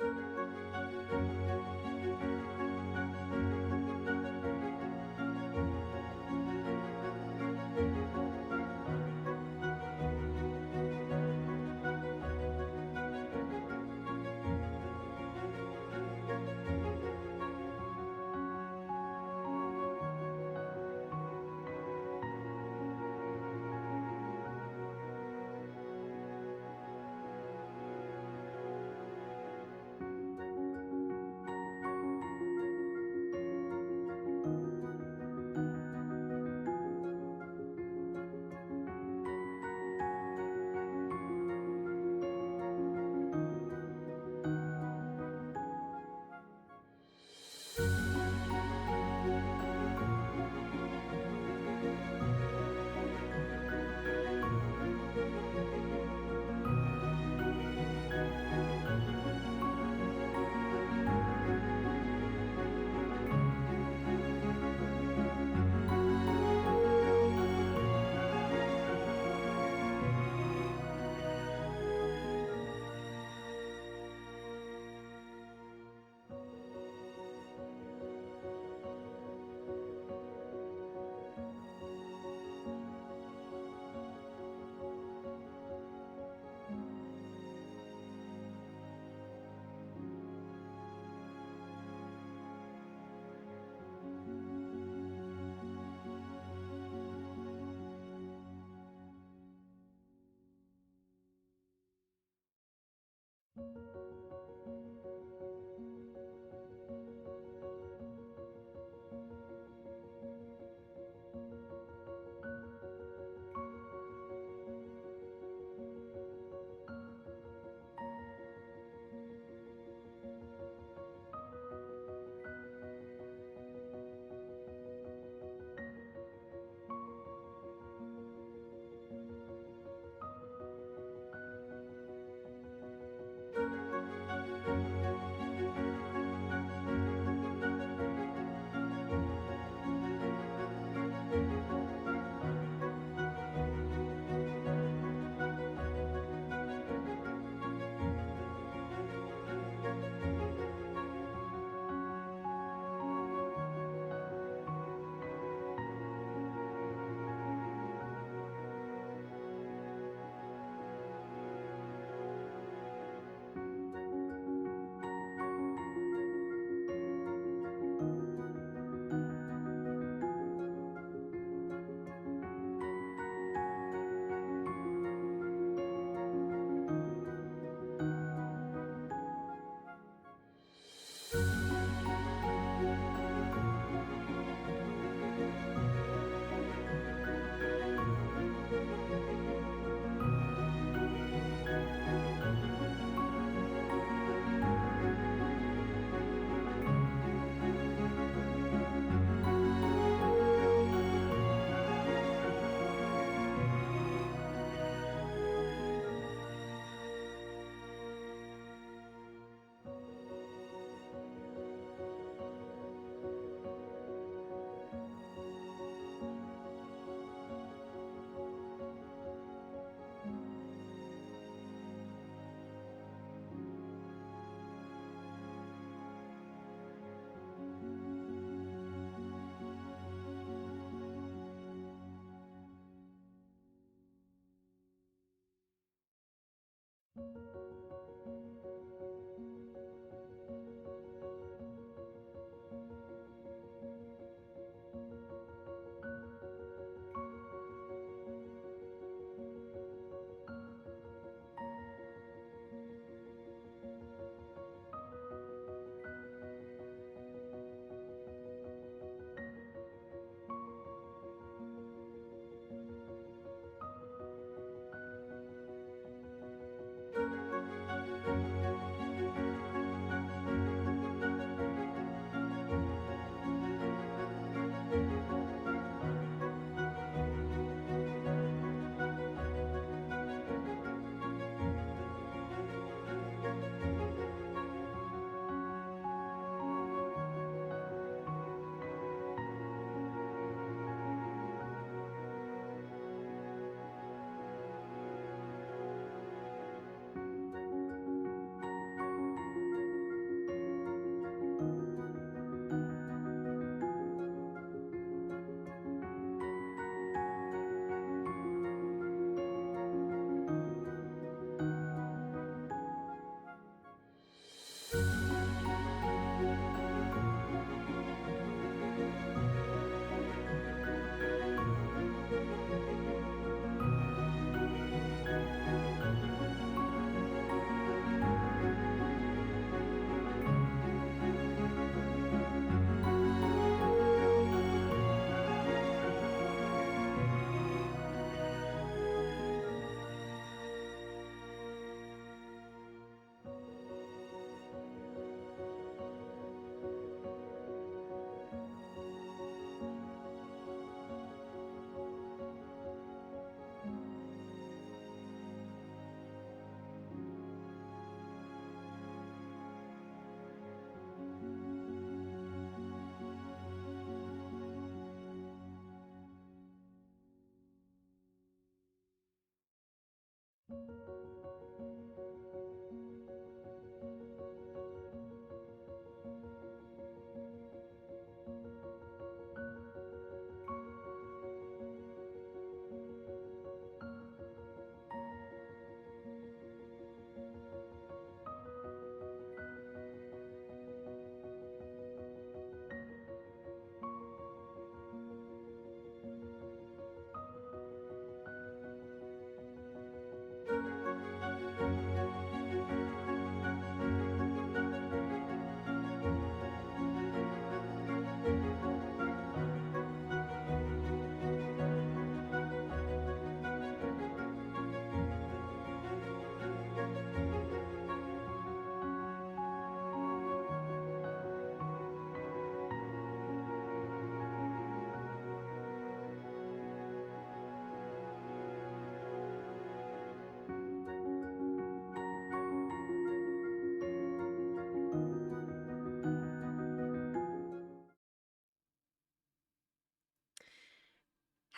you.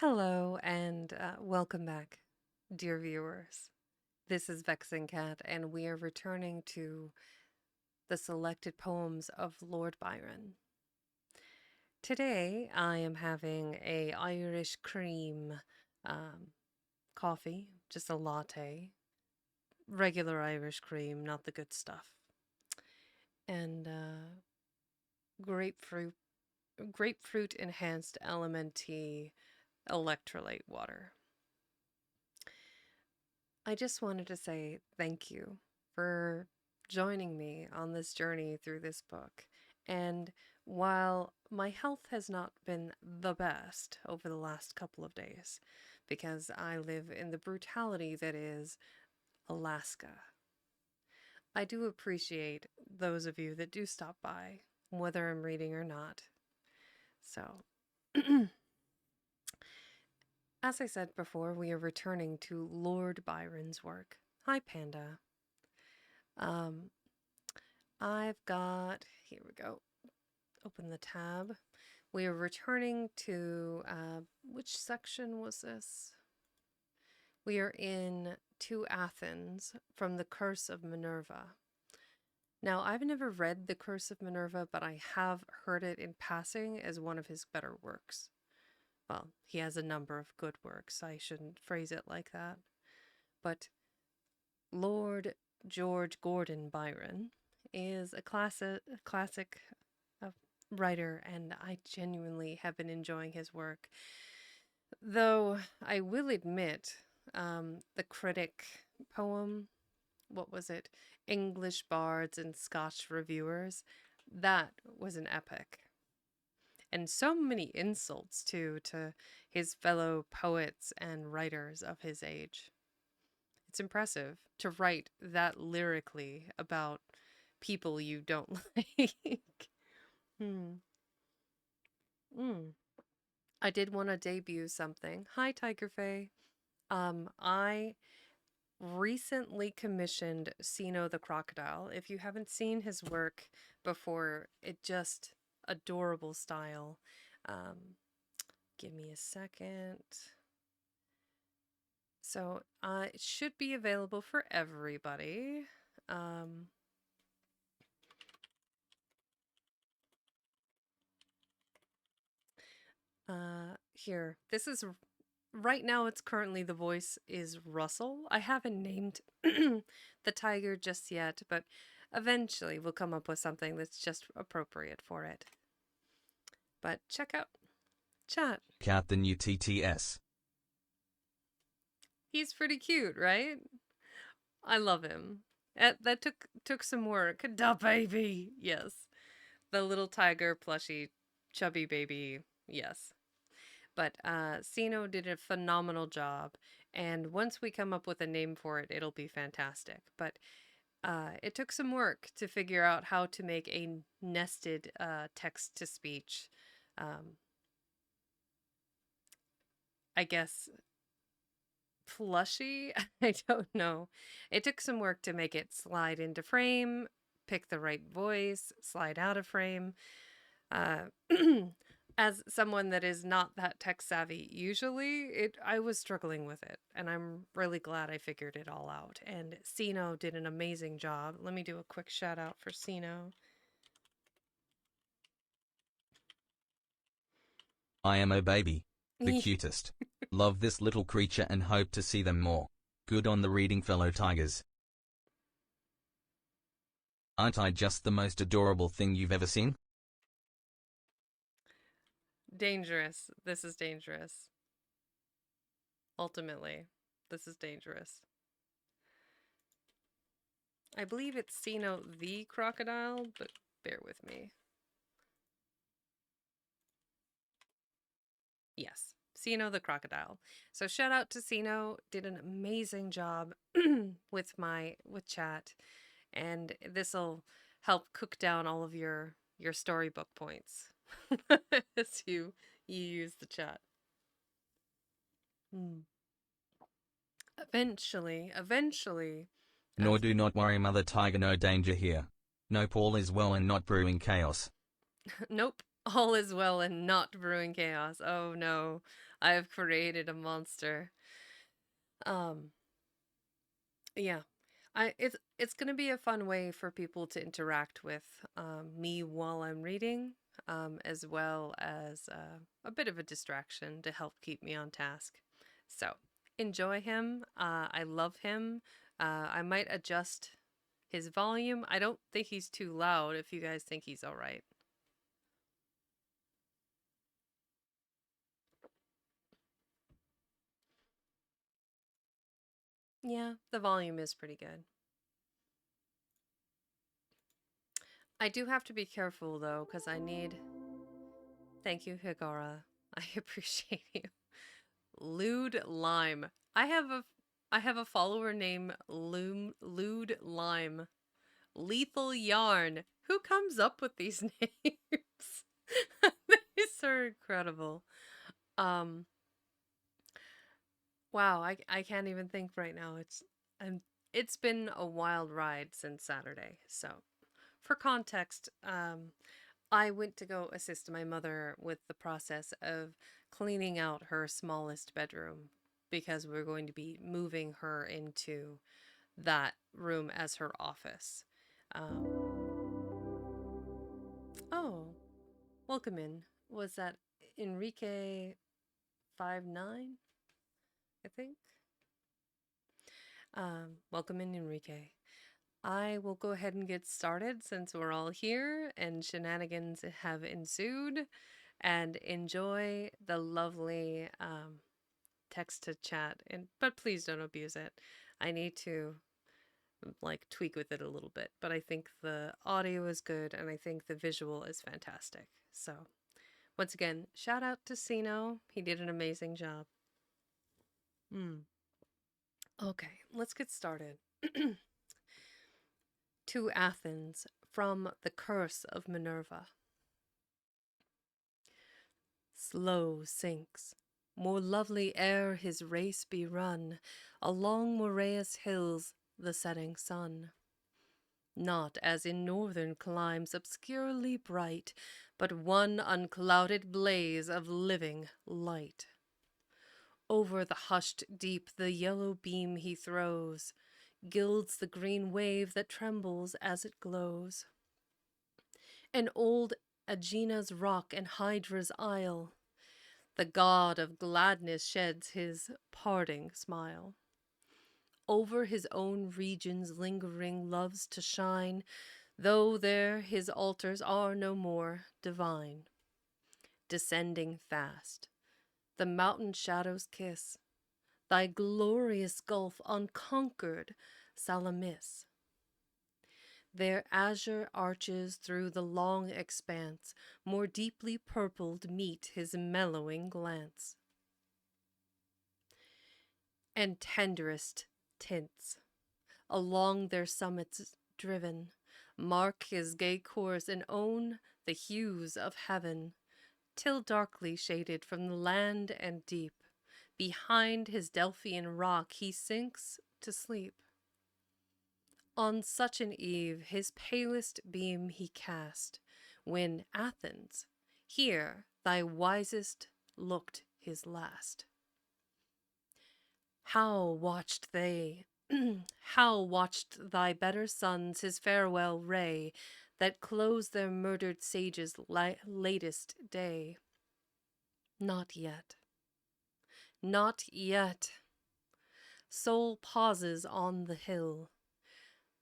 Hello and welcome back, dear viewers. This is Vexing Cat, and we are returning to the selected poems of Lord Byron. Today, I am having a Irish cream coffee, just a latte, regular Irish cream, not the good stuff, and grapefruit enhanced element tea electrolyte water. I just wanted to say thank you for joining me on this journey through this book. And while my health has not been the best over the last couple of days, because I live in the brutality that is Alaska, I do appreciate those of you that do stop by, whether I'm reading or not. So, as I said before, we are returning to Lord Byron's work. Hi, Panda. Um, I've got, here we go, open the tab. We are returning to, which section was this? We are in To Athens from The Curse of Minerva. Now, I've never read The Curse of Minerva, but I have heard it in passing as one of his better works. Well, he has a number of good works. I shouldn't phrase it like that. But Lord George Gordon Byron is a classic writer, and I genuinely have been enjoying his work. Though I will admit, the critic poem, what was it? English Bards and Scotch Reviewers, that was an epic. And so many insults, too, to his fellow poets and writers of his age. It's impressive to write that lyrically about people you don't like. Hmm. Mm. I did want to debut something. Hi, Tiger Faye. I recently commissioned Sino the Crocodile. If you haven't seen his work before, it just adorable style. Give me a second. So it should be available for everybody. Here, this is right now. It's currently the voice is Russell. I haven't named the tiger just yet, but eventually we'll come up with something that's just appropriate for it. But check out Chat. Cat the new TTS. He's pretty cute, right? I love him. That took some work. Da baby, yes. The little tiger plushie, chubby baby, yes. But Sino did a phenomenal job, and once we come up with a name for it, it'll be fantastic. But it took some work to figure out how to make a nested text-to-speech, I guess, plushie? I don't know. It took some work to make it slide into frame, pick the right voice, slide out of frame. As someone that is not that tech savvy usually, I was struggling with it, and I'm really glad I figured it all out. And Sino did an amazing job. Let me do a quick shout out for Sino. I am a baby. The cutest. Love this little creature and hope to see them more. Good on the reading, fellow tigers. Aren't I just the most adorable thing you've ever seen? Dangerous. This is dangerous. Ultimately, this is dangerous. I believe it's Sino the Crocodile, but bear with me. Yes, Sino the Crocodile. So shout out to Sino, did an amazing job with chat, and this'll help cook down all of your storybook points as you use the chat. Eventually. Nor do not worry, Mother Tiger, no danger here. No, Paul is well and not brewing chaos. Nope, All is well and not brewing chaos. Oh no, I have created a monster. Um, yeah. It's gonna be a fun way for people to interact with me while I'm reading, as well as a bit of a distraction to help keep me on task. So enjoy him. I love him. I might adjust his volume. I don't think he's too loud. If you guys think he's all right. Yeah, the volume is pretty good. I do have to be careful though, because I need. Thank you, Higara. I appreciate you. Lewd Lime. I have a I have a follower named Lewd Lime. Lethal Yarn. Who comes up with these names? These are incredible. Um wow, I can't even think right now. It's been a wild ride since Saturday. So, for context, I went to go assist my mother with the process of cleaning out her smallest bedroom because we're going to be moving her into that room as her office. Um, oh, welcome in. Was that Enrique 59? I think. Welcome in, Enrique. I will go ahead and get started since we're all here and shenanigans have ensued. And enjoy the lovely text to chat. But please don't abuse it. I need to like tweak with it a little bit, but I think the audio is good and I think the visual is fantastic. So once again, shout out to Sino. He did an amazing job. Mm. Okay, let's get started. To Athens from The Curse of Minerva. Slow sinks, more lovely ere his race be run, along Morea's hills the setting sun. Not as in northern climes obscurely bright, but one unclouded blaze of living light. Over the hushed deep the yellow beam he throws, gilds the green wave that trembles as it glows. And old Aegina's rock and Hydra's isle, the god of gladness sheds his parting smile. Over his own regions lingering loves to shine, though there his altars are no more divine. Descending fast, the mountain shadows kiss thy glorious gulf unconquered Salamis. Their azure arches through the long expanse, more deeply purpled, meet his mellowing glance. And tenderest tints, along their summits driven, mark his gay course and own the hues of heaven, till darkly shaded from the land and deep, behind his Delphian rock he sinks to sleep. On such an eve his palest beam he cast, when Athens, here thy wisest looked his last. How watched they, how watched thy better sons his farewell ray, that closed their murdered sages' latest day? Not yet, not yet. Soul pauses on the hill.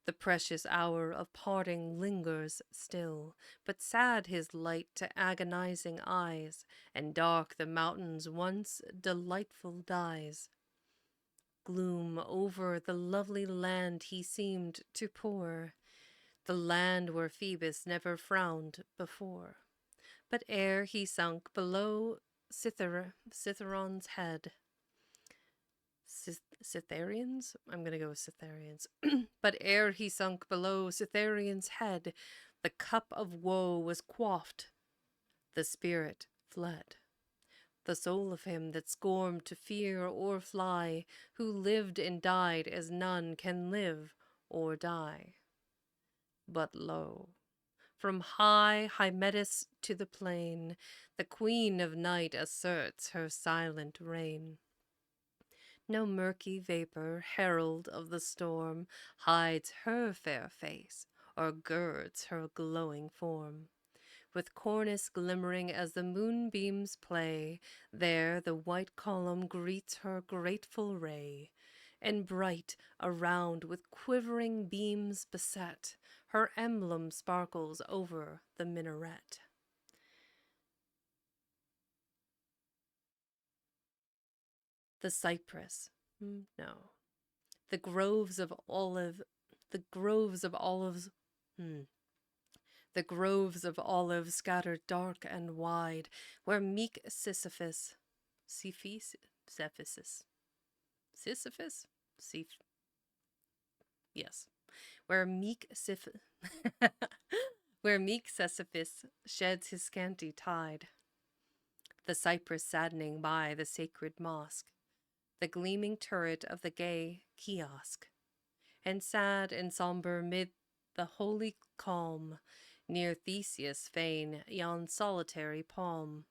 The precious hour of parting lingers still, but sad his light to agonizing eyes, and dark the mountains once delightful dies. Gloom over the lovely land he seemed to pour, the land where Phoebus never frowned before. But ere he sunk below Cithaeron's head, Cythereans? I'm gonna go with Cythereans. But ere he sunk below Cytherean's head, the cup of woe was quaffed, the spirit fled. The soul of him that scorned to fear or fly, who lived and died as none can live or die. But lo, From high Hymettus to the plain, the queen of night asserts her silent reign. No murky vapor, herald of the storm, hides her fair face, or girds her glowing form. With cornice glimmering as the moonbeams play, there the white column greets her grateful ray. And bright around with quivering beams beset, her emblem sparkles over the minaret. The cypress, no. The groves of olive, the groves of olives, the groves of olive scattered dark and wide, where meek Sisyphus, Sisyphus, yes, where meek where meek Sisyphus sheds his scanty tide. The cypress saddening by the sacred mosque, the gleaming turret of the gay kiosk, and sad and sombre mid the holy calm, near Theseus' fane yon solitary palm,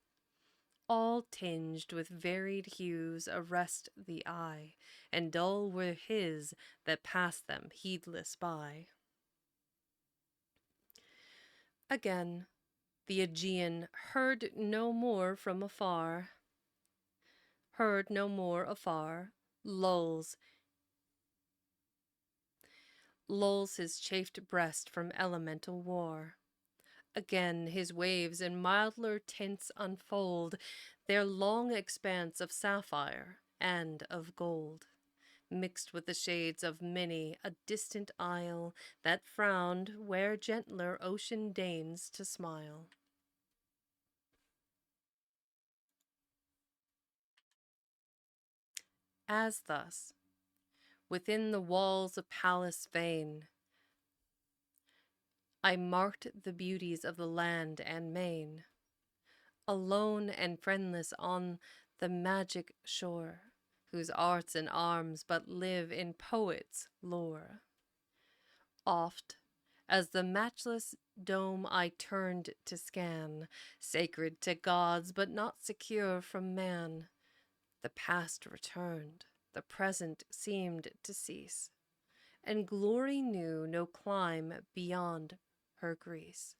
all tinged with varied hues, arrest the eye, and dull were his that passed them heedless by. Again, the Aegean heard no more afar, lulls his chafed breast from elemental war. Again his waves in milder tints unfold their long expanse of sapphire and of gold, mixed with the shades of many a distant isle that frowned where gentler ocean deigns to smile. As thus, within the walls of Pallas' fane, I marked the beauties of the land and main, alone and friendless on the magic shore, whose arts and arms but live in poets' lore. Oft, as the matchless dome I turned to scan, sacred to gods but not secure from man, the past returned, the present seemed to cease, and glory knew no clime beyond her Greece.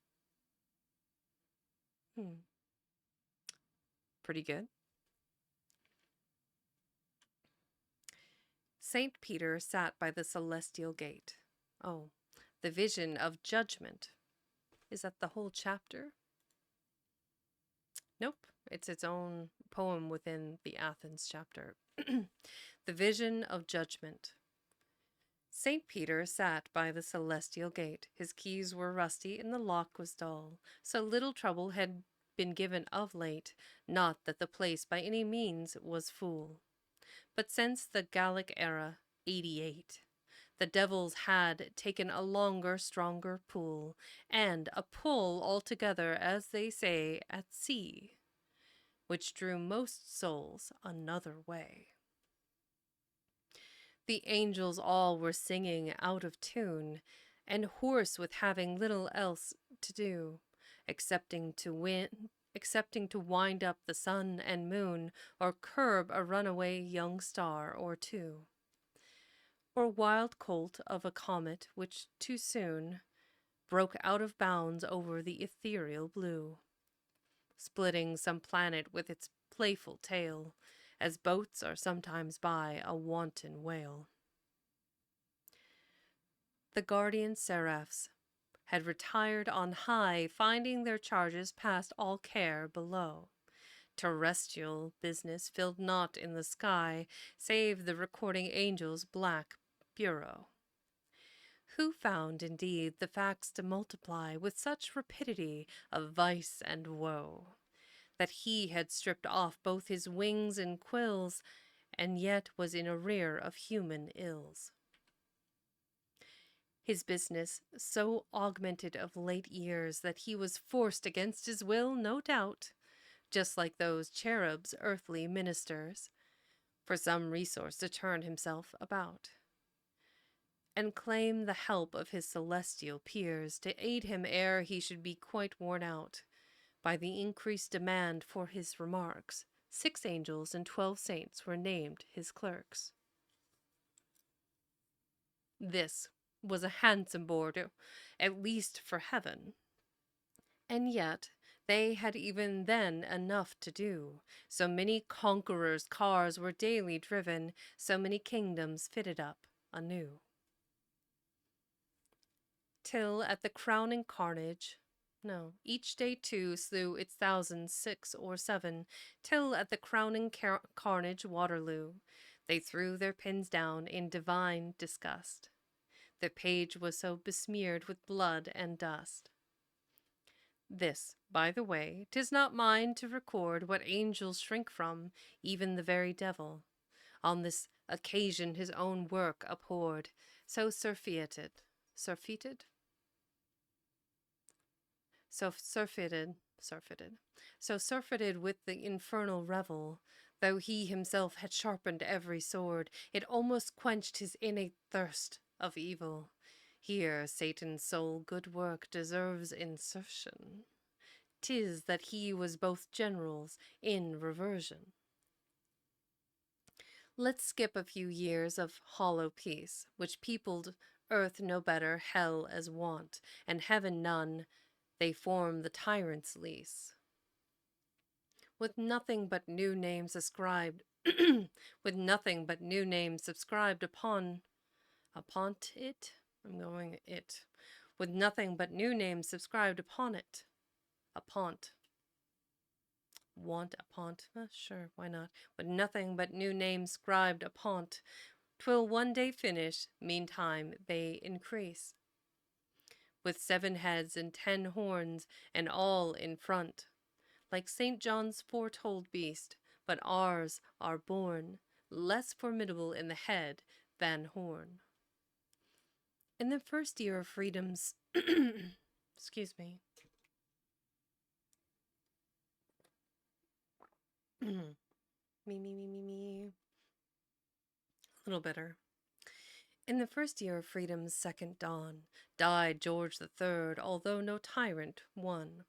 Pretty good. Saint Peter sat by the celestial gate. Oh, the vision of judgment. Is that the whole chapter? Nope, it's its own poem within the Athens chapter. The vision of judgment. Saint Peter sat by the celestial gate. His keys were rusty and the lock was dull, so little trouble had been given of late, not that the place by any means was full. But since the Gallic era, 88, the devils had taken a longer, stronger pull, and a pull altogether, as they say, at sea, which drew most souls another way. The angels all were singing out of tune, and hoarse with having little else to do, excepting to wind up the sun and moon, or curb a runaway young star or two, or wild colt of a comet which too soon broke out of bounds over the ethereal blue, splitting some planet with its playful tail, as boats are sometimes by a wanton whale. The guardian seraphs had retired on high, finding their charges past all care below. Terrestrial business filled not in the sky, save the recording angel's black bureau, who found, indeed, the facts to multiply with such rapidity of vice and woe, that he had stripped off both his wings and quills, and yet was in arrear of human ills. His business so augmented of late years that he was forced against his will, no doubt, just like those cherubs' earthly ministers, for some resource to turn himself about. and claim the help of his celestial peers to aid him ere he should be quite worn out by the increased demand for his remarks. 6 angels and 12 saints were named his clerks. This was a handsome board, at least for heaven. And yet they had even then enough to do. So many conquerors' cars were daily driven, so many kingdoms fitted up anew. Till at the crowning carnage, each day too slew its thousands, 6 or 7, till at the crowning carnage Waterloo, they threw their pins down in divine disgust. The page was so besmeared with blood and dust. This, by the way, 'tis not mine to record what angels shrink from, even the very devil. On this occasion his own work abhorred, so surfeited with the infernal revel, though he himself had sharpened every sword, it almost quenched his innate thirst of evil. Here Satan's sole good work deserves insertion. 'Tis that he was both generals in reversion. Let's skip a few years of hollow peace, which peopled earth no better, hell as want, and heaven none. They form the tyrant's lease. With nothing but new names ascribed, with nothing but new names subscribed upon it. With nothing but new names subscribed upon it. Sure, why not? With nothing but new names scribed upon't, 'twill one day finish, meantime they increase. With 7 heads and 10 horns, and all in front, like St. John's foretold beast, but ours are born, less formidable in the head than horn. In the first year of freedom's, excuse me, me. A little better. In the first year of freedom's second dawn, died George III, although no tyrant won,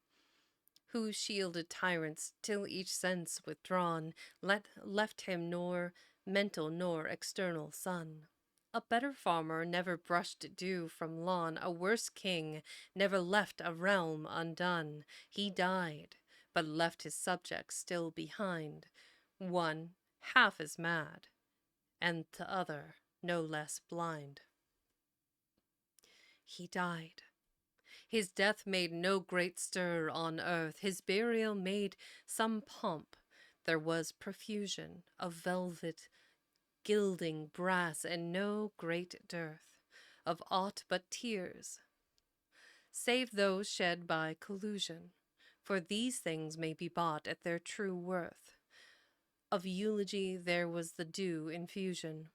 who shielded tyrants till each sense withdrawn left him nor mental nor external sun. A better farmer never brushed dew from lawn, a worse king never left a realm undone. He died, but left his subjects still behind, one half as mad, and the other no less blind. He died. His death made no great stir on earth, his burial made some pomp. There was profusion of velvet, gilding, brass, and no great dearth of aught but tears, save those shed by collusion, for these things may be bought at their true worth. Of eulogy there was the due infusion,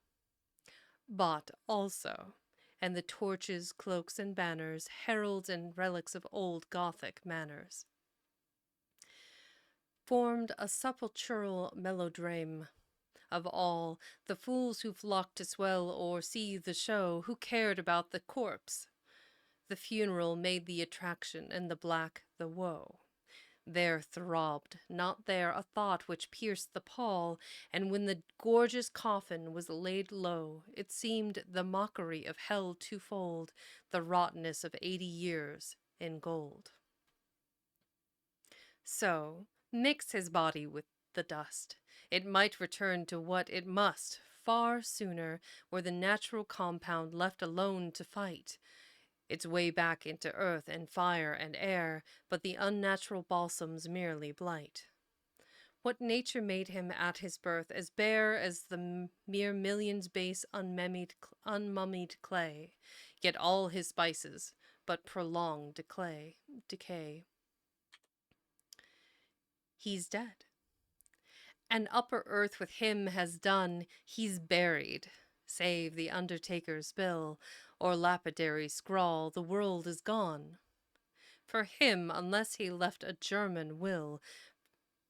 bought also, and the torches, cloaks, and banners, heralds and relics of old Gothic manners, formed a sepulchral melodrame of all the fools who flocked to swell or see the show, who cared about the corpse. The funeral made the attraction, and the black the woe. There throbbed, not there, a thought which pierced the pall, and when the gorgeous coffin was laid low, it seemed the mockery of hell twofold, the rottenness of 80 years in gold. So, mix his body with the dust. It might return to what it must far sooner, were the natural compound left alone to fight its way back into earth and fire and air, but the unnatural balsams merely blight what nature made him at his birth, as bare as the mere million's base unmummied clay, yet all his spices but prolonged decay. He's dead, and upper earth with him has done. He's buried, save the undertaker's bill or lapidary scrawl, the world is gone. For him, unless he left a German will,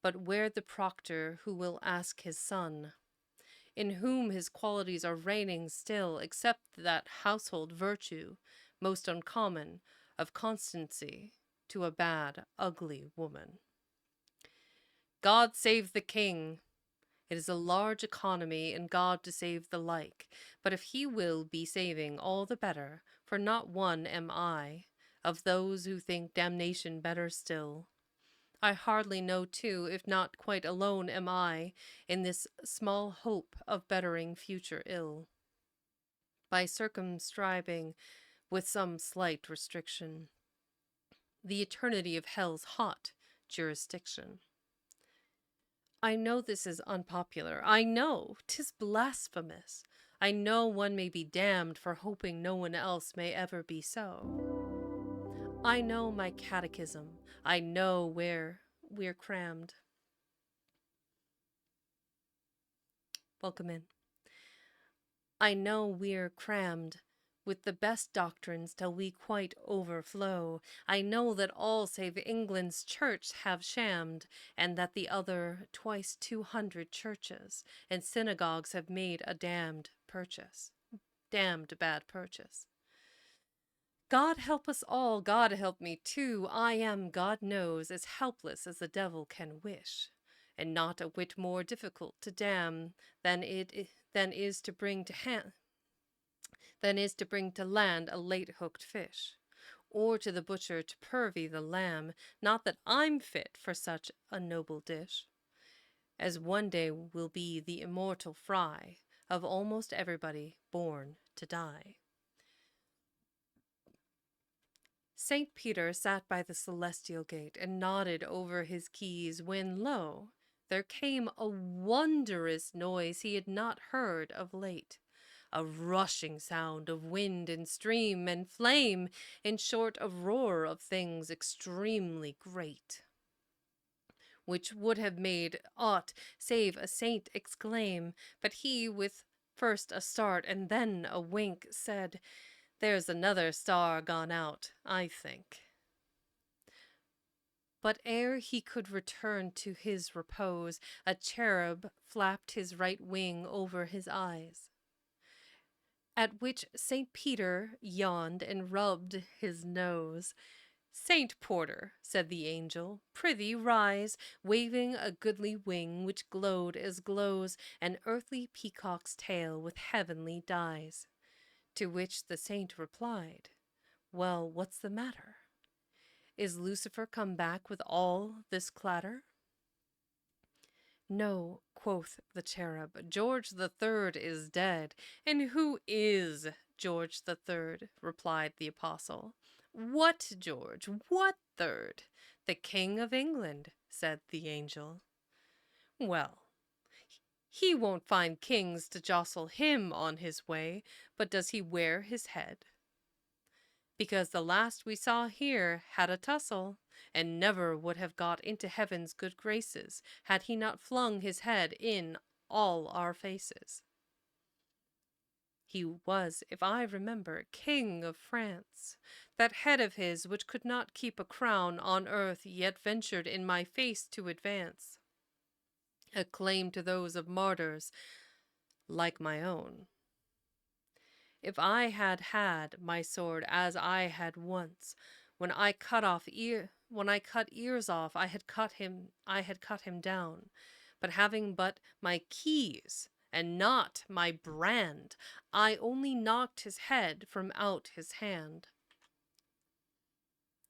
but where the proctor who will ask his son, in whom his qualities are reigning still, except that household virtue, most uncommon, of constancy to a bad, ugly woman. God save the king! It is a large economy in God to save the like, but if he will be saving, all the better, for not one am I of those who think damnation better still. I hardly know too, if not quite alone am I, in this small hope of bettering future ill, by circumscribing, with some slight restriction, the eternity of hell's hot jurisdiction. I know this is unpopular. I know 'tis blasphemous. I know one may be damned for hoping no one else may ever be so. I know my catechism. I know where we're crammed. Welcome in. I know we're crammed with the best doctrines till we quite overflow. I know that all save England's church have shammed, and that the other twice 200 churches and synagogues have made a damned bad purchase. God help us all, God help me too. I am, God knows, as helpless as the devil can wish, and not a whit more difficult to damn than is to bring to land a late-hooked fish, or to the butcher to purvey the lamb. Not that I'm fit for such a noble dish, as one day will be the immortal fry of almost everybody born to die. St. Peter sat by the celestial gate and nodded over his keys when, lo, there came a wondrous noise he had not heard of late. A rushing sound of wind and stream and flame, in short, a roar of things extremely great, which would have made aught save a saint exclaim. But he, with first a start and then a wink, said, "There's another star gone out, I think." But ere he could return to his repose, a cherub flapped his right wing over his eyes, at which St. Peter yawned and rubbed his nose. "Saint Porter," said the angel, "prithee rise," waving a goodly wing which glowed as glows an earthly peacock's tail with heavenly dyes. To which the saint replied, "Well, what's the matter? Is Lucifer come back with all this clatter?" "No," quoth the cherub, "George the Third is dead." "And who is George the Third?" replied the apostle. "What George? What third?" "The King of England," said the angel. "Well, he won't find kings to jostle him on his way, but does he wear his head? Because the last we saw here had a tussle, and never would have got into heaven's good graces, had he not flung his head in all our faces. He was, if I remember, King of France. That head of his, which could not keep a crown on earth, yet ventured in my face to advance a claim to those of martyrs like my own. If I had had my sword as I had once, when I cut ears off, I had cut him down. But having but my keys and not my brand, I only knocked his head from out his hand.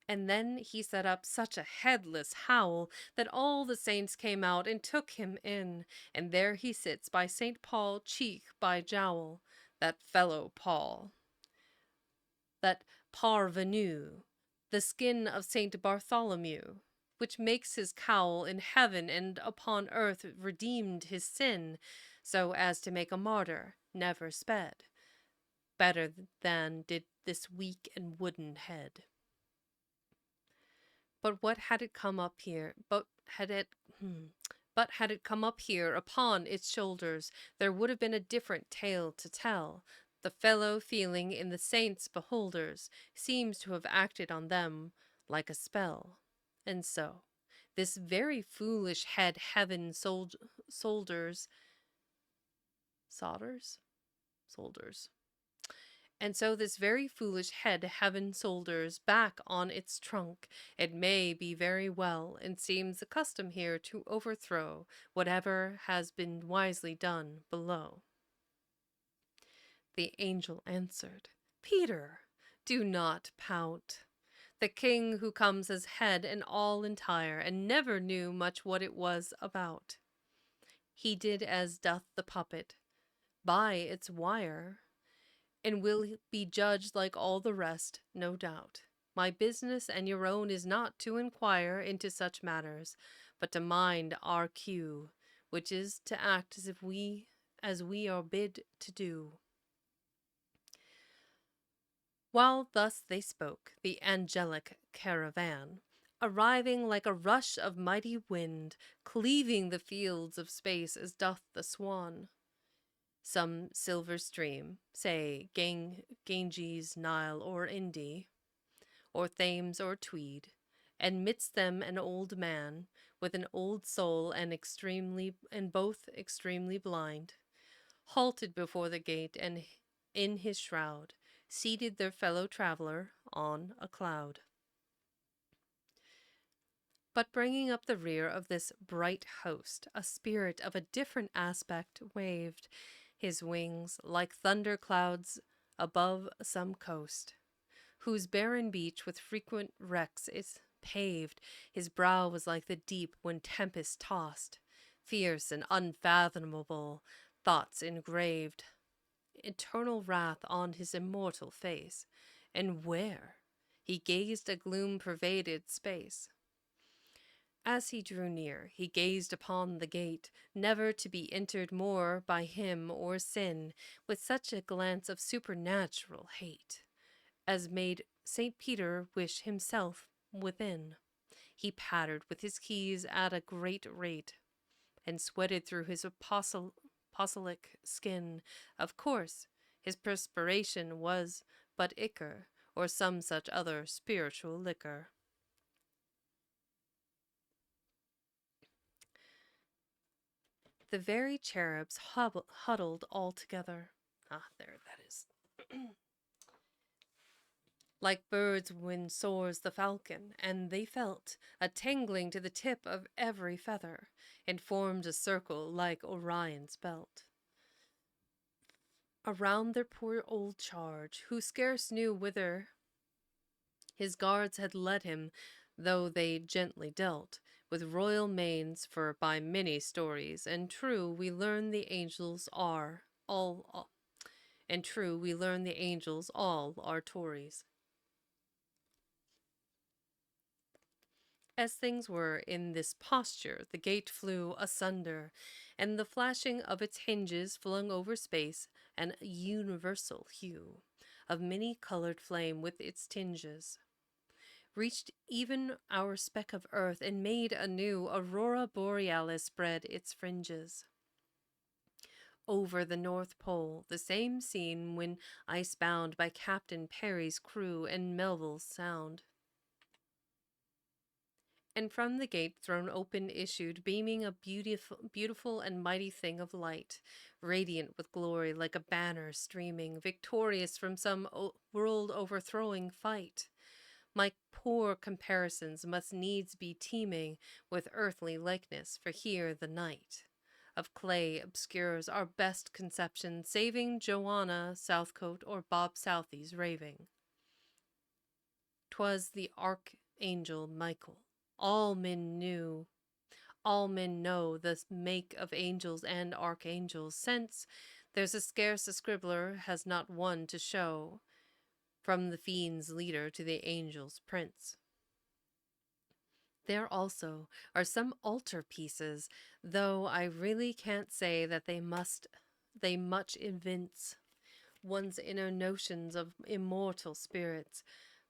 And then he set up such a headless howl that all the saints came out and took him in, and there he sits by St. Paul cheek by jowl, that fellow Paul, that parvenu, the skin of St. Bartholomew, which makes his cowl in heaven and upon earth redeemed his sin, so as to make a martyr never sped, better than did this weak and wooden head. But had it come up here upon its shoulders, there would have been a different tale to tell. The fellow feeling in the saints' beholders seems to have acted on them like a spell. And so, this very foolish head heaven soldiers Solders. And so this very foolish head heaven solders back on its trunk. It may be very well, and seems the custom here to overthrow whatever has been wisely done below. The angel answered, Peter, do not pout. The king who comes as head and all entire, and never knew much what it was about. He did as doth the puppet, by its wire, and will be judged like all the rest, no doubt. My business and your own is not to inquire into such matters, but to mind our cue, which is to act as we are bid to do. While thus they spoke, the angelic caravan, arriving like a rush of mighty wind, cleaving the fields of space as doth the swan, some silver stream, say Ganges, Nile, or Indus, or Thames, or Tweed, and midst them an old man, with an old soul and both extremely blind, halted before the gate, and in his shroud seated their fellow traveller on a cloud. But bringing up the rear of this bright host, a spirit of a different aspect waved his wings like thunder clouds above some coast, whose barren beach with frequent wrecks is paved. His brow was like the deep when tempest tossed, fierce and unfathomable thoughts engraved, eternal wrath on his immortal face, and where he gazed a gloom pervaded space. As he drew near, he gazed upon the gate, never to be entered more by him or sin, with such a glance of supernatural hate, as made St. Peter wish himself within. He pattered with his keys at a great rate, and sweated through his apostolic skin. Of course, his perspiration was but ichor, or some such other spiritual liquor. The very cherubs huddled all together. There that is. Like birds when soars the falcon, and they felt a tingling to the tip of every feather, and formed a circle like Orion's belt around their poor old charge, who scarce knew whither his guards had led him, though they gently dealt with royal manes, for by many stories, and true we learn the angels are all are Tories. As things were in this posture, the gate flew asunder, and the flashing of its hinges flung over space an universal hue of many-colored flame with its tinges, reached even our speck of earth, and made anew aurora borealis spread its fringes. Over the North Pole, the same scene when ice-bound by Captain Perry's crew and Melville's Sound. And from the gate thrown open issued, beaming a beautiful and mighty thing of light, radiant with glory like a banner streaming, victorious from some world-overthrowing fight. My poor comparisons must needs be teeming with earthly likeness, for here the night of clay obscures our best conception, saving Joanna Southcote or Bob Southey's raving. 'Twas the archangel Michael. All men know the make of angels and archangels, since there's scarce a scribbler has not one to show, from the fiend's leader to the angel's prince. There also are some altar pieces, though I really can't say that they much evince one's inner notions of immortal spirits,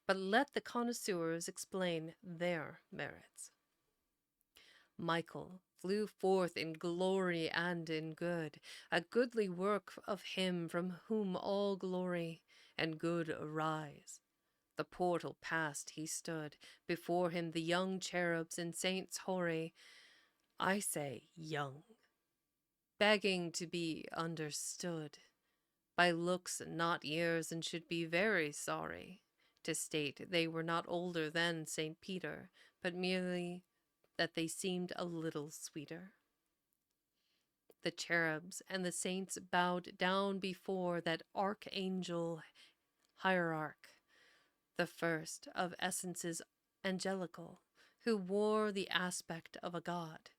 but let the connoisseurs explain their merits. Michael flew forth in glory and in good, a goodly work of him from whom all glory and good arise. The portal past he stood, before him the young cherubs and saints hoary, I say young, begging to be understood by looks not years, and should be very sorry to state they were not older than St. Peter, but merely that they seemed a little sweeter. The cherubs and the saints bowed down before that archangel hierarch, the first of essences angelical, who wore the aspect of a god,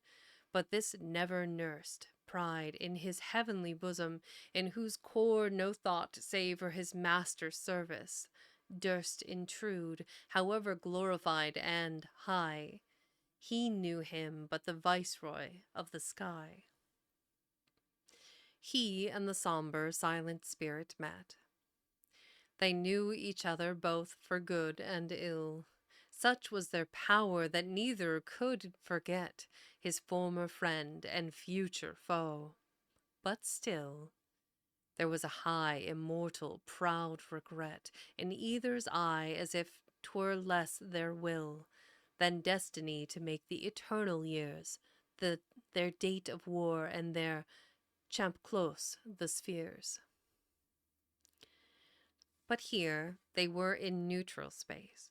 but this never nursed pride in his heavenly bosom, in whose core no thought save for his master's service durst intrude, however glorified and high. He knew him but the viceroy of the sky. He and the somber, silent spirit met. They knew each other both for good and ill. Such was their power that neither could forget his former friend and future foe. But still, there was a high, immortal, proud regret in either's eye, as if 'twere less their will than destiny to make the eternal years their date of war, and their champ close the spheres. But here they were in neutral space.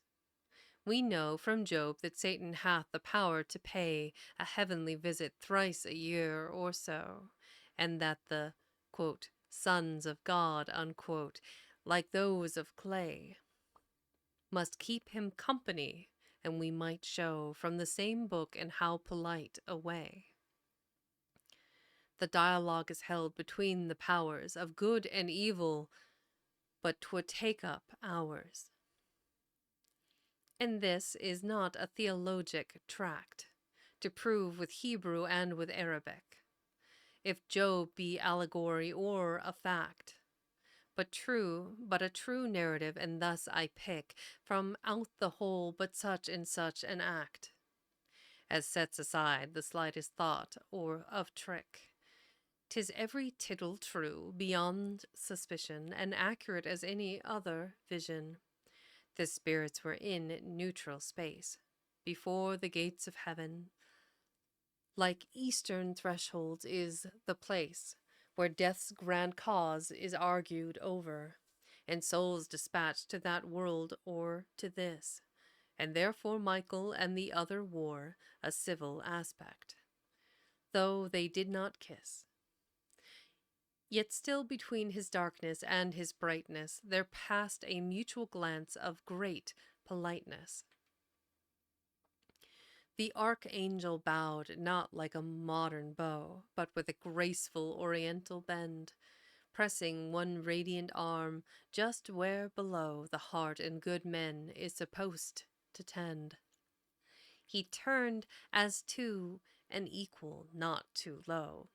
We know from Job that Satan hath the power to pay a heavenly visit thrice a year or so, and that the, quote, sons of God, unquote, like those of clay, must keep him company, and we might show from the same book and how polite a way. The dialogue is held between the powers of good and evil, but 'twould take up hours. And this is not a theologic tract, to prove with Hebrew and with Arabic, if Job be allegory or a fact, but a true narrative, and thus I pick from out the whole but such and such an act, as sets aside the slightest thought or of trick. 'Tis every tittle true, beyond suspicion, and accurate as any other vision. The spirits were in neutral space, before the gates of heaven. Like eastern thresholds is the place where death's grand cause is argued over, and souls dispatched to that world or to this, and therefore Michael and the other wore a civil aspect, though they did not kiss. Yet still between his darkness and his brightness there passed a mutual glance of great politeness. The archangel bowed not like a modern bow, but with a graceful oriental bend, pressing one radiant arm just where below the heart in good men is supposed to tend. He turned as to an equal, not too low.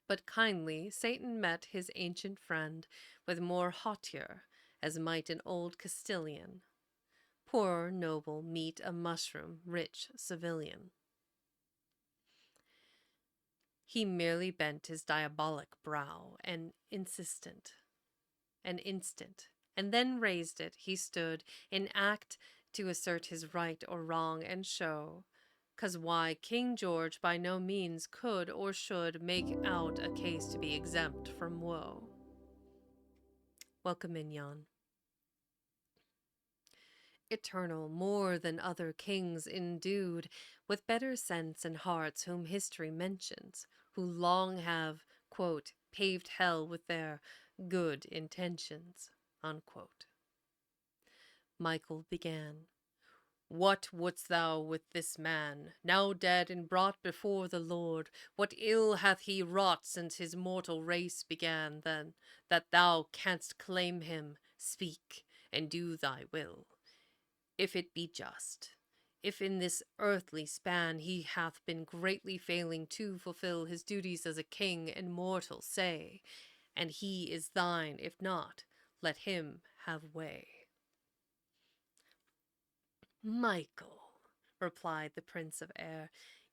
But kindly Satan met his ancient friend with more hauteur, as might an old Castilian. Poor noble meet a mushroom, rich civilian. He merely bent his diabolic brow, an instant, and then raised it. He stood in act to assert his right or wrong, and show 'cause why King George by no means could or should make out a case to be exempt from woe. Welcome in, Jan. Eternal, more than other kings endued, with better sense and hearts whom history mentions, who long have, quote, paved hell with their good intentions, unquote. Michael began, What wouldst thou with this man, now dead and brought before the Lord? What ill hath he wrought since his mortal race began, then, that thou canst claim him? Speak, and do thy will. If it be just, if in this earthly span he hath been greatly failing to fulfill his duties as a king and mortal, say, and he is thine, if not, let him have way. Michael, replied the Prince of Air,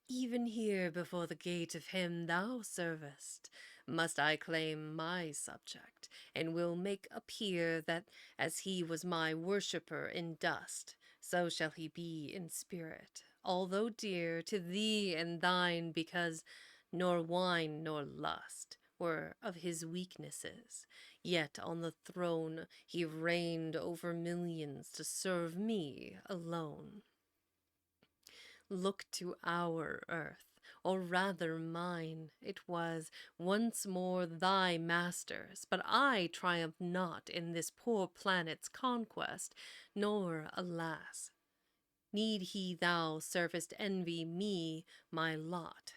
even here before the gate of him thou servest, must I claim my subject, and will make appear that as he was my worshipper in dust, so shall he be in spirit, although dear to thee and thine, because nor wine nor lust were of his weaknesses, yet on the throne he reigned over millions to serve me alone. Look to our earth, or rather mine, it was once more thy master's, but I triumph not in this poor planet's conquest, nor, alas, need he thou servest envy me my lot.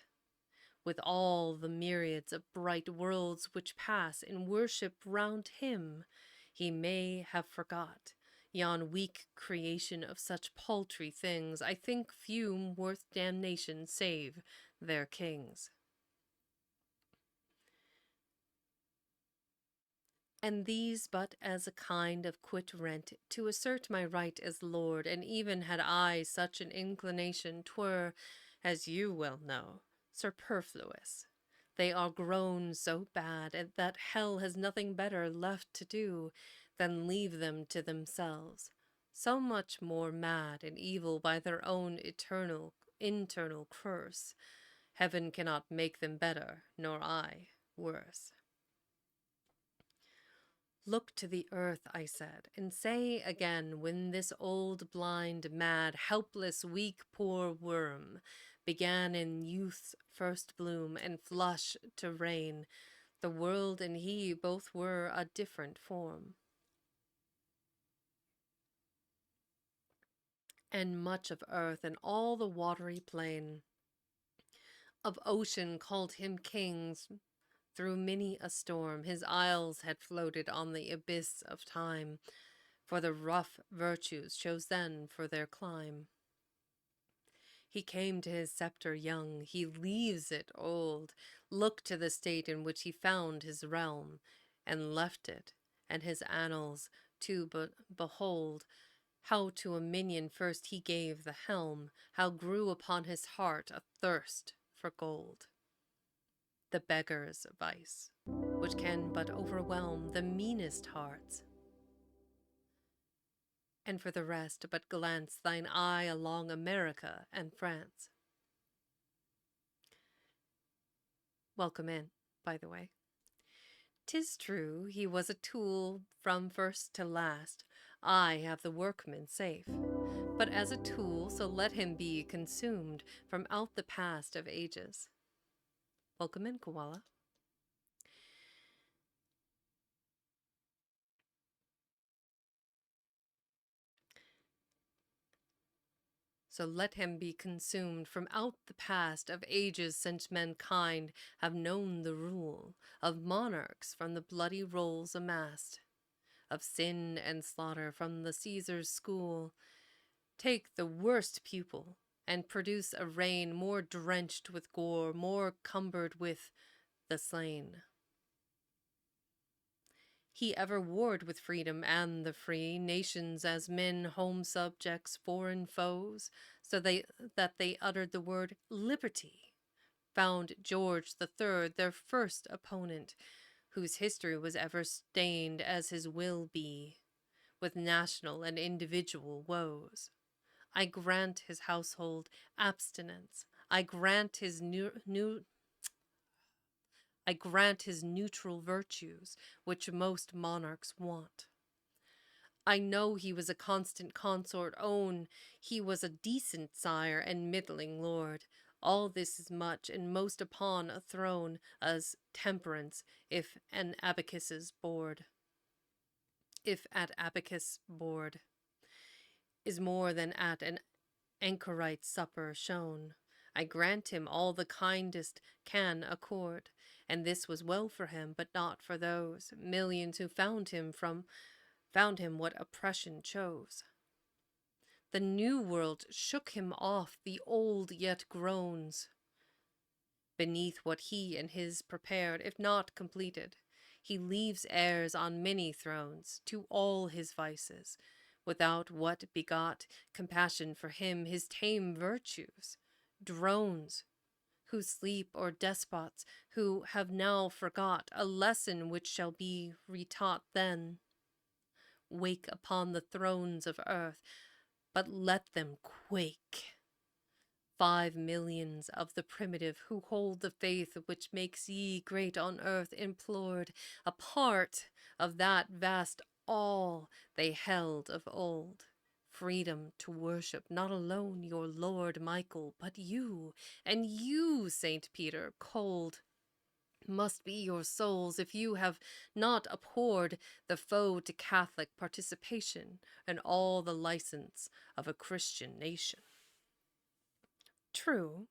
With all the myriads of bright worlds which pass in worship round him, he may have forgot yon weak creation of such paltry things. I think few worth damnation save their kings. And these but as a kind of quit rent, to assert my right as lord, and even had I such an inclination, 'twere, as you well know, superfluous. They are grown so bad that hell has nothing better left to do than leave them to themselves, so much more mad and evil by their own internal curse. Heaven cannot make them better, nor I worse. Look to the earth, I said, and say again, when this old, blind, mad, helpless, weak, poor worm began in youth's first bloom and flush to reign, the world and he both were a different form. And much of earth and all the watery plain of ocean called him kings. Through many a storm his isles had floated on the abyss of time, for the rough virtues chose then for their clime. He came to his sceptre young, he leaves it old. Look to the state in which he found his realm, and left it, and his annals to behold. How to a minion first he gave the helm, how grew upon his heart a thirst for gold. The beggar's vice, which can but overwhelm the meanest hearts. And for the rest, but glance thine eye along America and France. Welcome in, by the way. 'Tis true he was a tool from first to last. I have the workman safe. But as a tool, so let him be consumed from out the past of ages. Welcome in, Koala. So let him be consumed from out the past of ages since mankind have known the rule of monarchs from the bloody rolls amassed, of sin and slaughter from the Caesar's school. Take the worst pupil and produce a reign more drenched with gore, more cumbered with the slain. He ever warred with freedom and the free, nations as men, home subjects, foreign foes, so that they uttered the word liberty, found George III their first opponent, whose history was ever stained as his will be, with national and individual woes. I grant his household abstinence. I grant his neutral virtues, which most monarchs want. I know he was a constant consort, own he was a decent sire and middling lord. All this is much, and most upon a throne, as temperance, if at abacus board, is more than at an anchorite supper shown. I grant him all the kindest can accord, and this was well for him, but not for those millions who found him what oppression chose. The new world shook him off, the old yet groans beneath what he and his prepared, if not completed. He leaves heirs on many thrones to all his vices, without what begot compassion for him, his tame virtues, drones who sleep, or despots who have now forgot a lesson which shall be retaught then. Wake upon the thrones of earth, but let them quake. 5 millions of the primitive who hold the faith which makes ye great on earth implored a part of that vast all they held of old. Freedom to worship not alone your Lord Michael, but you, and you, Saint Peter, cold must be your souls if you have not abhorred the foe to Catholic participation and all the license of a Christian nation. True,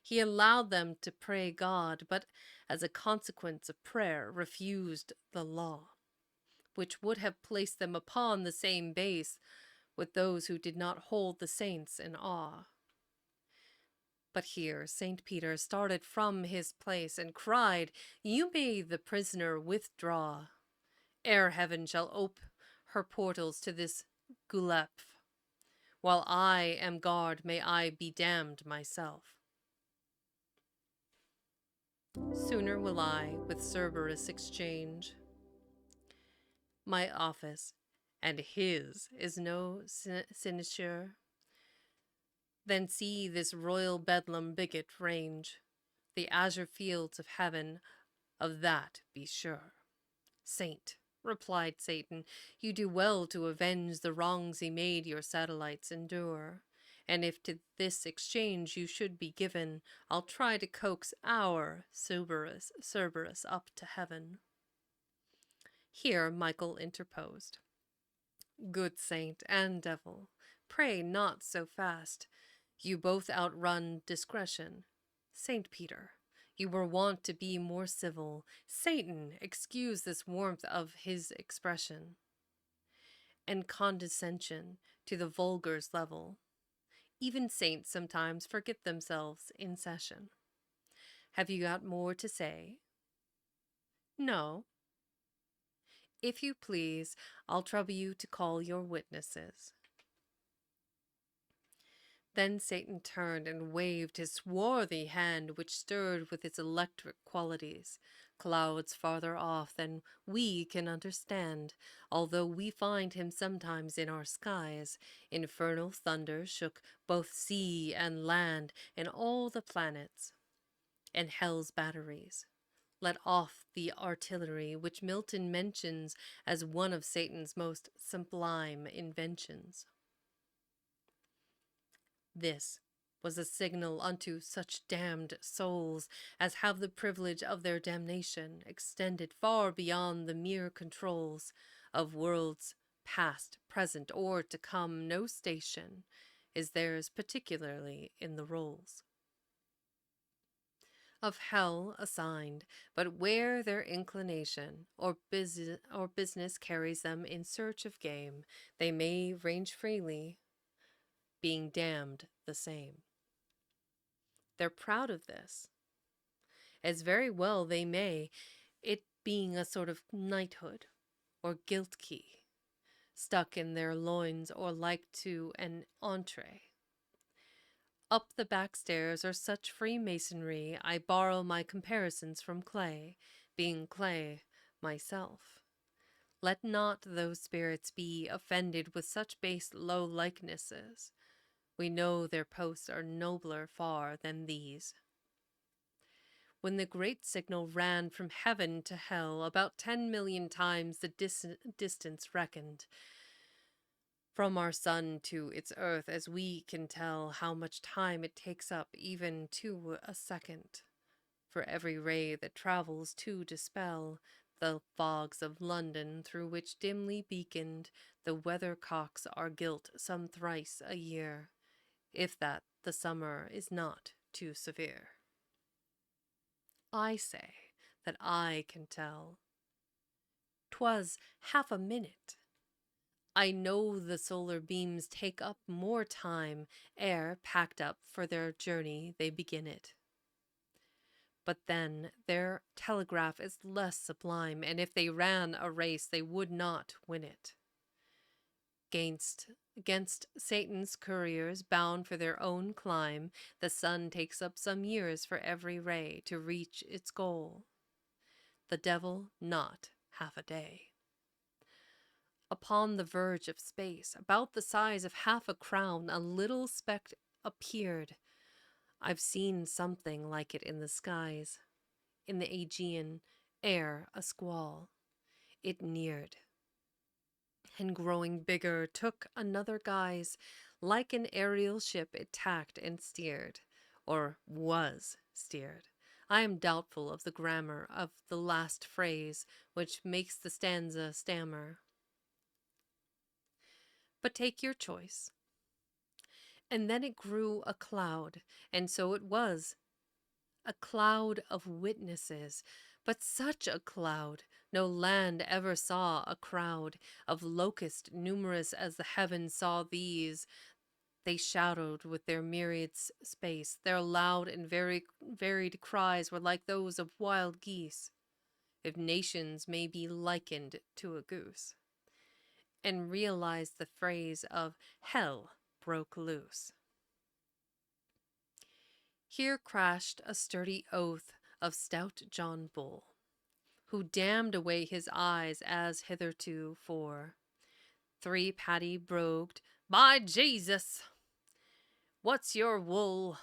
he allowed them to pray God, but as a consequence of prayer refused the law, which would have placed them upon the same base with those who did not hold the saints in awe. But here St. Peter started from his place and cried, "You may the prisoner withdraw, ere heaven shall ope her portals to this gulep. While I am guard, may I be damned myself. Sooner will I with Cerberus exchange my office, and his is no sinecure, then see this royal bedlam bigot range the azure fields of heaven, of that be sure." "Saint," replied Satan, "you do well to avenge the wrongs he made your satellites endure. And if to this exchange you should be given, I'll try to coax our Cerberus up to heaven." Here Michael interposed. "Good saint and devil, pray not so fast. You both outrun discretion. Saint Peter, you were wont to be more civil. Satan, excuse this warmth of his expression and condescension to the vulgar's level. Even saints sometimes forget themselves in session. Have you got more to say?" "No." "If you please, I'll trouble you to call your witnesses." Then Satan turned and waved his swarthy hand, which stirred with its electric qualities clouds farther off than we can understand, although we find him sometimes in our skies. Infernal thunder shook both sea and land and all the planets, and hell's batteries let off the artillery which Milton mentions as one of Satan's most sublime inventions. This was a signal unto such damned souls as have the privilege of their damnation extended far beyond the mere controls of worlds past, present, or to come. No station is theirs particularly in the rolls of hell assigned, but where their inclination or business carries them in search of game, they may range freely, being damned the same. They're proud of this, as very well they may, it being a sort of knighthood or gilt key stuck in their loins, or like to an entree. Up the back stairs are such freemasonry, I borrow my comparisons from clay, being clay myself. Let not those spirits be offended with such base low likenesses. We know their posts are nobler far than these. When the great signal ran from heaven to hell, about 10 million times the distance reckoned, from our sun to its earth, as we can tell how much time it takes up even to a second, for every ray that travels to dispel the fogs of London, through which dimly beaconed the weathercocks are gilt some thrice a year, if that the summer is not too severe. I say that I can tell. 'Twas half a minute. I know the solar beams take up more time ere, packed up for their journey, they begin it. But then their telegraph is less sublime, and if they ran a race they would not win it. Against Satan's couriers bound for their own clime, the sun takes up some years for every ray to reach its goal. The devil not half a day. Upon the verge of space, about the size of half a crown, a little speck appeared, I've seen something like it in the skies, in the Aegean air, a squall. It neared, and growing bigger took another guise. Like an aerial ship it tacked and steered, or was steered. I am doubtful of the grammar of the last phrase, which makes the stanza stammer. But take your choice. And then it grew a cloud, and so it was, a cloud of witnesses, but such a cloud no land ever saw, a crowd of locusts numerous as the heavens saw these. They shadowed with their myriad space, their loud and very varied cries were like those of wild geese, if nations may be likened to a goose, and realized the phrase of hell broke loose. Here crashed a sturdy oath of stout John Bull, who damned away his eyes as hitherto for 3 Paddy brogued, by Jesus, what's your wool?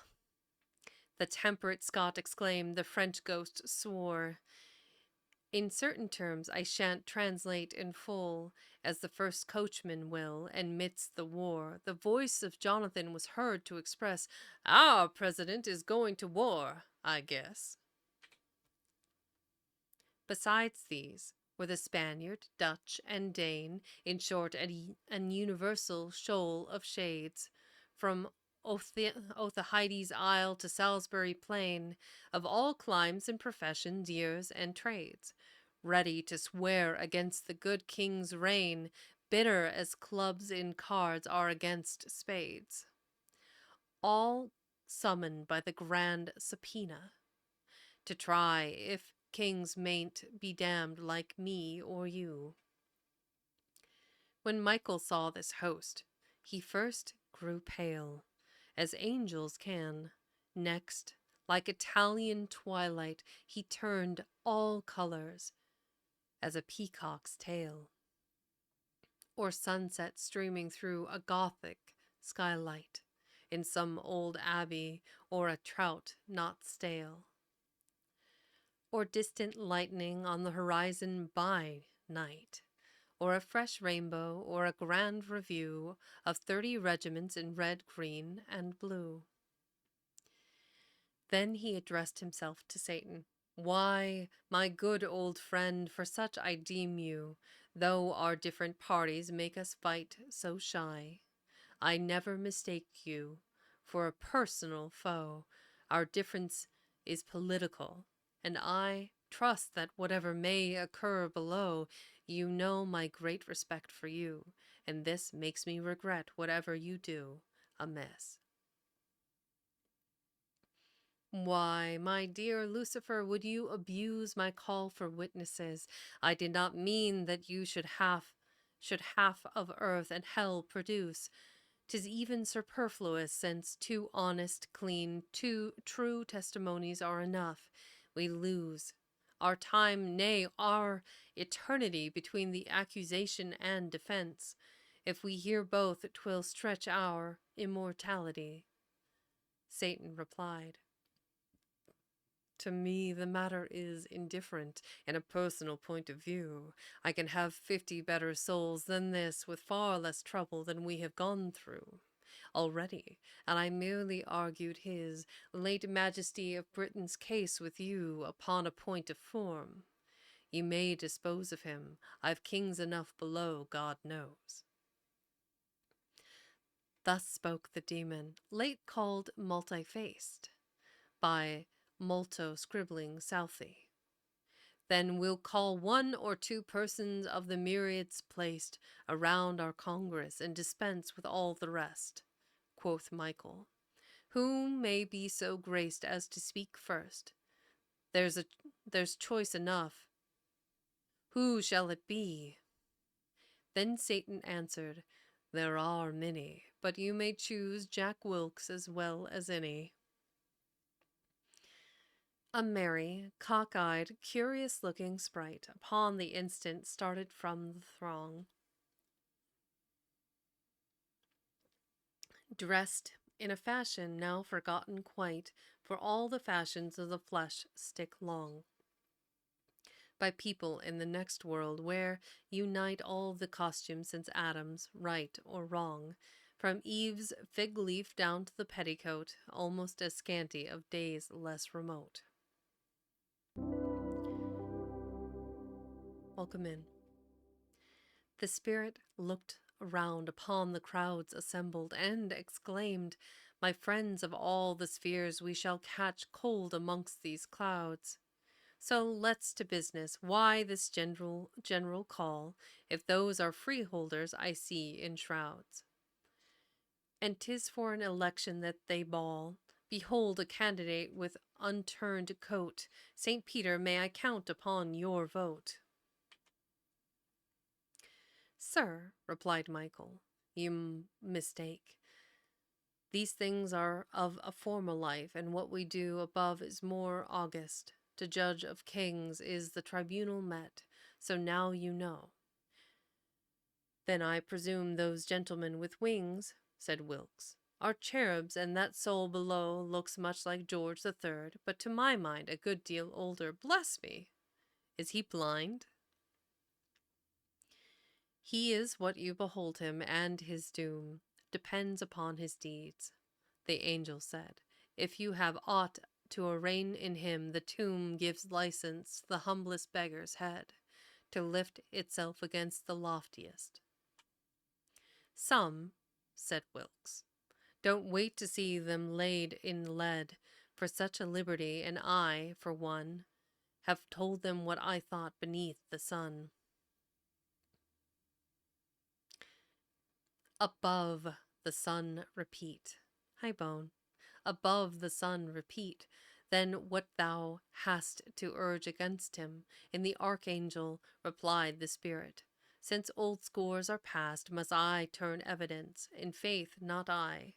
The temperate Scot exclaimed, the French ghost swore. In certain terms I shan't translate in full, as the first coachman will, and midst the war, the voice of Jonathan was heard to express, our president is going to war, I guess. Besides these were the Spaniard, Dutch, and Dane, in short, an universal shoal of shades, from Othahides Isle to Salisbury Plain, of all climes and professions, years, and trades, ready to swear against the good king's reign, bitter as clubs in cards are against spades. All summoned by the grand subpoena, to try if kings mayn't be damned like me or you. When Michael saw this host, he first grew pale, as angels can. Next, like Italian twilight, he turned all colors, as a peacock's tail, or sunset streaming through a Gothic skylight, in some old abbey, or a trout not stale, or distant lightning on the horizon by night, or a fresh rainbow, or a grand review of 30 regiments in red, green, and blue. Then he addressed himself to Satan. Why, my good old friend, for such I deem you, though our different parties make us fight so shy. I never mistake you for a personal foe. Our difference is political, and I trust that whatever may occur below, you know my great respect for you, and this makes me regret whatever you do amiss. Why, my dear Lucifer, would you abuse my call for witnesses? I did not mean that you should half of earth and hell produce. 'Tis even superfluous, since 2 honest, clean, 2 true testimonies are enough. We lose our time, nay, our eternity, between the accusation and defense. If we hear both, 'twill stretch our immortality. Satan replied, to me the matter is indifferent in a personal point of view. I can have 50 better souls than this, with far less trouble than we have gone through already, and I merely argued his late Majesty of Britain's case with you upon a point of form. You may dispose of him. I've kings enough below, God knows. Thus spoke the demon, late called multi-faced, by Molto scribbling Southey. Then we'll call 1 or 2 persons of the myriads placed around our congress, and dispense with all the rest, quoth Michael. Who may be so graced as to speak first? There's choice enough. Who shall it be? Then Satan answered, there are many, but you may choose Jack Wilkes as well as any. A merry, cock-eyed, curious-looking sprite upon the instant started from the throng, dressed in a fashion now forgotten quite, for all the fashions of the flesh stick long, by people in the next world, where unite all the costumes since Adam's, right or wrong, from Eve's fig leaf down to the petticoat, almost as scanty of days less remote. Welcome in. The spirit looked around upon the crowds assembled, and exclaimed, "My friends of all the spheres, we shall catch cold amongst these clouds. So let's to business. Why this general call, if those are freeholders I see in shrouds? And 'tis for an election that they bawl. Behold a candidate with unturned coat. St. Peter, may I count upon your vote?" "Sir," replied Michael, "you mistake. These things are of a former life, and what we do above is more august. To judge of kings is the tribunal met, so now you know." "Then I presume those gentlemen with wings," said Wilkes, "are cherubs, and that soul below looks much like George III, but to my mind a good deal older. Bless me! Is he blind?" "He is what you behold him, and his doom depends upon his deeds," the angel said. "If you have aught to arraign in him, the tomb gives license the humblest beggar's head to lift itself against the loftiest." "Some," said Wilkes, "don't wait to see them laid in lead for such a liberty, and I, for one, have told them what I thought beneath the sun." "Above the sun repeat." Hi, Bone. "Above the sun repeat, then what thou hast to urge against him." In the archangel replied the spirit, "Since old scores are past, must I turn evidence? In faith, not I."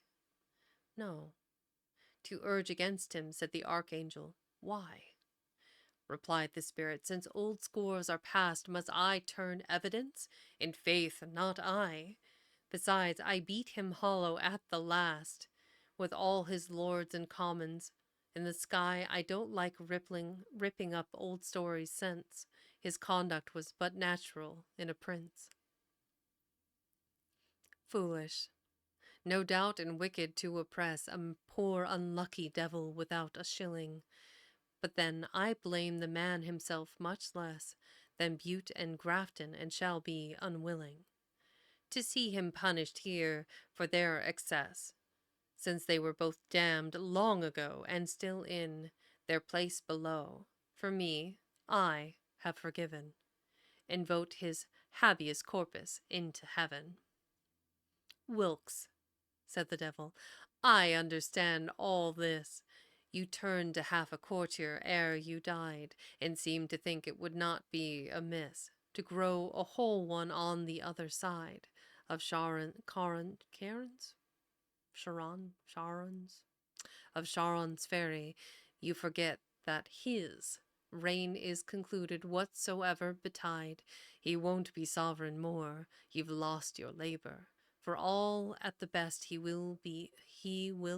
"No." "To urge against him," said the archangel. "Why?" replied the spirit, "since old scores are past, must I turn evidence? In faith, not I. Besides, I beat him hollow at the last, with all his lords and commons. In the sky I don't like ripping up old stories since his conduct was but natural in a prince." "Foolish, no doubt, and wicked to oppress a poor unlucky devil without a shilling. But then I blame the man himself much less than Bute and Grafton, and shall be unwilling to see him punished here for their excess, since they were both damned long ago, and still in their place below. For me, I have forgiven, and vote his habeas corpus into heaven." "Wilkes," said the devil, "I understand all this. You turned to half a courtier ere you died, and seemed to think it would not be amiss to grow a whole one on the other side of Charon's ferry. You forget that his reign is concluded, whatsoever betide. He won't be sovereign more. You've lost your labor. For all at the best he will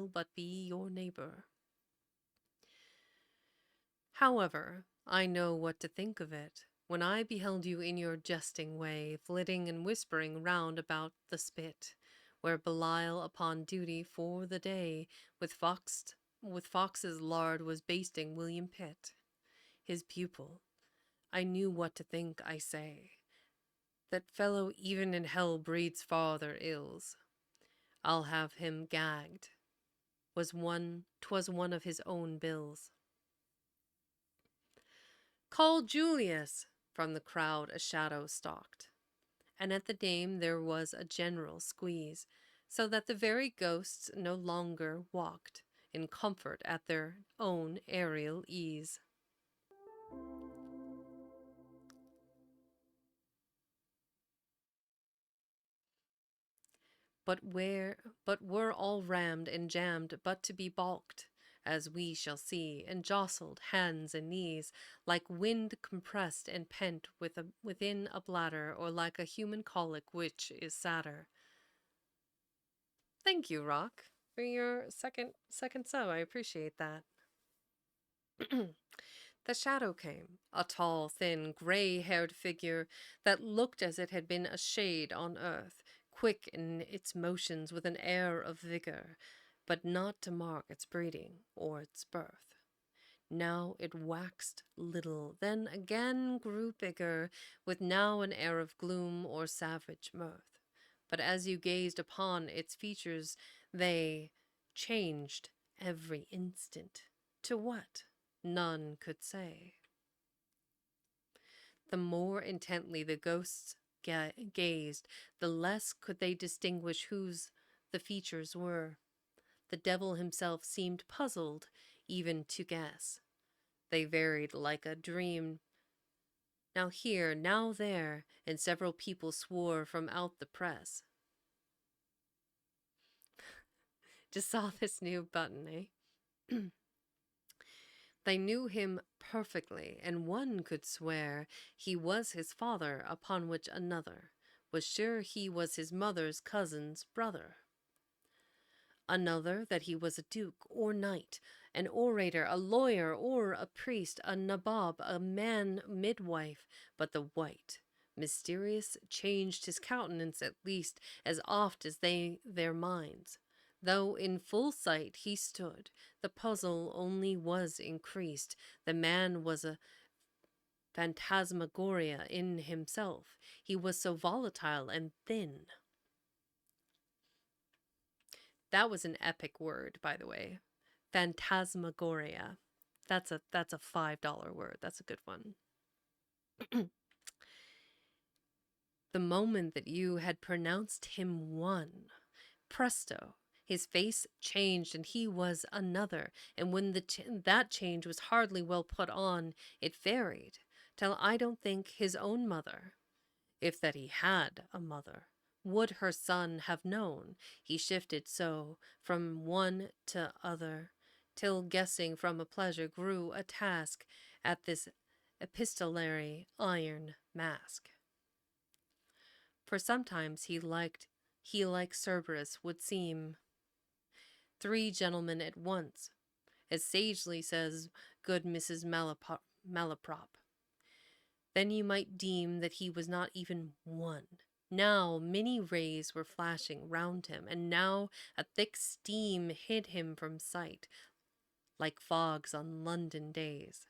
but be your neighbor. However, I know what to think of it. When I beheld you in your jesting way, flitting and whispering round about the spit, where Belial upon duty for the day, with fox's lard was basting William Pitt, his pupil, I knew what to think, I say. That fellow even in hell breeds farther ills. I'll have him gagged. 'Twas one of his own bills. "Call Julius!" From the crowd a shadow stalked, and at the name there was a general squeeze, so that the very ghosts no longer walked in comfort at their own aerial ease. But were all rammed and jammed but to be balked, as we shall see, and jostled hands and knees, like wind compressed and pent within a bladder, or like a human colic, which is sadder. Thank you, Rock. for your second sub. I appreciate that. The shadow came, a tall, thin, gray-haired figure that looked as it had been a shade on earth, quick in its motions with an air of vigor, but not to mark its breeding or its birth. Now it waxed little, then again grew bigger, with now an air of gloom or savage mirth. But as you gazed upon its features, they changed every instant. To what? None could say. The more intently the ghosts gazed, the less could they distinguish whose the features were. The devil himself seemed puzzled even to guess. They varied like a dream, now here, now there, and several people swore from out the press. Just saw this new button, eh? They knew him perfectly, and one could swear he was his father, upon which another was sure he was his mother's cousin's brother. Another that he was a duke or knight, an orator, a lawyer, or a priest, a nabob, a man midwife, but the white, mysterious, changed his countenance at least as oft as they their minds. Though in full sight he stood, the puzzle only was increased. The man was a phantasmagoria in himself. He was so volatile and thin. That was an epic word, by the way. Phantasmagoria. That's a $5 word. That's a good one. The moment that you had pronounced him one, presto, his face changed and he was another. And when that change was hardly well put on, it varied, till I don't think his own mother, if that he had a mother, would her son have known. He shifted so from one to other, till guessing from a pleasure grew a task at this epistolary iron mask. For sometimes he like Cerberus would seem 3 gentlemen at once, as sagely says good Mrs. Malaprop. Then you might deem that he was not even one. Now many rays were flashing round him, and now a thick steam hid him from sight, like fogs on London days.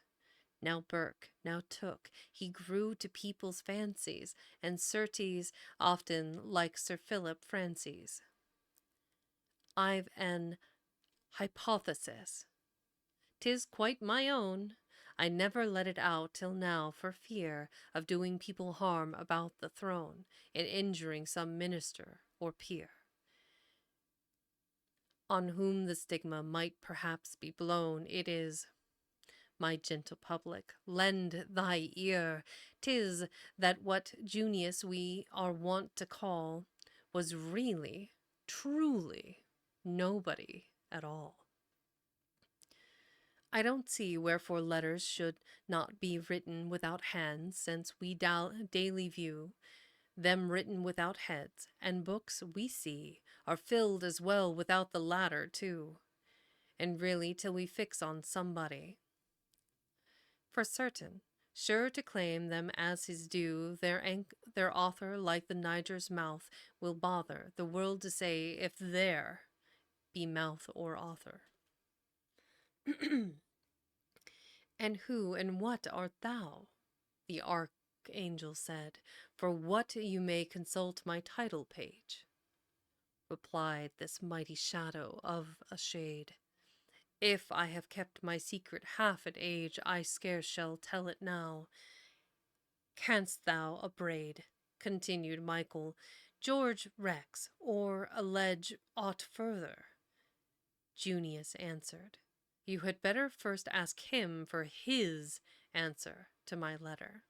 Now Burke, now Tooke, he grew to people's fancies, and certes often like Sir Philip Francis. I've an hypothesis. 'Tis quite my own. I never let it out till now for fear of doing people harm about the throne, and injuring some minister or peer, on whom the stigma might perhaps be blown. It is, my gentle public, lend thy ear. 'Tis that what Junius we are wont to call was really, truly, nobody at all. I don't see wherefore letters should not be written without hands, since we daily view them written without heads, and books we see are filled as well without the latter too, and really till we fix on somebody. For certain, sure to claim them as his due, their author, like the Niger's mouth, will bother the world to say if there be mouth or author. And who and what art thou? The archangel said, for what you may consult my title page. Replied this mighty shadow of a shade, if I have kept my secret half an age, I scarce shall tell it now. Canst thou upbraid, continued Michael, George Rex, or allege aught further? Junius answered, you had better first ask him for his answer to my letter.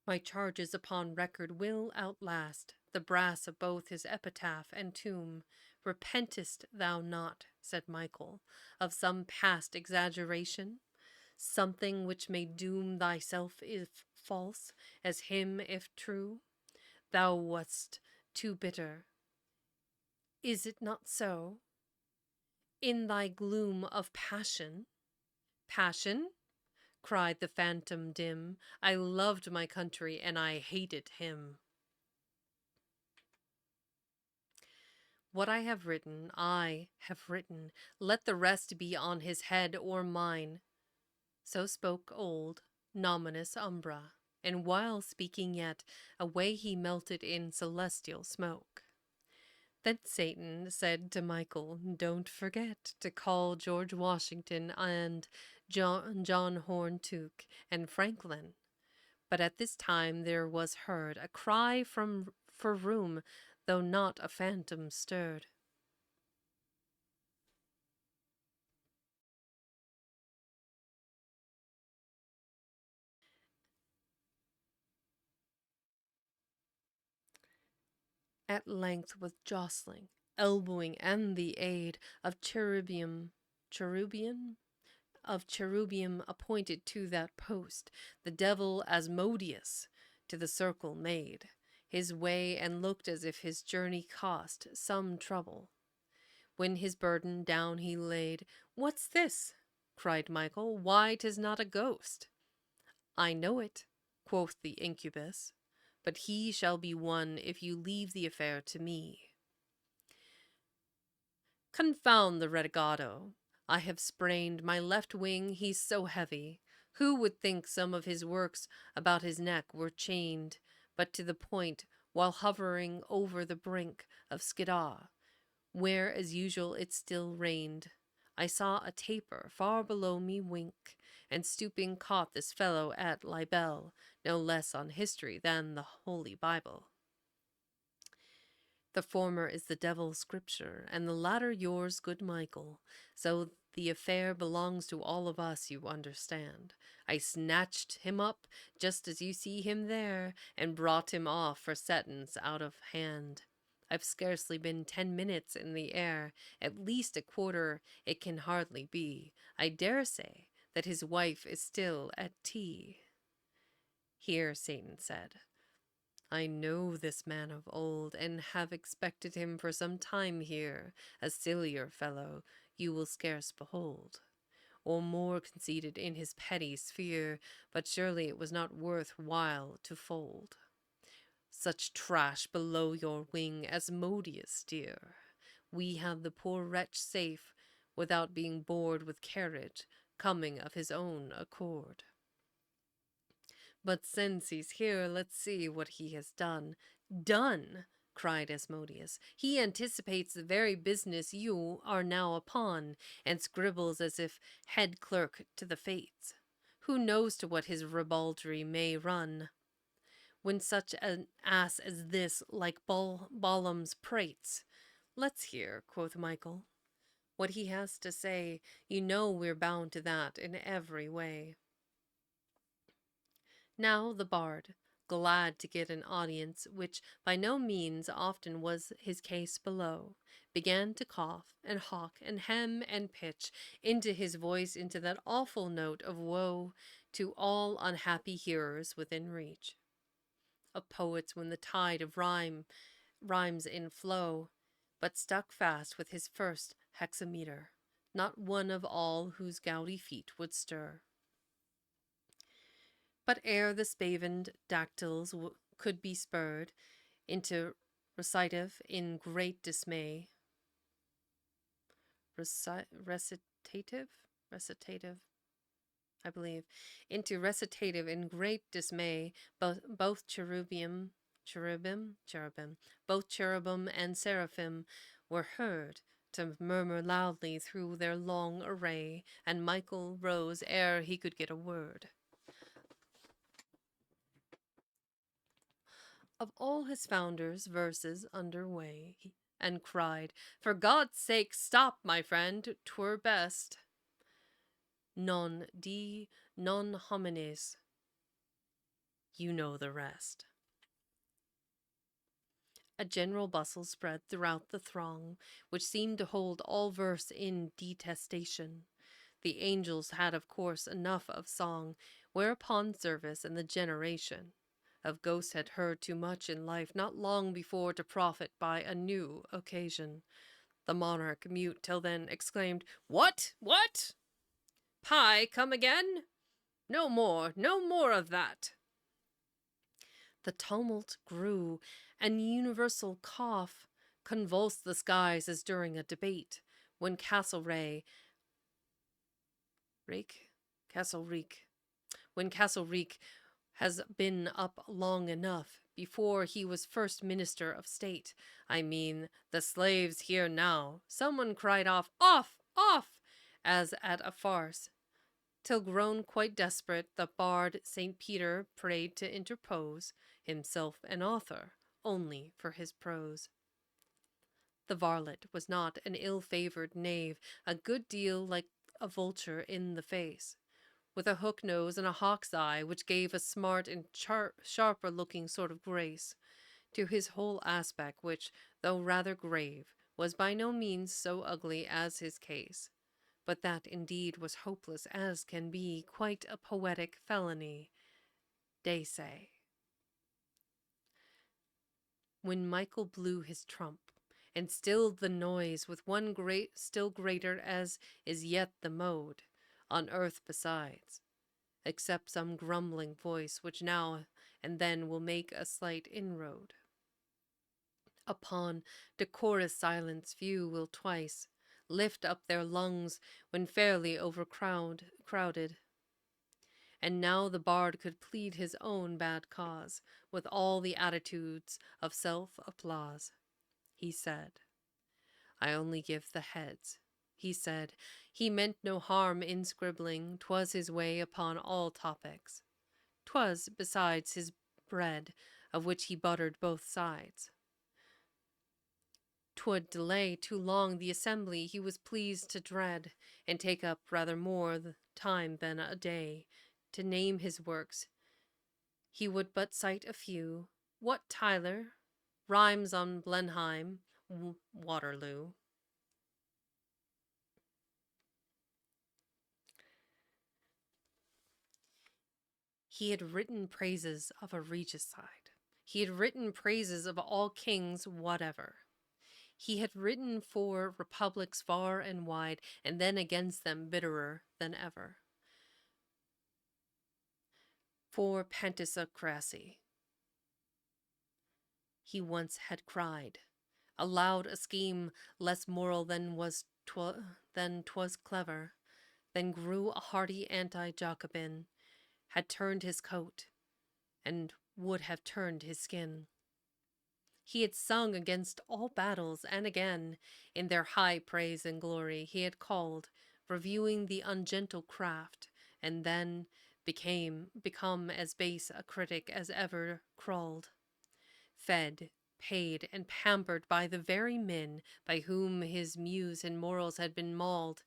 My charges upon record will outlast the brass of both his epitaph and tomb. Repentest thou not, said Michael, of some past exaggeration? Something which may doom thyself if false, as him if true? Thou wast too bitter Is it not so? In thy gloom of passion? Passion? Cried the phantom dim. I loved my country and I hated him. What I have written, I have written. Let the rest be on his head or mine. So spoke old Nominus Umbra, and while speaking yet, away he melted in celestial smoke. Then Satan said to Michael, don't forget to call George Washington and John Horntuke and Franklin. But at this time there was heard a cry for room, though not a phantom stirred. At length with jostling, elbowing, and the aid of cherubim appointed to that post, the devil Asmodeus to the circle made his way, and looked as if his journey cost some trouble. When his burden down he laid, "What's this?" cried Michael. "Why, 'tis not a ghost." "I know it," quoth the incubus, "but he shall be won if you leave the affair to me." Confound the renegado! I have sprained my left wing, he's so heavy. Who would think some of his works about his neck were chained but to the point, while hovering over the brink of Skiddaw, where as usual it still rained, I saw a taper far below me wink, and stooping caught this fellow at libel, no less on history than the Holy Bible. The former is the devil's scripture, and the latter yours, good Michael. So the affair belongs to all of us, you understand. I snatched him up, just as you see him there, and brought him off for sentence out of hand. I've scarcely been 10 minutes in the air, at least a quarter it can hardly be. I dare say that his wife is still at tea. Here Satan said, I know this man of old, and have expected him for some time here. A sillier fellow you will scarce behold, or more conceited in his petty sphere, but surely it was not worth while to fold such trash below your wing, Asmodeus dear. We have the poor wretch safe, without being bored with carriage, coming of his own accord. But since he's here, let's see what he has done. Done! Cried Asmodeus. He anticipates the very business you are now upon, and scribbles as if head clerk to the fates. Who knows to what his ribaldry may run, when such an ass as this, like Balaam's prates? Let's hear, quoth Michael, what he has to say. You know we're bound to that in every way. Now the bard, glad to get an audience, which by no means often was his case below, began to cough and hawk and hem and pitch into his voice into that awful note of woe to all unhappy hearers within reach. Of poets when the tide of rhymes in flow, but stuck fast with his first hexameter, not one of all whose gouty feet would stir. But ere the spavined dactyls could be spurred into recitative in great dismay, recitative, I believe, into recitative in great dismay, both cherubim, both cherubim and seraphim were heard to murmur loudly through their long array, and Michael rose ere he could get a word. Of all his founders' verses under way, and cried, For God's sake, stop, my friend, 'twere best. Non di non homines. You know the rest. A general bustle spread throughout the throng, which seemed to hold all verse in detestation. The angels had of course enough of song, whereupon service and the generation of ghosts had heard too much in life not long before to profit by a new occasion. The monarch, mute till then, exclaimed, "What? What? Pie come again? No more of that." The tumult grew, and universal cough convulsed the skies as during a debate, when Castlereagh has been up long enough, before he was first minister of state. I mean, the slaves here now. Someone cried off, as at a farce, till grown quite desperate, the bard St. Peter prayed to interpose, himself an author, only for his prose. The varlet was not an ill-favoured knave, a good deal like a vulture in the face, with a hook nose and a hawk's eye, which gave a smart and sharper-looking sort of grace to his whole aspect, which, though rather grave, was by no means so ugly as his case. But that indeed was hopeless as can be, quite a poetic felony, they say. When Michael blew his trump, and stilled the noise with one great, still greater as is yet the mode, on earth besides, except some grumbling voice, which now and then will make a slight inroad upon decorous silence. Few will twice lift up their lungs when fairly overcrowded. And now the bard could plead his own bad cause with all the attitudes of self-applause. He said, "I only give the heads." He said, he meant no harm in scribbling. 'Twas his way upon all topics. 'Twas, besides, his bread, of which he buttered both sides. 'Twould delay too long the assembly he was pleased to dread, and take up rather more time than a day, to name his works. He would but cite a few. What, Tyler? Rhymes on Blenheim, Waterloo. He had written praises of a regicide. He had written praises of all kings whatever. He had written for republics far and wide, and then against them bitterer than ever. For pantisocracy, he once had cried aloud a scheme less moral than 'twas clever, then grew a hearty anti-Jacobin, had turned his coat, and would have turned his skin. He had sung against all battles, and again, in their high praise and glory, he had called, reviewing the ungentle craft, and then become as base a critic as ever crawled. Fed, paid, and pampered by the very men by whom his muse and morals had been mauled,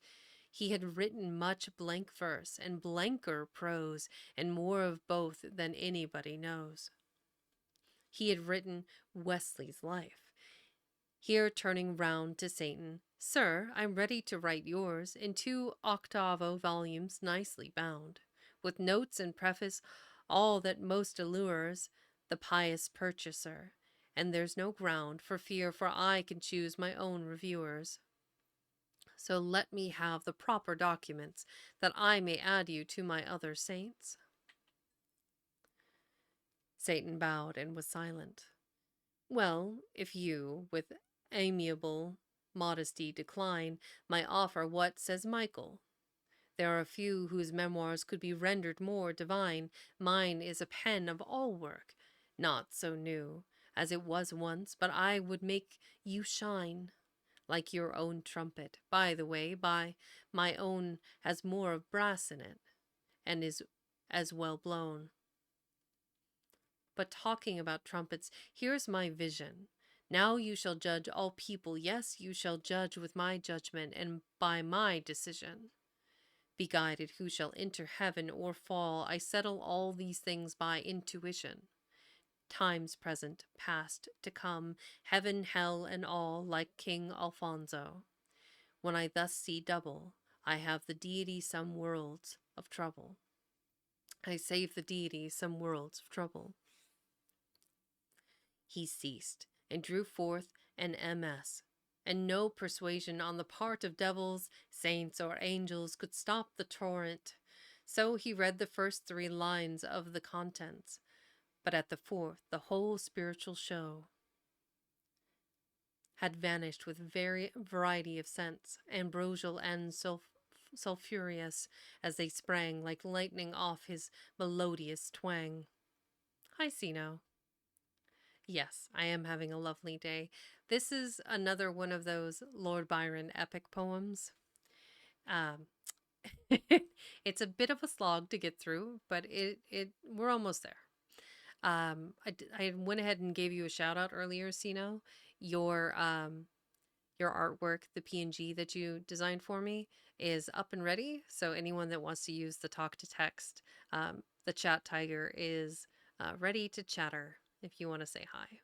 he had written much blank verse and blanker prose, and more of both than anybody knows. He had written Wesley's life. Here, turning round to Satan, "Sir, I'm ready to write yours, in 2 octavo volumes nicely bound, with notes and preface, all that most allures the pious purchaser, and there's no ground for fear, for I can choose my own reviewers. So let me have the proper documents, that I may add you to my other saints." Satan bowed and was silent. "Well, if you, with amiable modesty, decline my offer, what says Michael? There are few whose memoirs could be rendered more divine. Mine is a pen of all work, not so new as it was once, but I would make you shine like your own trumpet. By the way, my own has more of brass in it, and is as well blown. But talking about trumpets, here's my vision. Now you shall judge all people. Yes, you shall judge with my judgment, and by my decision. Be guided who shall enter heaven or fall. I settle all these things by intuition. Times present, past, to come, heaven, hell, and all, like King Alfonso. When I thus see double, I have the deity some worlds of trouble. I save the deity some worlds of trouble. He ceased, and drew forth an MS, and no persuasion on the part of devils, saints, or angels could stop the torrent. So he read the first 3 lines of the contents, but at the 4th the whole spiritual show had vanished with variety of scents, ambrosial and sulphurous, as they sprang like lightning off his melodious twang. Hi, Sino. Yes, I am having a lovely day. This is another one of those Lord Byron epic poems. Um, it's a bit of a slog to get through, but we're almost there. I went ahead and gave you a shout out earlier, Sino. Your artwork, the PNG that you designed for me, is up and ready. So anyone that wants to use the talk to text, the chat tiger is ready to chatter if you want to say hi.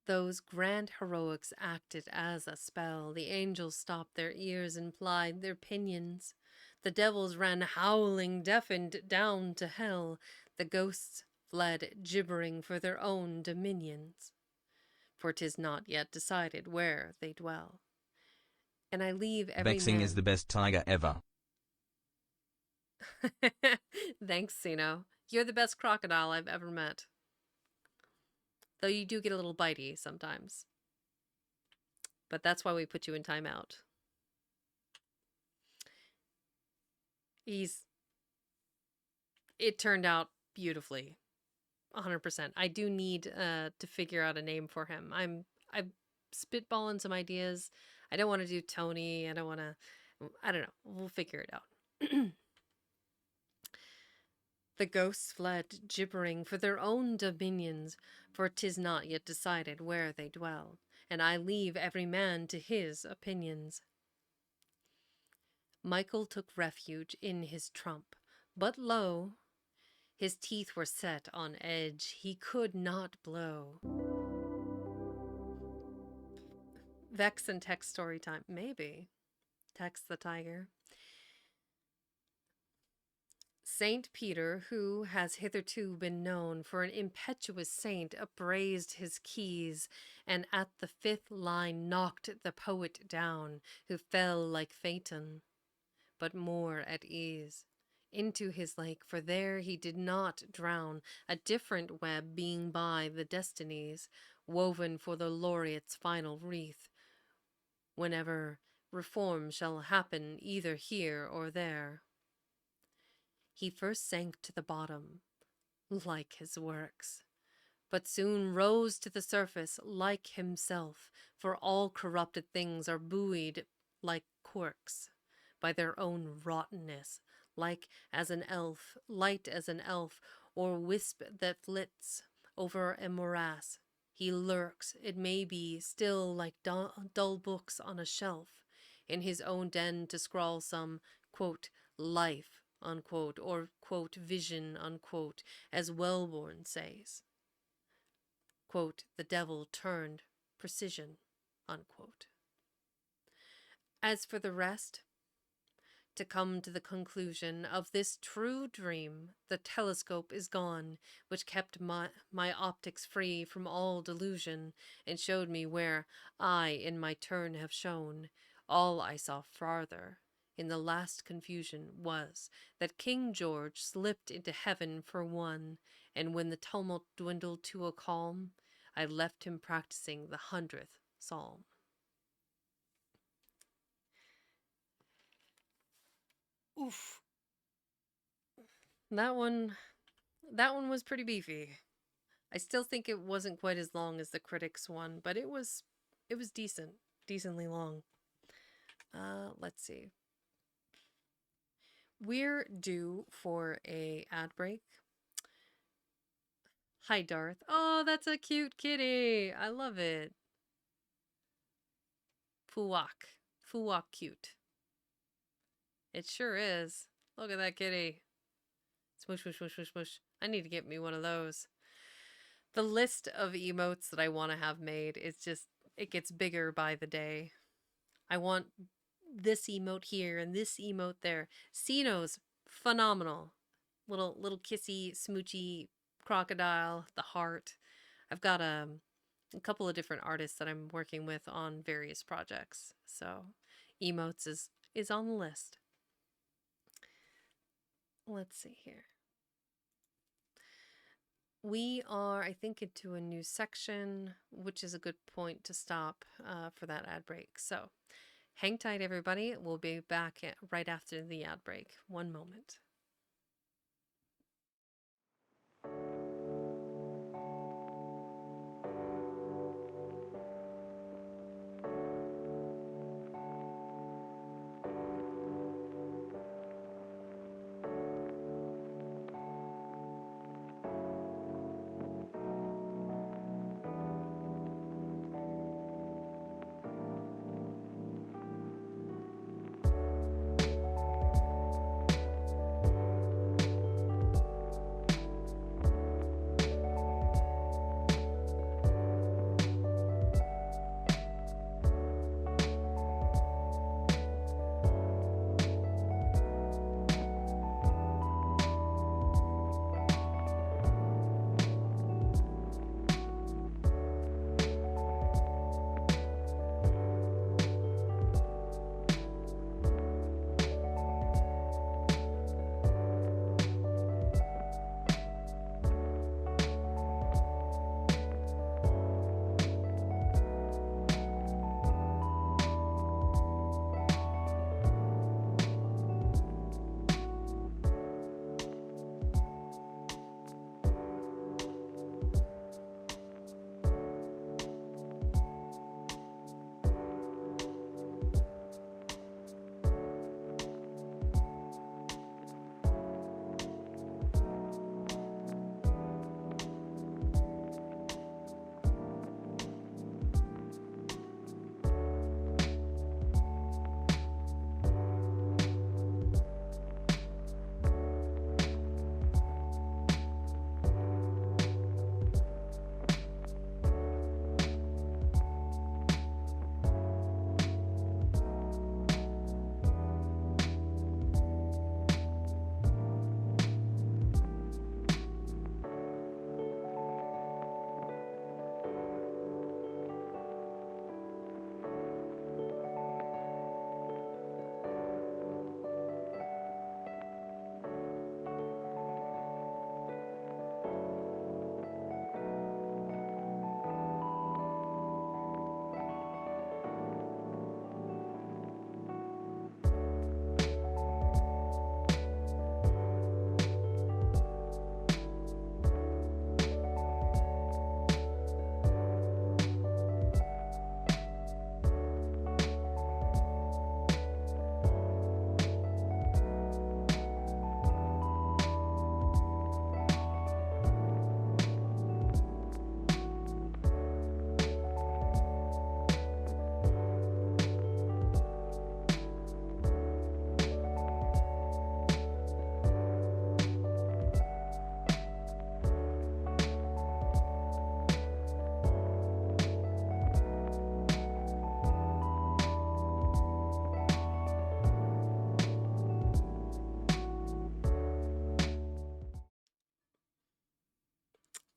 Those grand heroics acted as a spell. The angels stopped their ears and plied their pinions. The devils ran howling, deafened down to hell. The ghosts fled, gibbering for their own dominions. For 'tis not yet decided where they dwell. And I leave every Vexing man... is the best tiger ever. Thanks, Sino. You're the best crocodile I've ever met. Though you do get a little bitey sometimes. But that's why we put you in timeout. It turned out beautifully. 100%. I do need to figure out a name for him. I'm spitballing some ideas. I don't want to do Tony. I don't know. We'll figure it out. The ghosts fled, gibbering for their own dominions, for 'tis not yet decided where they dwell, and I leave every man to his opinions. Michael took refuge in his trump, but lo, his teeth were set on edge, he could not blow. Vex and text story time. Maybe. Text the tiger. Saint Peter, who has hitherto been known for an impetuous saint, upraised his keys, and at the 5th line knocked the poet down, who fell like Phaeton, but more at ease, into his lake, for there he did not drown, a different web being by the destinies, woven for the laureate's final wreath, whenever reform shall happen either here or there. He first sank to the bottom, like his works, but soon rose to the surface like himself, for all corrupted things are buoyed like corks by their own rottenness, light as an elf, or wisp that flits over a morass. He lurks, it may be, still like dull books on a shelf, in his own den to scrawl some, quote, life, unquote, or, quote, vision, unquote, as Wellborn says. Quote, the devil turned precision, unquote. As for the rest, to come to the conclusion of this true dream, the telescope is gone, which kept my optics free from all delusion, and showed me where I in my turn have shown. All I saw farther, in the last confusion, was that King George slipped into heaven for one, and when the tumult dwindled to a calm, I left him practicing the 100th psalm. Oof. That one was pretty beefy. I still think it wasn't quite as long as the critics one, but it was decently long. Let's see. We're due for a ad break. Hi, Darth. Oh, that's a cute kitty. I love it. Fuwak cute. It sure is. Look at that kitty. Smush, smush, smush, smush, smush. I need to get me one of those. The list of emotes that I want to have made is just, it gets bigger by the day. I want this emote here and this emote there. Sino's phenomenal. little kissy, smoochy crocodile, the heart. I've got a couple of different artists that I'm working with on various projects. So emotes is on the list. Let's see here. We are, I think, into a new section, which is a good point to stop for that ad break. So hang tight, everybody. We'll be back right after the ad break. One moment.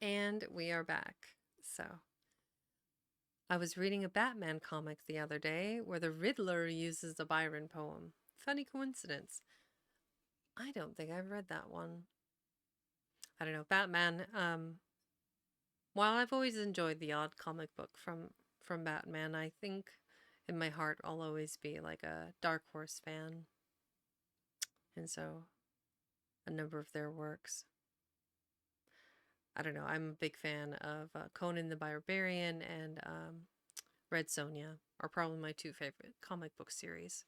And we are back. So, I was reading a Batman comic the other day where the Riddler uses a Byron poem. Funny coincidence. I don't think I've read that one. I don't know. Batman, while I've always enjoyed the odd comic book from Batman, I think in my heart I'll always be like a Dark Horse fan. And so a number of their works. I don't know. I'm a big fan of Conan the Barbarian and Red Sonja are probably my two favorite comic book series.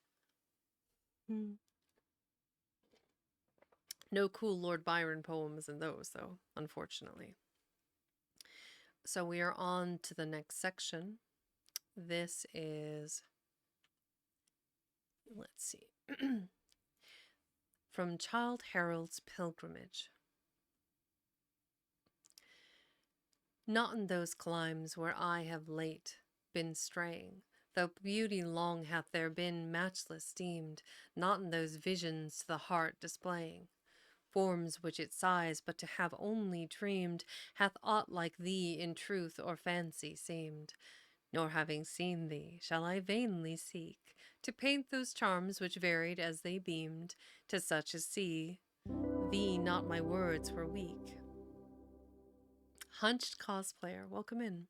No cool Lord Byron poems in those, though, unfortunately. So we are on to the next section. This is, let's see, from Childe Harold's Pilgrimage. Not in those climes where I have late been straying, though beauty long hath there been matchless deemed, not in those visions to the heart displaying. forms which it sighs, but to have only dreamed, hath aught like thee in truth or fancy seemed. Nor having seen thee, shall I vainly seek to paint those charms which varied as they beamed. To such as see thee, not my words were weak. Hunched cosplayer, welcome in.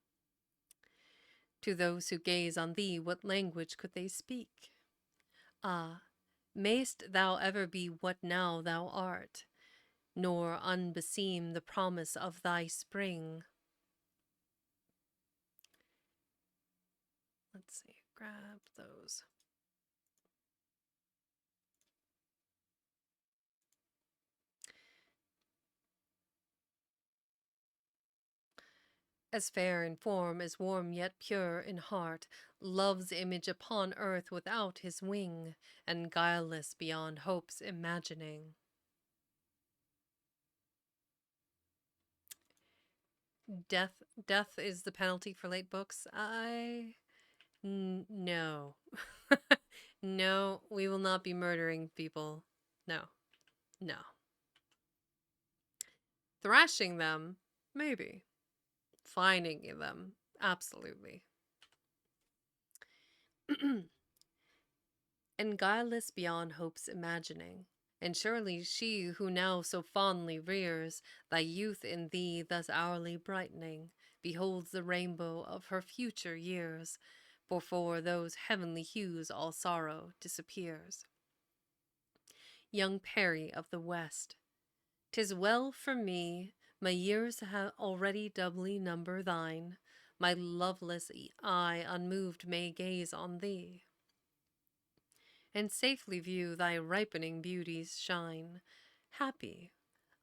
To those who gaze on thee, what language could they speak? Ah, mayst thou ever be what now thou art, nor unbeseem the promise of thy spring. Let's see, grab those. As fair in form as warm yet pure in heart, love's image upon earth without his wing, and guileless beyond hope's imagining. Death is the penalty for late books. No. No, we will not be murdering people. No. Thrashing them, maybe. Fining them, absolutely. And guileless beyond hope's imagining. And surely she who now so fondly rears thy youth in thee thus hourly brightening, beholds the rainbow of her future years, for those heavenly hues all sorrow disappears. Young Peri of the West, 'tis well for me, my years have already doubly number thine, my loveless eye unmoved may gaze on thee, and safely view thy ripening beauties shine. Happy,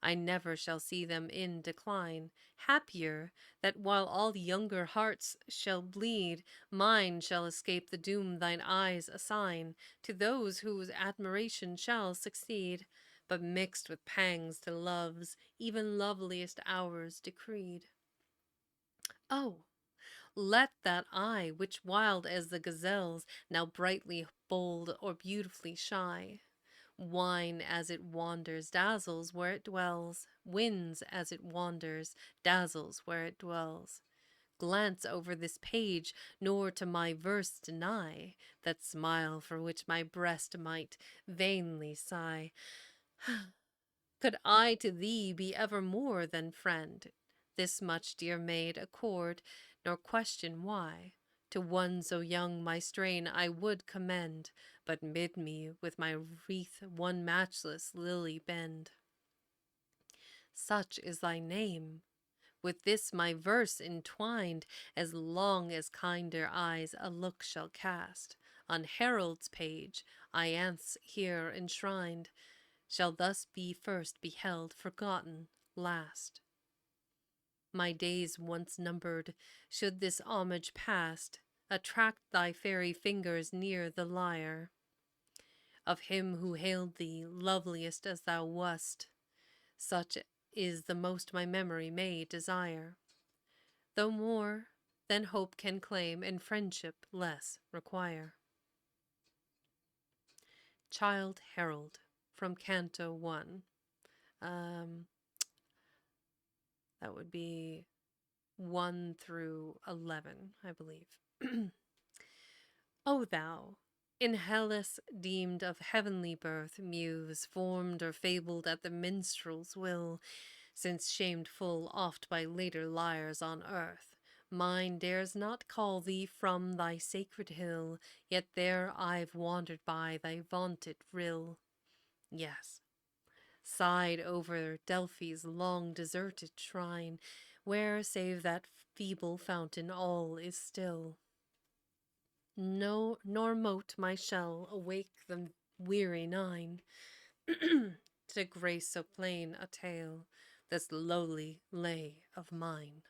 I never shall see them in decline. Happier, that while all younger hearts shall bleed, mine shall escape the doom thine eyes assign to those whose admiration shall succeed, but mixed with pangs to love's even loveliest hours decreed. Oh, let that eye, which wild as the gazelle's, now brightly bold or beautifully shy, wine as it wanders, dazzles where it dwells, wins as it wanders, dazzles where it dwells. Glance over this page, nor to my verse deny that smile for which my breast might vainly sigh. Could I to thee be ever more than friend, this much, dear maid, accord, nor question why. To one so young my strain I would commend, but mid me with my wreath one matchless lily bend. Such is thy name. With this my verse entwined, as long as kinder eyes a look shall cast, on herald's page I ance here enshrined, shall thus be first beheld, forgotten last. My days once numbered, should this homage past attract thy fairy fingers near the lyre of him who hailed thee, loveliest as thou wast, such is the most my memory may desire, though more than hope can claim and friendship less require. Childe Harold, from Canto 1. That would be 1 through 11, I believe. O thou, in Hellas deemed of heavenly birth, muse, formed or fabled at the minstrel's will, since shamed full oft by later lyres on earth, mine dares not call thee from thy sacred hill, yet there I've wandered by thy vaunted rill. Yes, sighed over Delphi's long deserted shrine, where, save that feeble fountain, all is still. No, nor mote my shell awake the weary nine, to grace so plain a tale, this lowly lay of mine.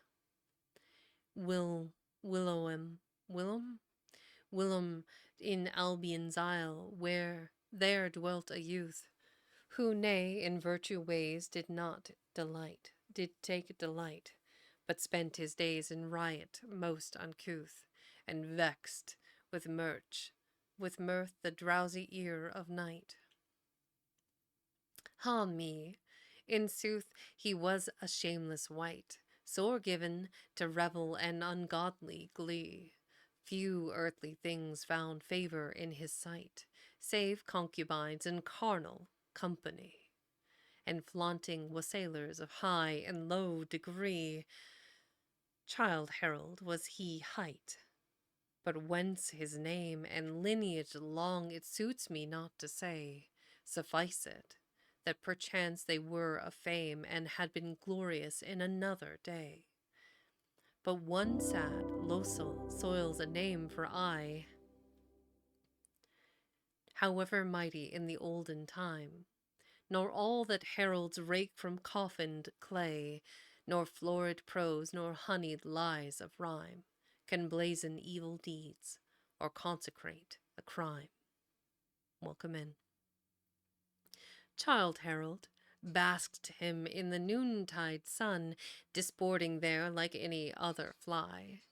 Willem in Albion's isle, where there dwelt a youth, who nay in virtue ways did take delight, but spent his days in riot most uncouth, and vexed with mirth the drowsy ear of night. Ah me, In sooth, he was a shameless wight, sore given to revel and ungodly glee. Few earthly things found favor in his sight, save concubines and carnal company, and flaunting wassailers of high and low degree. Childe Harold was he hight, but whence his name and lineage long it suits me not to say. Suffice it, that perchance they were of fame and had been glorious in another day. But one sad losel soils a name for aye, however mighty in the olden time. Nor all that heralds rake from coffined clay, nor florid prose, nor honeyed lies of rhyme, can blazon evil deeds, or consecrate a crime. Welcome in. Childe Harold basked him in the noontide sun, disporting there like any other fly,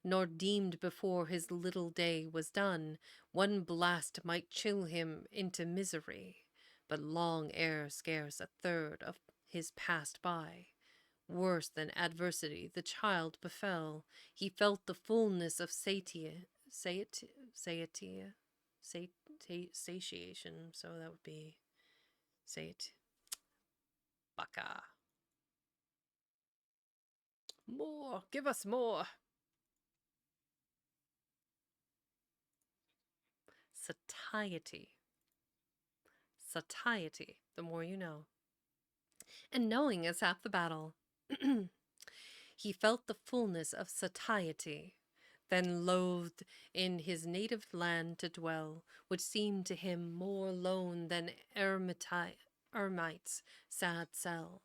nor deemed before his little day was done, one blast might chill him into misery, but long ere scarce a third of his passed by. Worse than adversity the child befell, he felt the fullness of satiation, so that would be baka. More, give us more. Satiety, the more you know. And knowing is half the battle. He felt the fullness of satiety, then loathed in his native land to dwell, which seemed to him more lone than eremite's sad cell.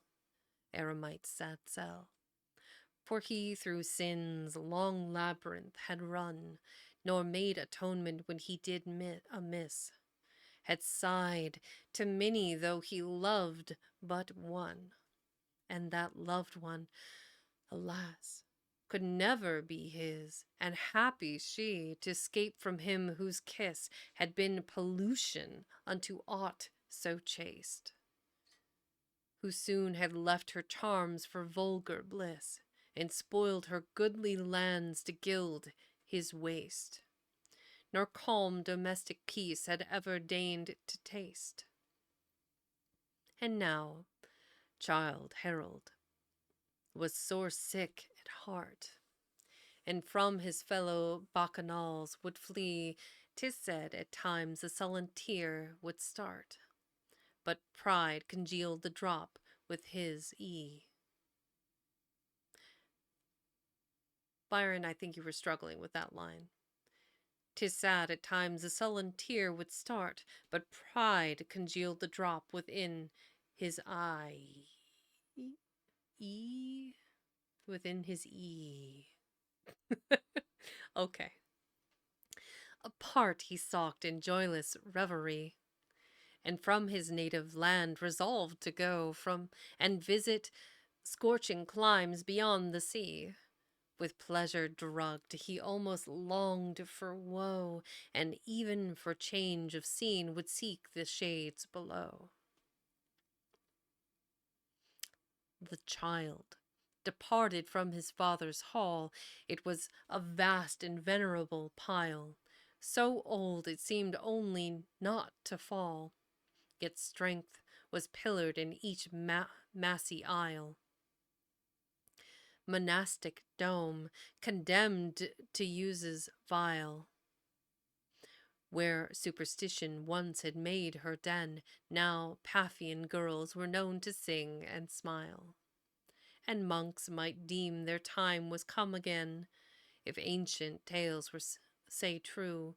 For he through sin's long labyrinth had run, nor made atonement when he did amiss, had sighed to many though he loved but one, and that loved one, alas, could never be his, and happy she to escape from him whose kiss had been pollution unto aught so chaste, who soon had left her charms for vulgar bliss, and spoiled her goodly lands to gild his waste, nor calm domestic peace had ever deigned to taste. And now Childe Harold was sore sick at heart, and from his fellow bacchanals would flee. 'Tis said at times a sullen tear would start, but pride congealed the drop with his Byron, I think you were struggling with that line. 'Tis sad at times a sullen tear would start, but pride congealed the drop within his eye. Within his Okay. Apart he stalked in joyless reverie, and from his native land resolved to go and visit scorching climes beyond the sea. With pleasure drugged, he almost longed for woe, and even for change of scene would seek the shades below. The child departed from his father's hall. It was a vast and venerable pile, so old it seemed only not to fall, yet strength was pillared in each massy aisle. Monastic dome, condemned to uses vile, where superstition once had made her den, now Paphian girls were known to sing and smile, and monks might deem their time was come again, if ancient tales were say true,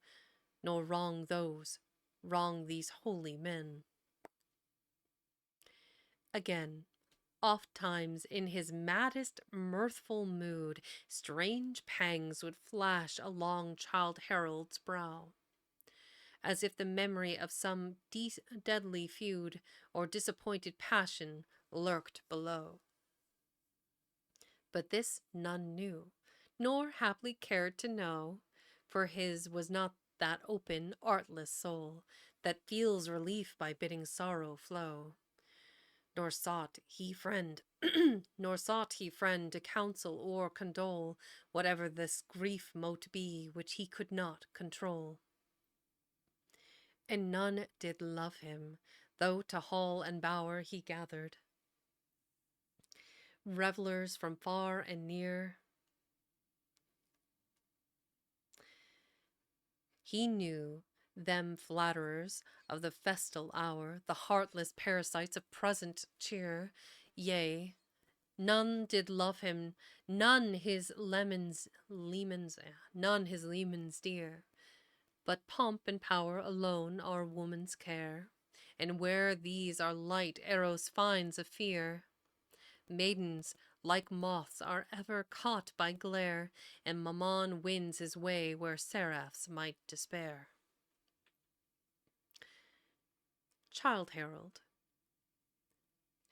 nor wrong these holy men. Again, oft-times in his maddest mirthful mood, strange pangs would flash along Childe Harold's brow, as if the memory of some deadly feud or disappointed passion lurked below. But this none knew, nor haply cared to know, for his was not that open, artless soul that feels relief by bidding sorrow flow. Nor sought he friend, nor sought he friend to counsel or condole, whatever this grief mote be which he could not control. And none did love him, though to hall and bower he gathered revellers from far and near. He knew them flatterers of the festal hour, the heartless parasites of present cheer. Yea, none did love him, none his lemons dear. But pomp and power alone are woman's care, and where these are light, Eros finds a fear. Maidens, like moths, are ever caught by glare, and Mammon wins his way where seraphs might despair. Childe Harold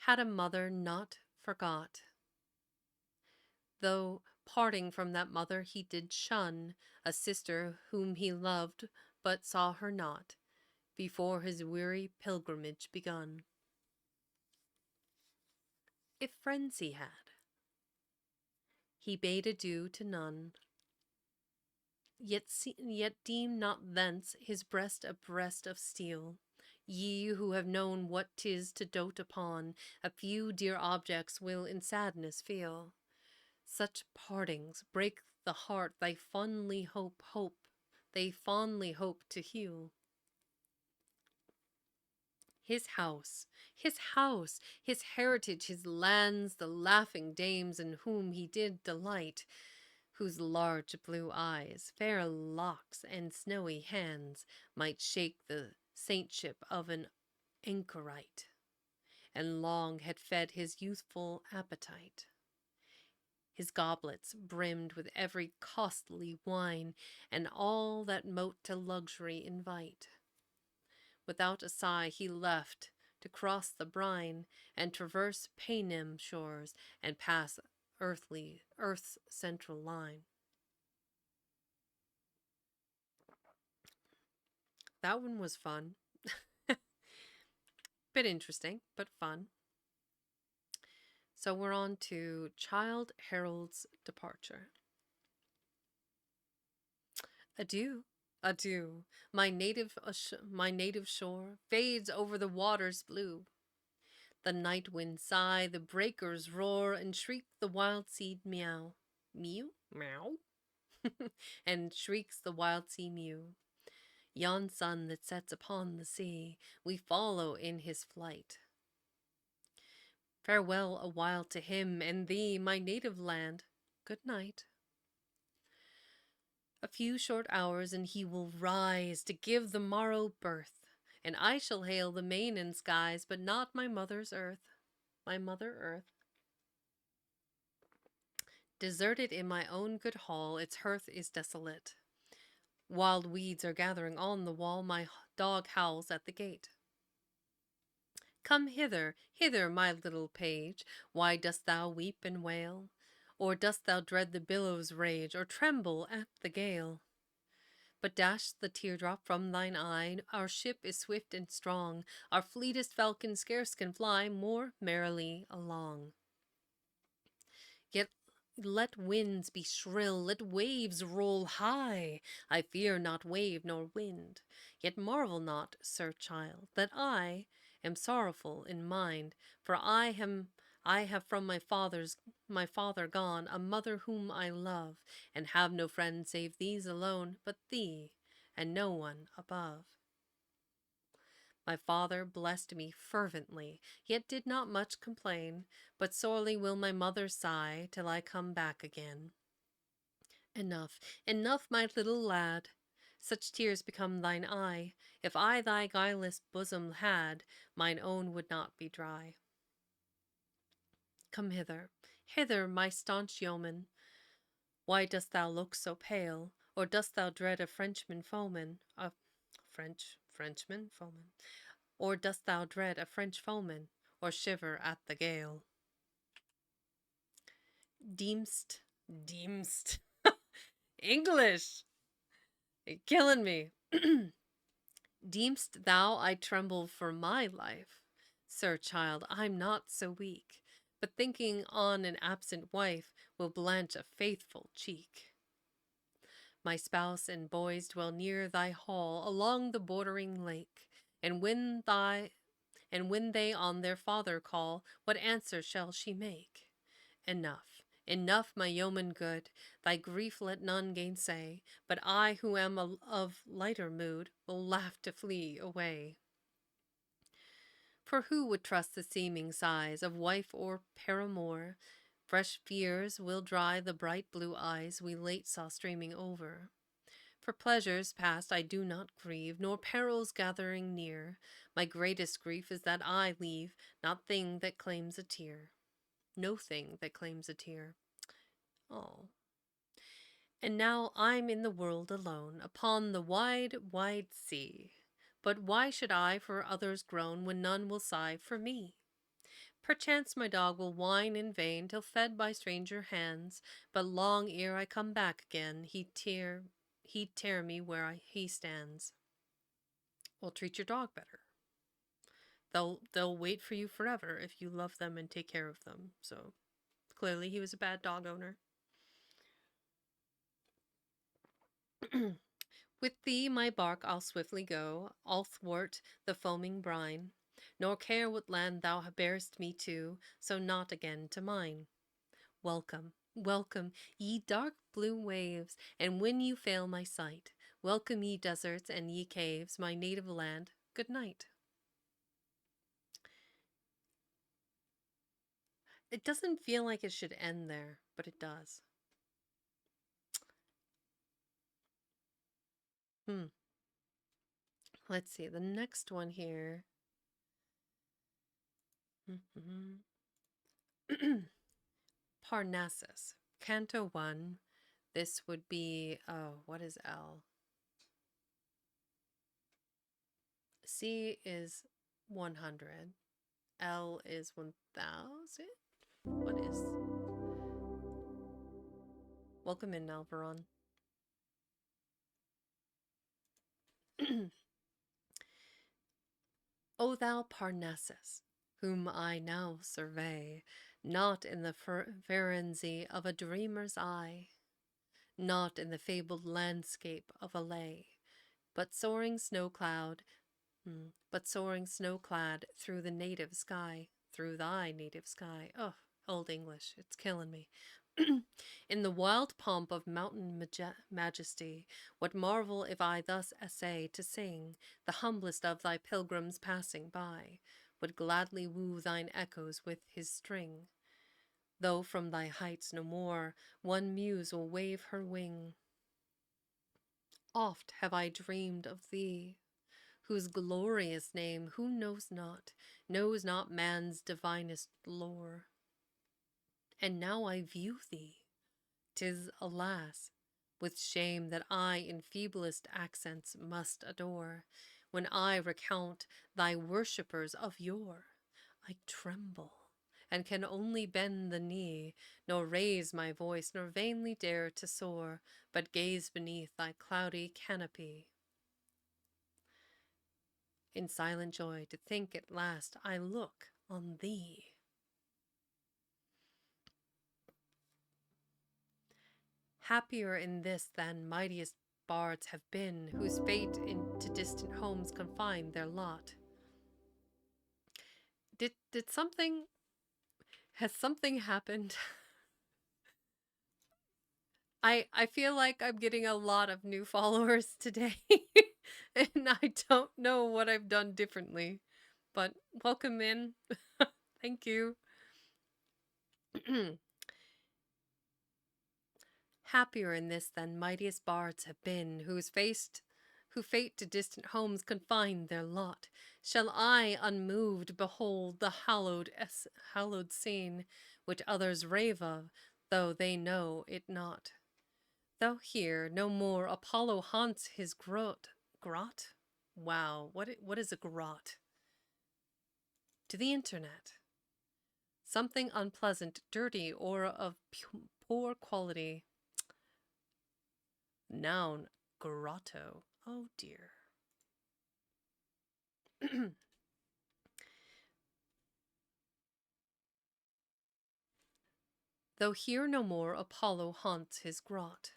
had a mother not forgot, though parting from that mother he did shun, a sister whom he loved but saw her not, before his weary pilgrimage begun. If friends he had, he bade adieu to none, yet deem not thence his breast a breast of steel. Ye who have known what 'tis to dote upon a few dear objects will in sadness feel. Such partings break the heart they fondly hope to heal. His house, his heritage, his lands, the laughing dames in whom he did delight, whose large blue eyes, fair locks, and snowy hands might shake the saintship of an anchorite, and long had fed his youthful appetite. His goblets brimmed with every costly wine, and all that mote to luxury invite. Without a sigh he left to cross the brine, and traverse Paynim shores, and pass Earth's central line. That one was fun. Bit interesting, but fun. So we're on to Childe Harold's departure. Adieu, adieu, my native shore fades over the waters blue. The night winds sigh, the breakers roar, and shriek the wild sea meow. Mew? Meow? And shrieks the wild sea mew. Yon sun that sets upon the sea, we follow in his flight. Farewell a while to him and thee, my native land. Good night. A few short hours, and he will rise to give the morrow birth, and I shall hail the main and skies, but not my mother's earth, my mother earth. Deserted in my own good hall, its hearth is desolate. Wild weeds are gathering on the wall, my dog howls at the gate. Come hither, hither, my little page, why dost thou weep and wail? Or dost thou dread the billows' rage, or tremble at the gale? But dash the teardrop from thine eye, our ship is swift and strong, our fleetest falcon scarce can fly more merrily along. Yet let winds be shrill, let waves roll high, I fear not wave nor wind, yet marvel not, Sir Childe, that I am sorrowful in mind, for I have from my father gone, a mother whom I love, and have no friend save these alone, but thee, and no one above. My father blessed me fervently, yet did not much complain, but sorely will my mother sigh till I come back again. Enough, enough, my little lad, such tears become thine eye. If I thy guileless bosom had, mine own would not be dry. Come hither, hither, my staunch yeoman. Why dost thou look so pale? Or dost thou dread a Frenchman foeman? Frenchman foeman? Or dost thou dread a French foeman? Or shiver at the gale? Deemst, English! You're killing me. Deemst thou I tremble for my life? Sir child, I'm not so weak, but thinking on an absent wife will blanch a faithful cheek. My spouse and boys dwell near thy hall along the bordering lake, and when they on their father call, what answer shall she make? Enough, enough, my yeoman good, thy grief let none gainsay, but I who am of lighter mood will laugh to flee away. For who would trust the seeming sighs of wife or paramour? Fresh fears will dry the bright blue eyes we late saw streaming over. For pleasures past I do not grieve, nor perils gathering near. My greatest grief is that I leave not thing that claims a tear. No thing that claims a tear. Oh. And now I'm in the world alone, upon the wide, wide sea. But why should I for others groan when none will sigh for me? Perchance my dog will whine in vain till fed by stranger hands, but long ere I come back again, he'd tear me where he stands. Well, treat your dog better. They'll wait for you forever if you love them and take care of them. So clearly he was a bad dog owner. With thee, my bark, I'll swiftly go, all thwart the foaming brine, nor care what land thou bearest me to, so not again to mine. Welcome, welcome, ye dark blue waves, and when you fail my sight, welcome ye deserts and ye caves, my native land, good night. It doesn't feel like it should end there, but it does. Let's see, the next one here. Parnassus, Canto 1. This would be, oh, what is L? C is 100. L is 1000. What is? Welcome in, Alvaron. O thou Parnassus, whom I now survey, not in the frenzy of a dreamer's eye, not in the fabled landscape of a lay, but soaring snow-clad through the native sky, through thy native sky. Oh, Old English, it's killing me. In the wild pomp of mountain majesty, what marvel if I thus essay to sing, the humblest of thy pilgrims passing by, would gladly woo thine echoes with his string, though from thy heights no more one muse will wave her wing. Oft have I dreamed of thee, whose glorious name who knows not man's divinest lore. And now I view thee, 'tis, alas, with shame that I in feeblest accents must adore. When I recount thy worshippers of yore, I tremble, and can only bend the knee, nor raise my voice, nor vainly dare to soar, but gaze beneath thy cloudy canopy. In silent joy to think at last I look on thee. Happier in this than mightiest bards have been, whose fate into distant homes confined their lot. Has something happened? I feel like I'm getting a lot of new followers today, and I don't know what I've done differently, but welcome in. Thank you. Happier in this than mightiest bards have been, who fate to distant homes confined their lot. Shall I unmoved behold the hallowed scene, which others rave of, though they know it not? Though here no more Apollo haunts his grot? Wow, what is a grot? To the internet. Something unpleasant, dirty, or of poor quality. Noun, grotto. Oh dear. Though here no more Apollo haunts his grot,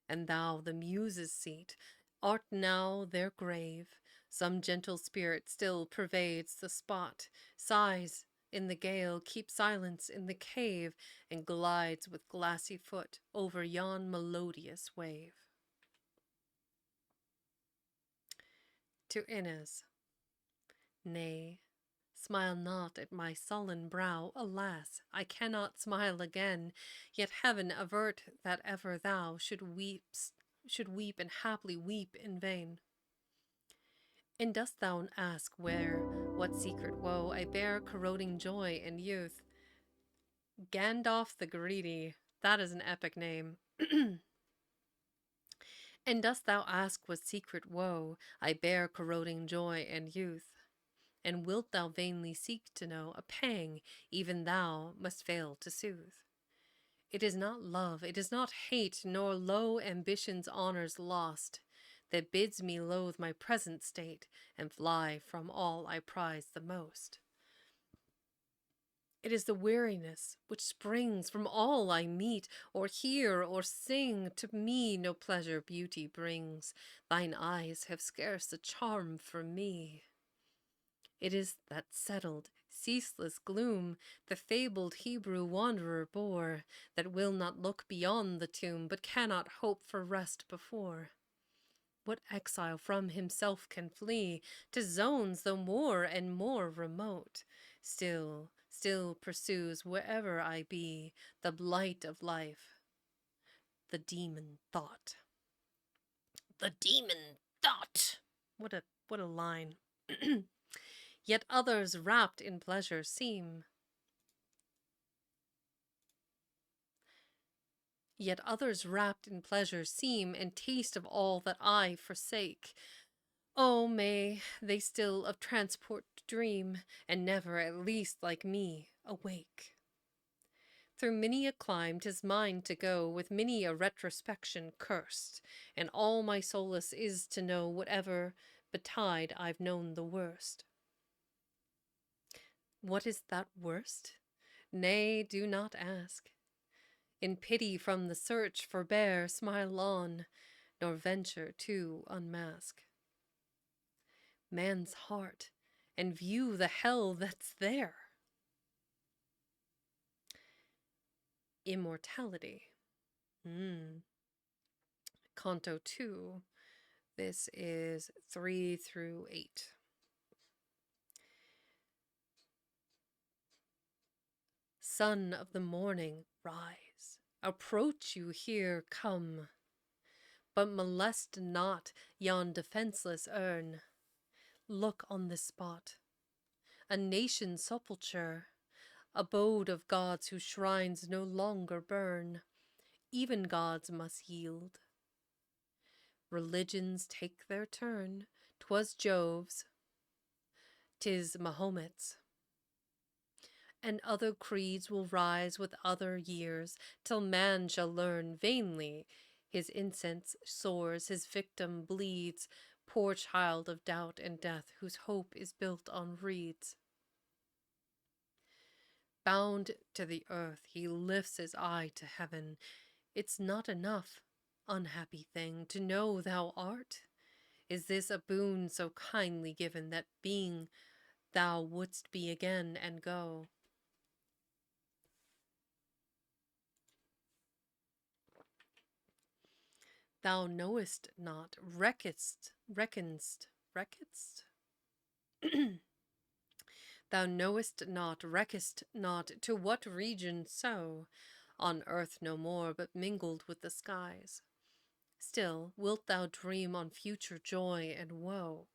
and thou, the Muses' seat, art now their grave, some gentle spirit still pervades the spot, sighs in the gale, keeps silence in the cave, and glides with glassy foot over yon melodious wave. To Inez. Nay, smile not at my sullen brow, alas, I cannot smile again, yet heaven avert that ever thou should weep and haply weep in vain. And dost thou ask where, what secret woe I bear corroding joy and youth? Gandalf the Greedy, that is an epic name. And dost thou ask what secret woe I bear corroding joy and youth? And wilt thou vainly seek to know a pang even thou must fail to soothe? It is not love, it is not hate, nor low ambition's honours lost, that bids me loathe my present state and fly from all I prize the most. It is the weariness which springs from all I meet, or hear, or sing. To me no pleasure beauty brings. Thine eyes have scarce a charm for me. It is that settled, ceaseless gloom the fabled Hebrew wanderer bore, that will not look beyond the tomb, but cannot hope for rest before. What exile from himself can flee to zones though more and more remote? Still pursues wherever I be the blight of life, the demon thought. The demon thought! What a line. Yet others wrapped in pleasure seem. Yet others wrapped in pleasure seem, and taste of all that I forsake. Oh, may they still of transport dream, and never, at least like me, awake. Through many a clime 'tis mine to go, with many a retrospection cursed, and all my solace is to know whatever betide I've known the worst. What is that worst? Nay, do not ask. In pity from the search forbear, smile on, nor venture to unmask man's heart, and view the hell that's there. Immortality. Canto 2. This is 3 through 8. Son of the morning, rise. Approach you here, come. But molest not yon defenceless urn. Look on this spot, a nation's sepulchre, abode of gods whose shrines no longer burn. Even gods must yield. Religions take their turn. 'Twas Jove's, 'tis Mahomet's. And other creeds will rise with other years, till man shall learn vainly. His incense soars, his victim bleeds, poor child of doubt and death, whose hope is built on reeds. Bound to the earth, he lifts his eye to heaven. It's not enough, unhappy thing, to know thou art. Is this a boon so kindly given, that being thou wouldst be again and go? Thou knowest not, reckonst? Thou knowest not, reckest not, to what region so, on earth no more, but mingled with the skies. Still wilt thou dream on future joy and woe?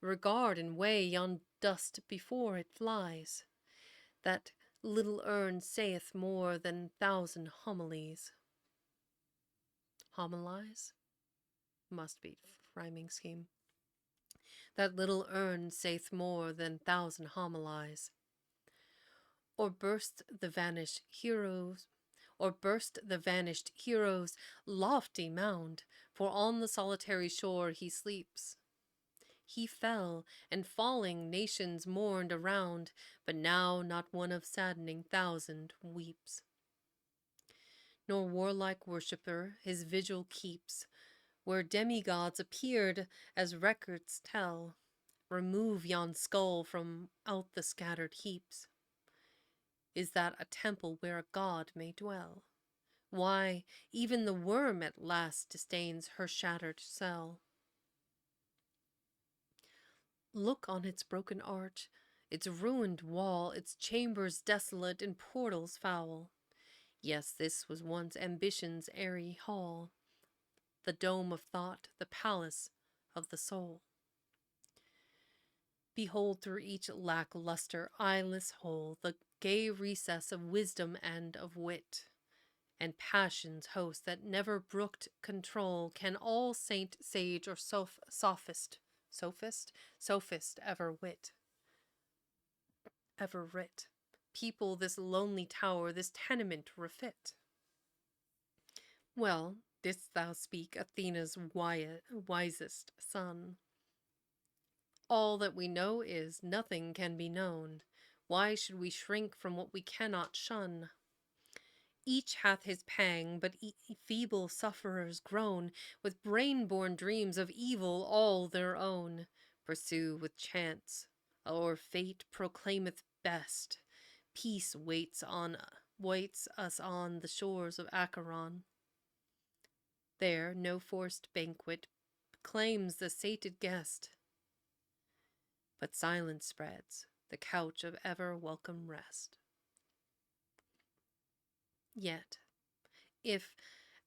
Regard and weigh yon dust before it flies. That little urn saith more than 1,000 homilies. Homilize? Must be rhyming scheme. That little urn saith more than 1,000 homilies. Or burst the vanished hero's lofty mound, for on the solitary shore he sleeps. He fell, and falling nations mourned around, but now not one of saddening 1,000 weeps. nor warlike worshipper his vigil keeps, where demigods appeared, as records tell. Remove yon skull from out the scattered heaps. Is that a temple where a god may dwell? Why, even the worm at last disdains her shattered cell. Look on its broken arch, its ruined wall, its chambers desolate and portals foul. Yes, this was once ambition's airy hall, the dome of thought, the palace of the soul. Behold through each lackluster, eyeless hole the gay recess of wisdom and of wit, and passion's host that never brooked control. Can all saint, sage, or sophist ever writ, people this lonely tower, this tenement refit? Well, didst thou speak, Athena's wisest son? All that we know is, nothing can be known. Why should we shrink from what we cannot shun? Each hath his pang, but feeble sufferers groan, with brain-born dreams of evil all their own. Pursue with chance, or fate proclaimeth best. Peace waits us on the shores of Acheron. There no forced banquet claims the sated guest, but silence spreads the couch of ever-welcome rest. Yet, if,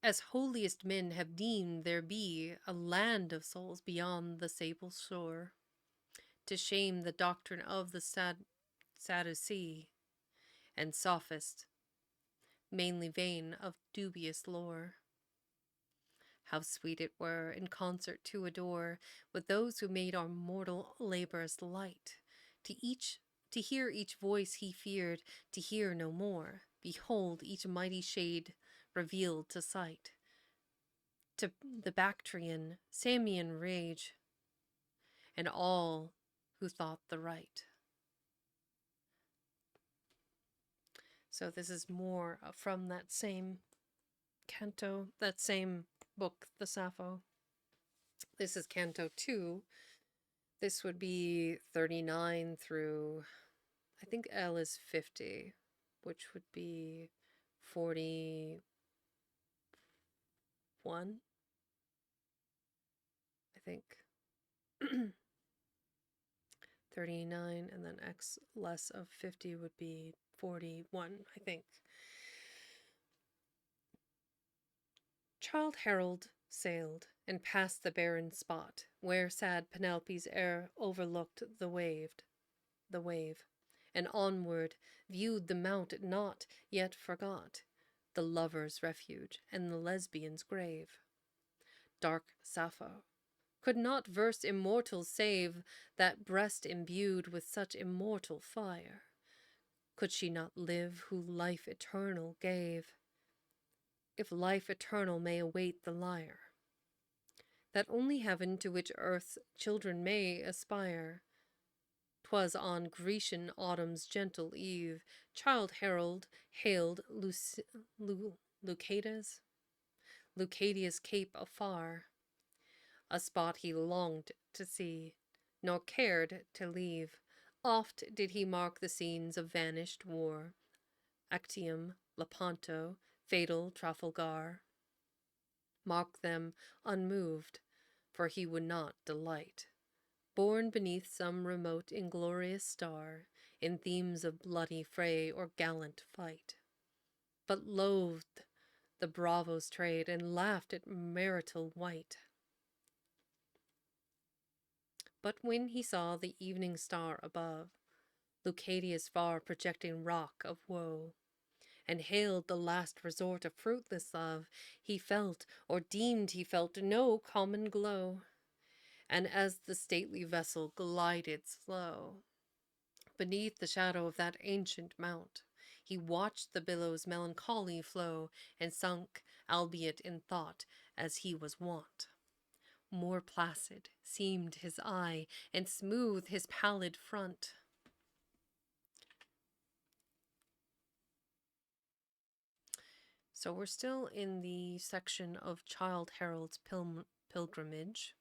as holiest men have deemed there be a land of souls beyond the sable shore, to shame the doctrine of the Sadducee, and sophist, mainly vain of dubious lore, how sweet it were in concert to adore with those who made our mortal labors light, to hear each voice he feared, to hear no more. Behold each mighty shade revealed to sight, to the Bactrian, Samian rage, and all who thought the right. So this is more from that same canto, that same book, the Sappho. This is Canto 2. This would be 39 through, I think L is 50, which would be 41, I think. 39, and then X less of 50 would be 41, I think. Childe Harold sailed, and passed the barren spot, where sad Penelope's air overlooked the wave, and onward viewed the mount not yet forgot, the lover's refuge, and the lesbian's grave. Dark Sappho, could not verse immortal save that breast imbued with such immortal fire? Could she not live who life eternal gave, if life eternal may await the lyre? That only heaven to which earth's children may aspire. 'Twas on Grecian autumn's gentle eve Childe Harold hailed Leucadia's cape afar, a spot he longed to see, nor cared to leave. Oft did he mark the scenes of vanished war, Actium, Lepanto, fatal Trafalgar. Mark them unmoved, for he would not delight, born beneath some remote inglorious star, in themes of bloody fray or gallant fight, but loathed the bravo's trade and laughed at marital wight. But when he saw the evening star above, Leucadia's far projecting rock of woe, and hailed the last resort of fruitless love, he felt, or deemed he felt, no common glow. And as the stately vessel glided slow beneath the shadow of that ancient mount, he watched the billows' melancholy flow, and sunk, albeit in thought, as he was wont. More placid seemed his eye, and smooth his pallid front. So we're still in the section of Childe Harold's pilgrimage.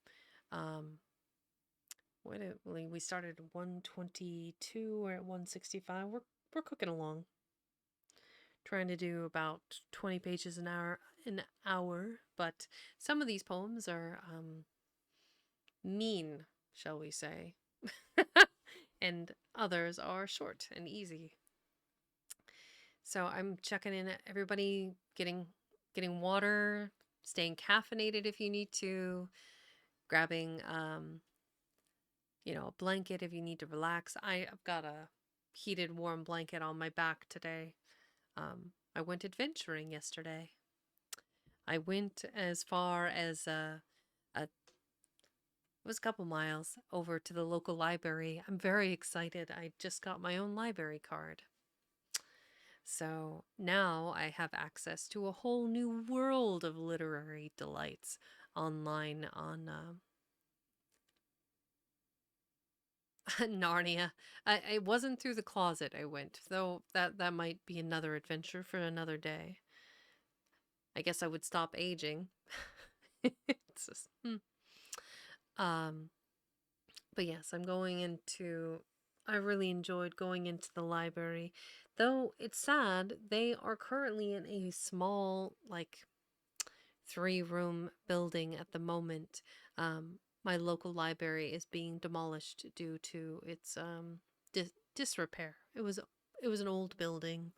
We started at 122, we're at 165. We're cooking along. Trying to do about 20 pages an hour, but some of these poems are mean, shall we say. And others are short and easy. So I'm checking in at everybody, getting water, staying caffeinated if you need to, grabbing a blanket if you need to relax. I've got a heated warm blanket on my back today. I went adventuring yesterday. I went as far as it was a couple miles over to the local library. I'm very excited. I just got my own library card. So now I have access to a whole new world of literary delights online on Narnia. It wasn't through the closet I went, though that might be another adventure for another day. I guess I would stop aging. It's just, but yes, I really enjoyed going into the library. Though it's sad, they are currently in a small, like, 3-room building at the moment. My local library is being demolished due to its disrepair. It was an old building,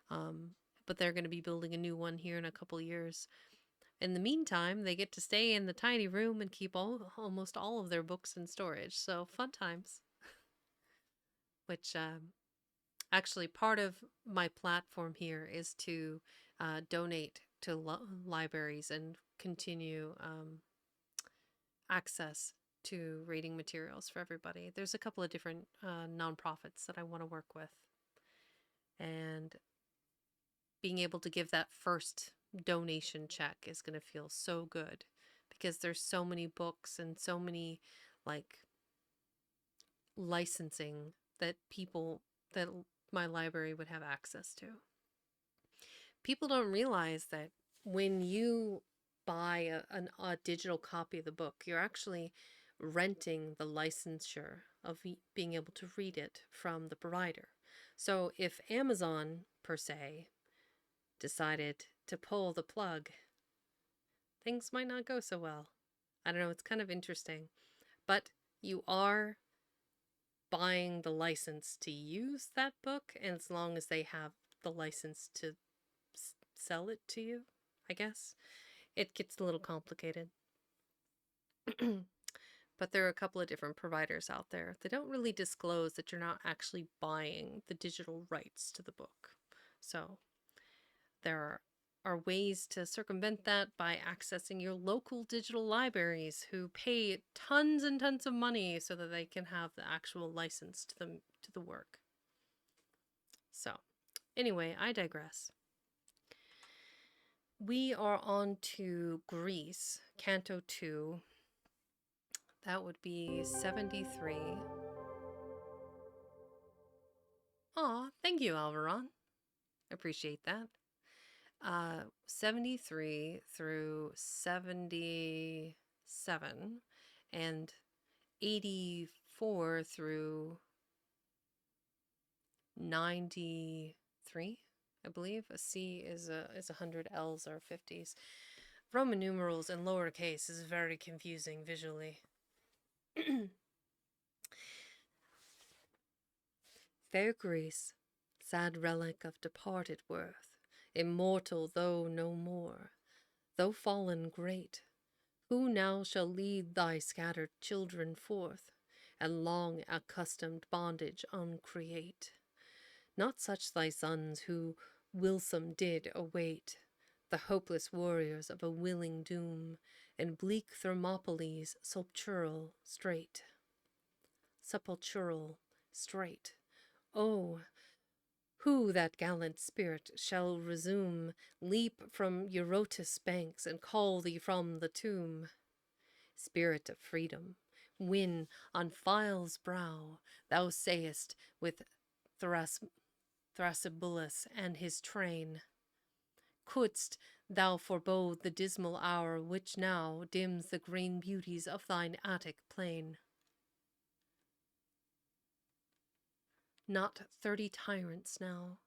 but they're going to be building a new one here in a couple years. In the meantime, they get to stay in the tiny room and keep almost all of their books in storage. So fun times. Which actually part of my platform here is to donate to libraries and continue access to reading materials for everybody. There's a couple of different nonprofits that I want to work with. And being able to give that first donation check is going to feel so good because there's so many books and so many like licensing that my library would have access to. People don't realize that when you buy a digital copy of the book, you're actually renting the licensure of being able to read it from the provider. So if Amazon, per se, decided to pull the plug, things might not go so well. I don't know, it's kind of interesting. But you are buying the license to use that book, and as long as they have the license to sell it to you, I guess. It gets a little complicated. But there are a couple of different providers out there. They don't really disclose that you're not actually buying the digital rights to the book. So there are ways to circumvent that by accessing your local digital libraries who pay tons and tons of money so that they can have the actual license to the work. So anyway, I digress. We are on to Greece, Canto 2. That would be 73. Aw, thank you, Alvaron. Appreciate that. 73 through 77 and 84 through 93, I believe. A C is 100, L's are 50s. Roman numerals in lowercase is very confusing visually. Fair Greece, sad relic of departed worth, immortal though no more, though fallen great, who now shall lead thy scattered children forth, and long accustomed bondage uncreate? Not such thy sons who wilsome did await the hopeless warriors of a willing doom in bleak Thermopylae's sepulchral strait. Oh, who that gallant spirit shall resume, leap from Eurotas' banks and call thee from the tomb? Spirit of freedom, when on Phile's brow thou sayest with Thrasybulus and his train, couldst thou forebode the dismal hour which now dims the green beauties of thine Attic plain? Not 30 tyrants now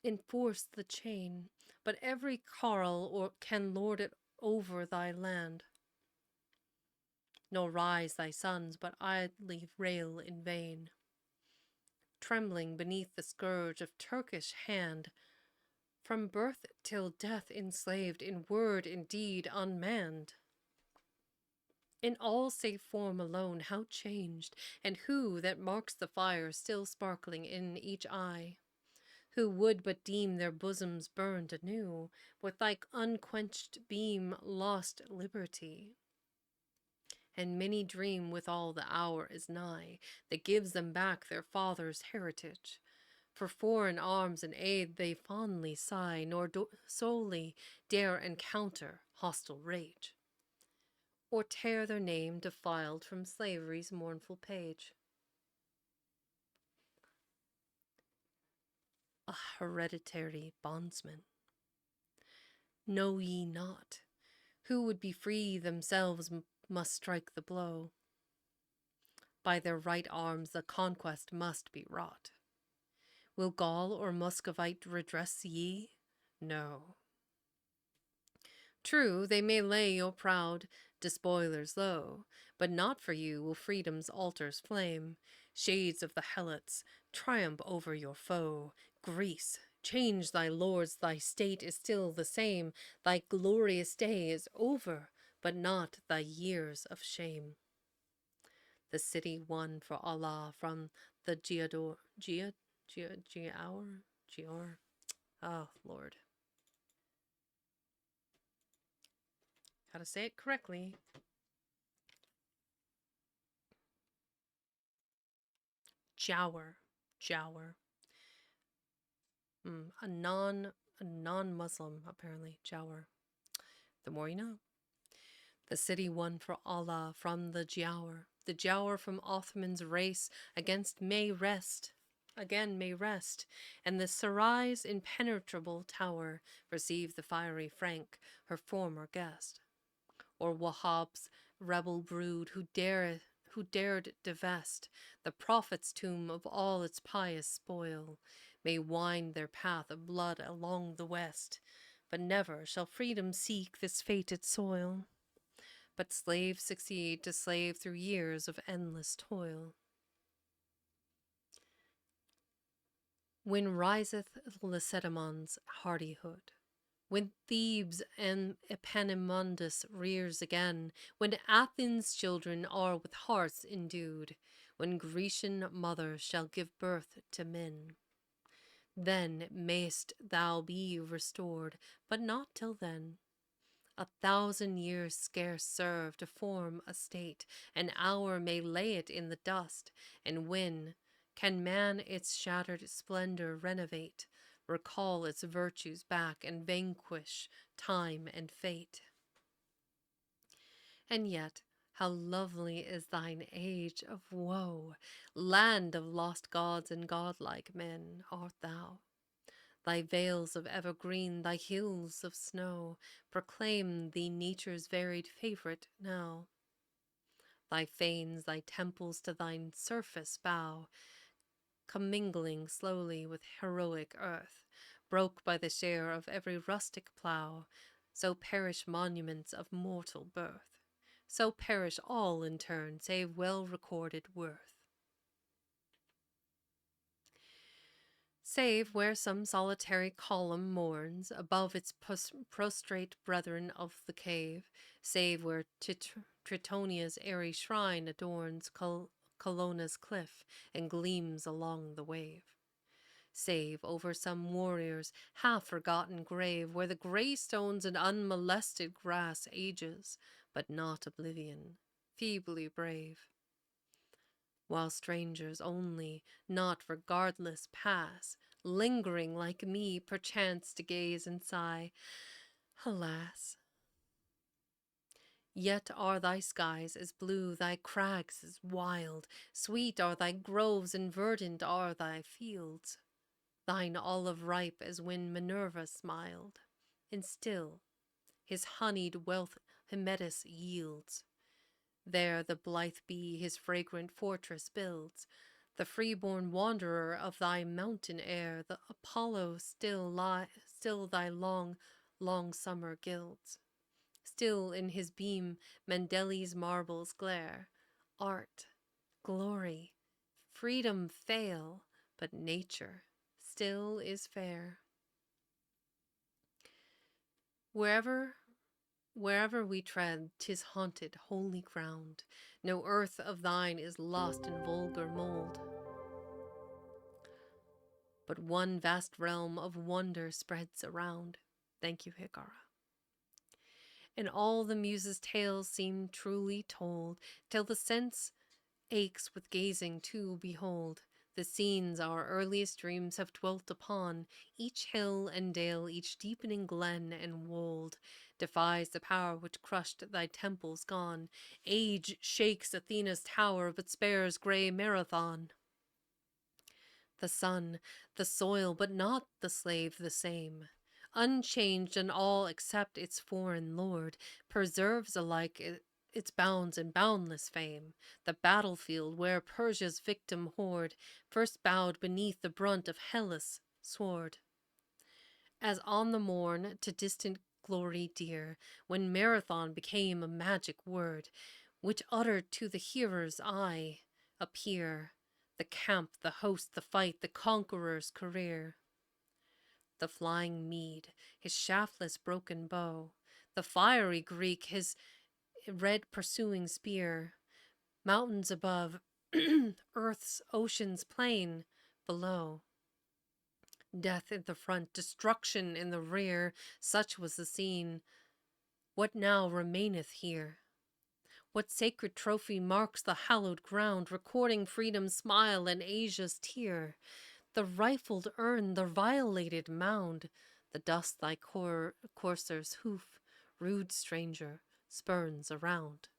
enforce the chain, but every carle or can lord it over thy land. Nor rise thy sons, but idly rail in vain, trembling beneath the scourge of Turkish hand, from birth till death enslaved, in word and deed unmanned. In all save form alone how changed, and who that marks the fire still sparkling in each eye? Who would but deem their bosoms burned anew with thy unquenched beam lost liberty? And many dream withal the hour is nigh that gives them back their father's heritage. For foreign arms and aid they fondly sigh, nor solely dare encounter hostile rage, or tear their name defiled from slavery's mournful page. A hereditary bondsman. Know ye not, who would be free themselves must strike the blow. By their right arms the conquest must be wrought. Will Gaul or Muscovite redress ye? No. True, they may lay your proud despoilers low, but not for you will freedom's altars flame. Shades of the Helots, triumph over your foe. Greece, change thy lords, thy state is still the same. Thy glorious day is over, but not thy years of shame. The city won for Allah from the Giaor. Oh, Lord. How to say it correctly. Jower. A non-Muslim, apparently. Jower. The more you know. The city won for Allah from the Giaour. The Giaour from Othman's race against may rest, and the Sarai's impenetrable tower receive the fiery Frank, her former guest. Or Wahhab's rebel brood who dared divest the prophet's tomb of all its pious spoil, may wind their path of blood along the west, but never shall freedom seek this fated soil, but slaves succeed to slave through years of endless toil. When riseth Lacedaemon's hardihood, when Thebes and Epaminondas rears again, when Athens' children are with hearts endued, when Grecian mothers shall give birth to men, then mayst thou be restored, but not till then. 1,000 years scarce serve to form a state, an hour may lay it in the dust, and when can man its shattered splendor renovate, recall its virtues back, and vanquish time and fate? And yet, how lovely is thine age of woe, land of lost gods and godlike men art thou. Thy vales of evergreen, thy hills of snow, proclaim thee nature's varied favourite now. Thy fanes, thy temples to thine surface bow, commingling slowly with heroic earth, broke by the share of every rustic plough, so perish monuments of mortal birth, so perish all in turn, save well-recorded worth. Save where some solitary column mourns above its prostrate brethren of the cave, save where Tritonia's airy shrine adorns Colonna's cliff and gleams along the wave. Save over some warrior's half-forgotten grave, where the grey stones and unmolested grass ages, but not oblivion, feebly brave. While strangers only, not regardless, pass, lingering like me, perchance to gaze and sigh, alas! Yet are thy skies as blue, thy crags as wild, sweet are thy groves and verdant are thy fields. thine olive ripe as when Minerva smiled, and still his honeyed wealth Hymettus yields. There the blithe bee his fragrant fortress builds, the freeborn wanderer of thy mountain air, the Apollo still thy long, long summer gilds. Still in his beam Mandeli's marbles glare. Art, glory, freedom fail, but nature still is fair. Wherever we tread, 'tis haunted, holy ground. No earth of thine is lost in vulgar mold, but one vast realm of wonder spreads around. Thank you, Hikara. And all the muses' tales seem truly told, till the sense aches with gazing to behold the scenes our earliest dreams have dwelt upon. Each hill and dale, each deepening glen and wold, defies the power which crushed thy temples gone. Age shakes Athena's tower, but spares grey Marathon. The sun, the soil, but not the slave the same, unchanged in all except its foreign lord, preserves alike its bounds and boundless fame. The battlefield where Persia's victim horde first bowed beneath the brunt of Hellas' sword. As on the morn, to distant glory dear, when Marathon became a magic word, which uttered to the hearer's eye appear the camp, the host, the fight, the conqueror's career. The flying Mede, his shaftless broken bow, the fiery Greek, his red pursuing spear, mountains above, earth's ocean's plain below. Death in the front, destruction in the rear, such was the scene. What now remaineth here? What sacred trophy marks the hallowed ground, recording freedom's smile and Asia's tear? The rifled urn, the violated mound, the dust thy courser's hoof, rude stranger, spurns around.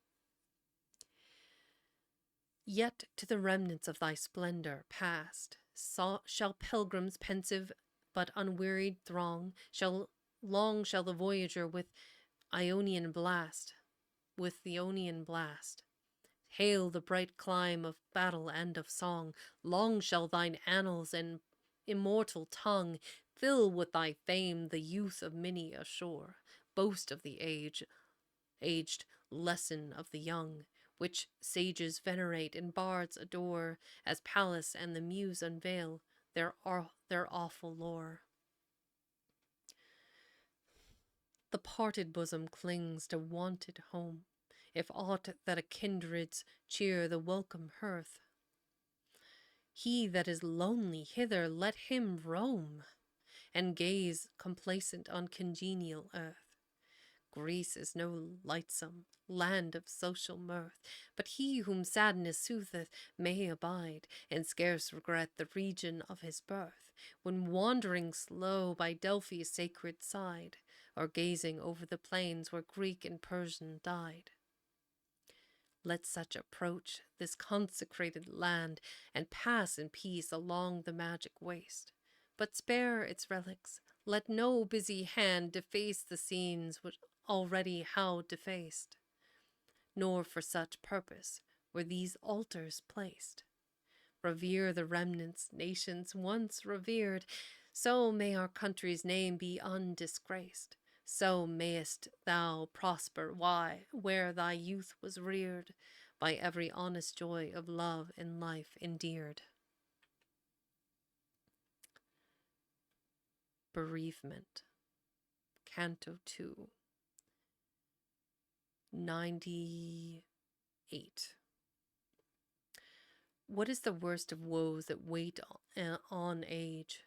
Yet to the remnants of thy splendor past shall pilgrims pensive but unwearied throng, long shall the voyager with the Ionian blast, hail the bright clime of battle and of song. Long shall thine annals and immortal tongue fill with thy fame the youth of many a shore, boast of the aged, lesson of the young, which sages venerate and bards adore, as Pallas and the Muse unveil their awful lore. The parted bosom clings to wonted home, if aught that a kindred's cheer the welcome hearth. He that is lonely, hither let him roam, and gaze complacent on congenial earth. Greece is no lightsome land of social mirth, but he whom sadness sootheth may abide, and scarce regret the region of his birth, when wandering slow by Delphi's sacred side, or gazing over the plains where Greek and Persian died. Let such approach this consecrated land, and pass in peace along the magic waste, but spare its relics. Let no busy hand deface the scenes which already how defaced, nor for such purpose were these altars placed. Revere the remnants nations once revered, so may our country's name be undisgraced. So mayest thou prosper where thy youth was reared, by every honest joy of love and life endeared. Bereavement, Canto 2, 98. What is the worst of woes that wait on age?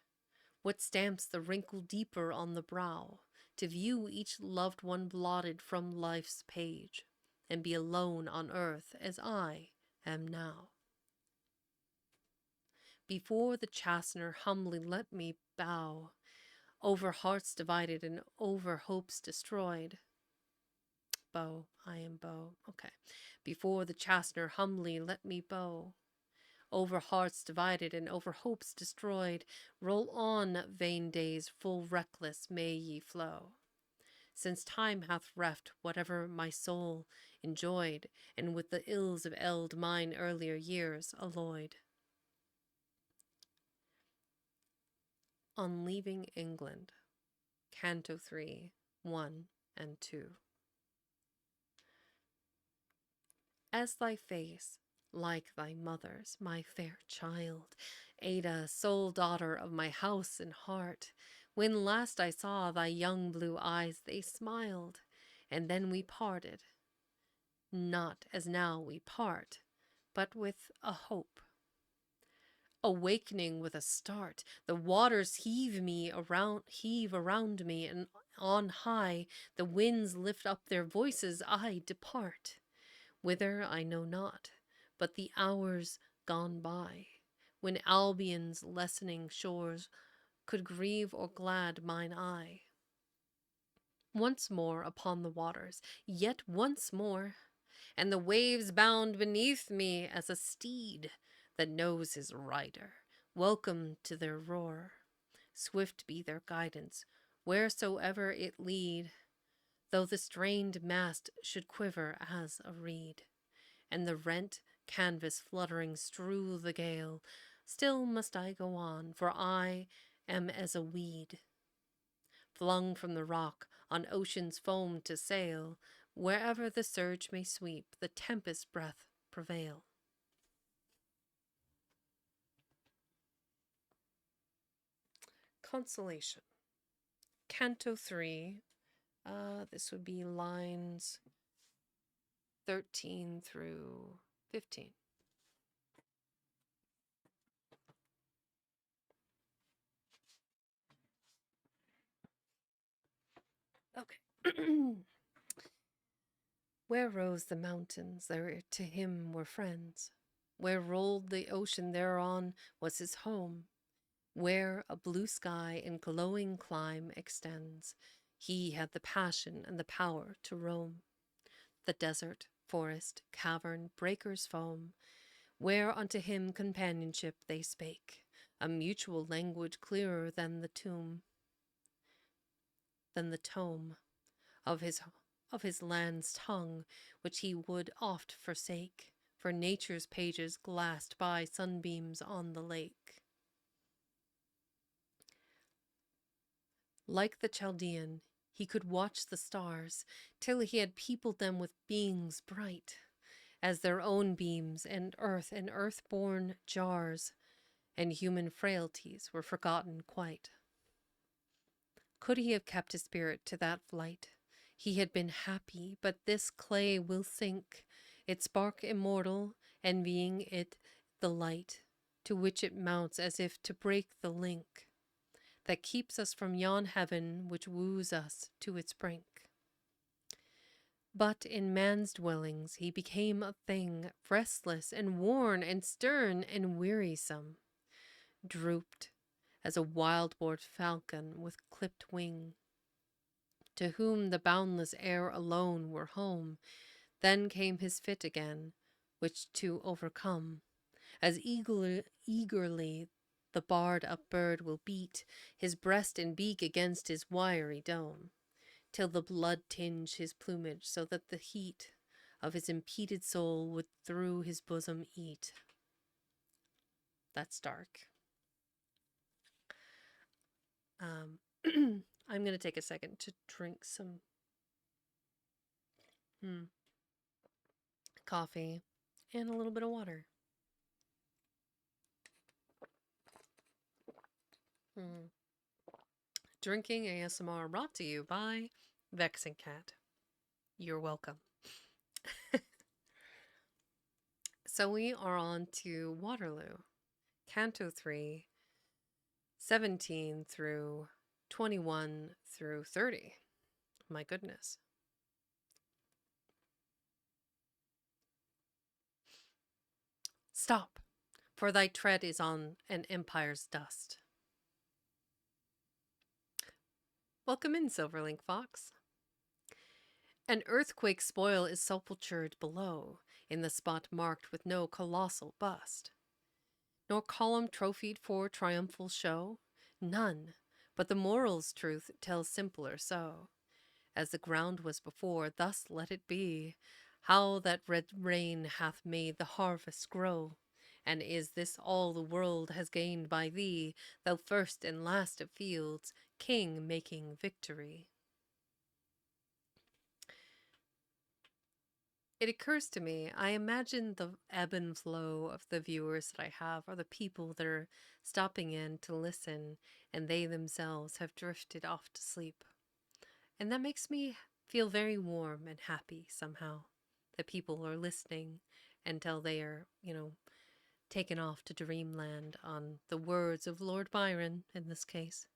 What stamps the wrinkle deeper on the brow, to view each loved one blotted from life's page, and be alone on earth as I am now? Before the chastener humbly let me bow, over hearts divided and over hopes destroyed. Bow, I am bow. Okay. Before the chastener humbly let me bow, over hearts divided and over hopes destroyed. Roll on, vain days, full reckless may ye flow. Since time hath reft whatever my soul enjoyed, and with the ills of eld mine earlier years alloyed. On Leaving England, Canto 3, 1 and 2. As thy face, like thy mother's, my fair child, Ada, sole daughter of my house and heart, when last I saw thy young blue eyes, they smiled, and then we parted. Not as now we part, but with a hope. Awakening with a start, the waters heave around me, and on high the winds lift up their voices. I depart, whither I know not, but the hours gone by, when Albion's lessening shores could grieve or glad mine eye. Once more upon the waters, yet once more, and the waves bound beneath me as a steed that knows his rider. Welcome to their roar. Swift be their guidance, wheresoever it lead, though the strained mast should quiver as a reed, and the rent canvas fluttering strew the gale, still must I go on, for I am as a weed, flung from the rock on ocean's foam to sail, wherever the surge may sweep, the tempest breath prevail. Consolation, Canto 3, this would be lines 13 through 15. Okay. Where rose the mountains, there to him were friends. Where rolled the ocean, thereon was his home. Where a blue sky in glowing clime extends, he had the passion and the power to roam. The desert, forest, cavern, breakers' foam, where unto him companionship they spake, a mutual language clearer than the tome of his land's tongue, which he would oft forsake, for nature's pages glassed by sunbeams on the lake. Like the Chaldean, he could watch the stars, till he had peopled them with beings bright, as their own beams, and earth-born jars, and human frailties were forgotten quite. Could he have kept his spirit to that flight, he had been happy, but this clay will sink, its spark immortal, envying it the light, to which it mounts as if to break the link that keeps us from yon heaven which woos us to its brink. But in man's dwellings he became a thing restless and worn and stern and wearisome, drooped as a wild-boar falcon with clipped wing, to whom the boundless air alone were home. Then came his fit again, which to overcome, as eagerly the barred-up bird will beat his breast and beak against his wiry dome, till the blood tinge his plumage, so that the heat of his impeded soul would through his bosom eat. That's dark. I'm going to take a second to drink some coffee and a little bit of water. Drinking ASMR brought to you by Vexing Cat. You're welcome. So we are on to Waterloo, Canto 3, 17 through 21 through 30. My goodness. Stop, for thy tread is on an empire's dust. Welcome in, Silverlink Fox. An earthquake spoil is sepultured below, in the spot marked with no colossal bust. nor column trophied for triumphal show, none, but the moral's truth tells simpler so. As the ground was before, thus let it be. How that red rain hath made the harvest grow. And is this all the world has gained by thee, thou first and last of fields, king making victory? It occurs to me, I imagine the ebb and flow of the viewers that I have are the people that are stopping in to listen, and they themselves have drifted off to sleep. And that makes me feel very warm and happy somehow that people are listening until they are, taken off to dreamland on the words of Lord Byron in this case.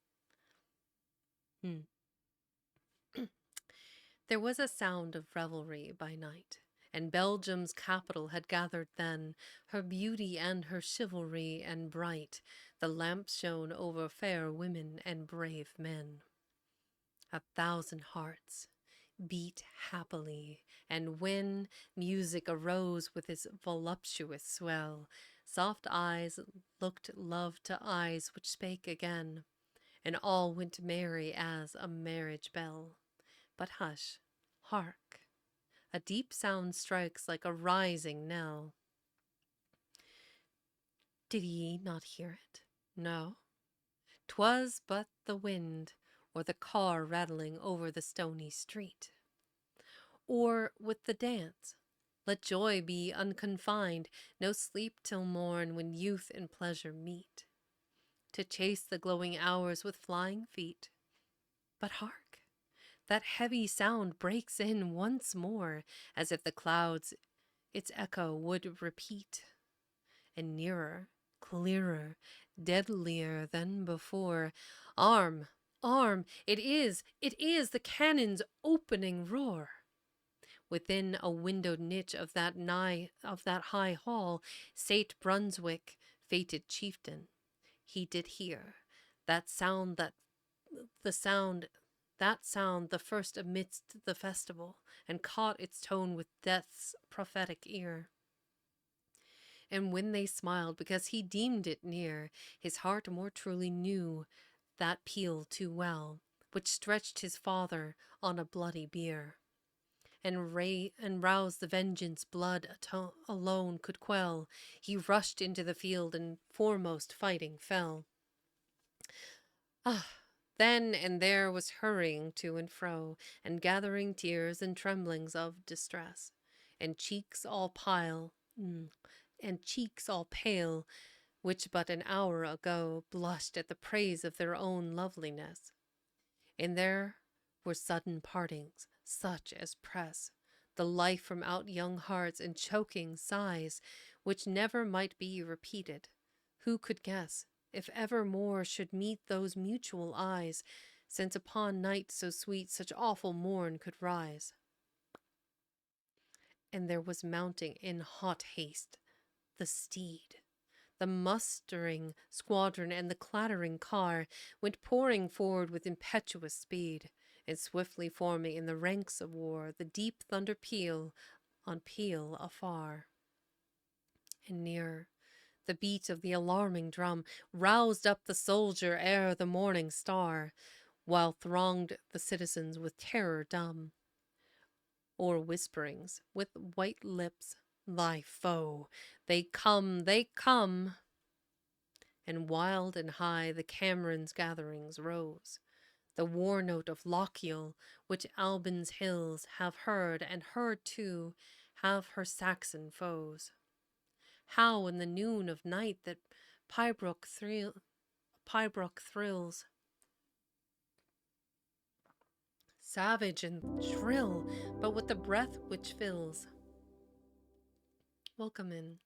There was a sound of revelry by night, and Belgium's capital had gathered then, her beauty and her chivalry and bright, the lamps shone over fair women and brave men. 1,000 hearts beat happily, and when music arose with its voluptuous swell, soft eyes looked love to eyes which spake again, and all went merry as a marriage bell. But hush, hark! A deep sound strikes like a rising knell. Did ye not hear it? No, 'twas but the wind, or the car rattling over the stony street. Or with the dance, let joy be unconfined, no sleep till morn when youth and pleasure meet, to chase the glowing hours with flying feet. But hark! That heavy sound breaks in once more, as if the clouds its echo would repeat, and nearer, clearer, deadlier than before. Arm, arm, it is the cannon's opening roar. Within a windowed niche of that high hall sate Brunswick, fated chieftain. He did hear that sound, the first amidst the festival, and caught its tone with death's prophetic ear. And when they smiled because he deemed it near, his heart more truly knew that peal too well, which stretched his father on a bloody bier, and roused the vengeance blood alone could quell. He rushed into the field and foremost fighting fell. Ah! Then and there was hurrying to and fro, and gathering tears and tremblings of distress, and cheeks all pale, which but an hour ago blushed at the praise of their own loveliness. And there were sudden partings, such as press the life from out young hearts, and choking sighs, which never might be repeated. Who could guess, if ever more should meet those mutual eyes, since upon night so sweet such awful morn could rise? And there was mounting in hot haste the steed. The mustering squadron and the clattering car went pouring forward with impetuous speed, and swiftly forming in the ranks of war, the deep thunder peal on peal afar. And nearer, the beat of the alarming drum roused up the soldier ere the morning star, while thronged the citizens with terror dumb, or whisperings with white lips, "Thy foe, they come, they come!" And wild and high the Cameron's gatherings rose, the war note of Lochiel, which Albion's hills have heard, and heard too have her Saxon foes. How in the noon of night that Pibroch thrills, savage and shrill, but with the breath which fills. Welcome in.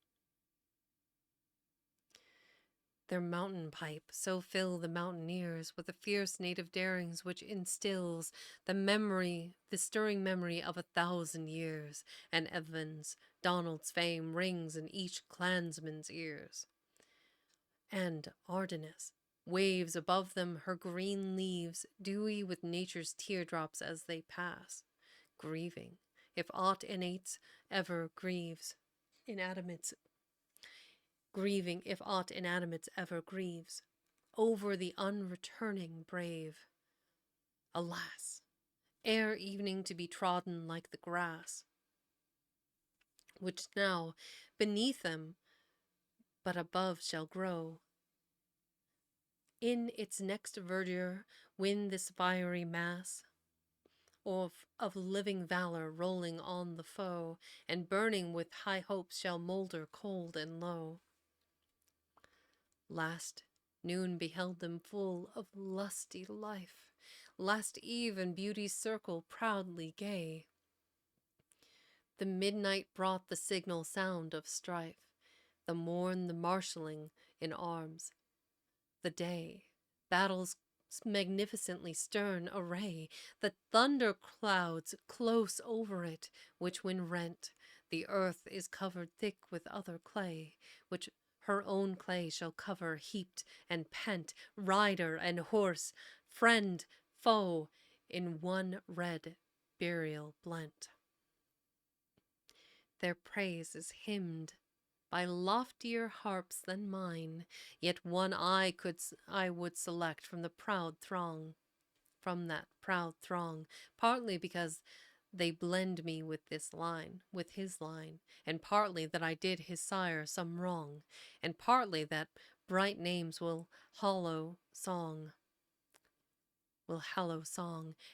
Their mountain pipe, so fill the mountaineers with the fierce native darings which instills the stirring memory of 1,000 years, and Evans, Donald's fame rings in each clansman's ears. And Ardennes waves above them her green leaves, dewy with nature's teardrops as they pass, grieving, if aught innate ever grieves, inanimates grieving if aught inanimate ever grieves, over the unreturning brave. Alas, ere evening to be trodden like the grass, which now beneath them but above shall grow. In its next verdure, when this fiery mass of living valor rolling on the foe, and burning with high hopes shall moulder cold and low. Last noon beheld them full of lusty life, last eve in beauty's circle proudly gay. The midnight brought the signal sound of strife, the morn the marshalling in arms, the day battle's magnificently stern array, the thunder clouds close over it, which when rent, the earth is covered thick with other clay, which her own clay shall cover, heaped and pent, rider and horse, friend, foe, in one red burial blent. Their praise is hymned by loftier harps than mine, yet one I would select from that proud throng, partly because they blend me with his line, and partly that I did his sire some wrong, and partly that bright names will hallow song,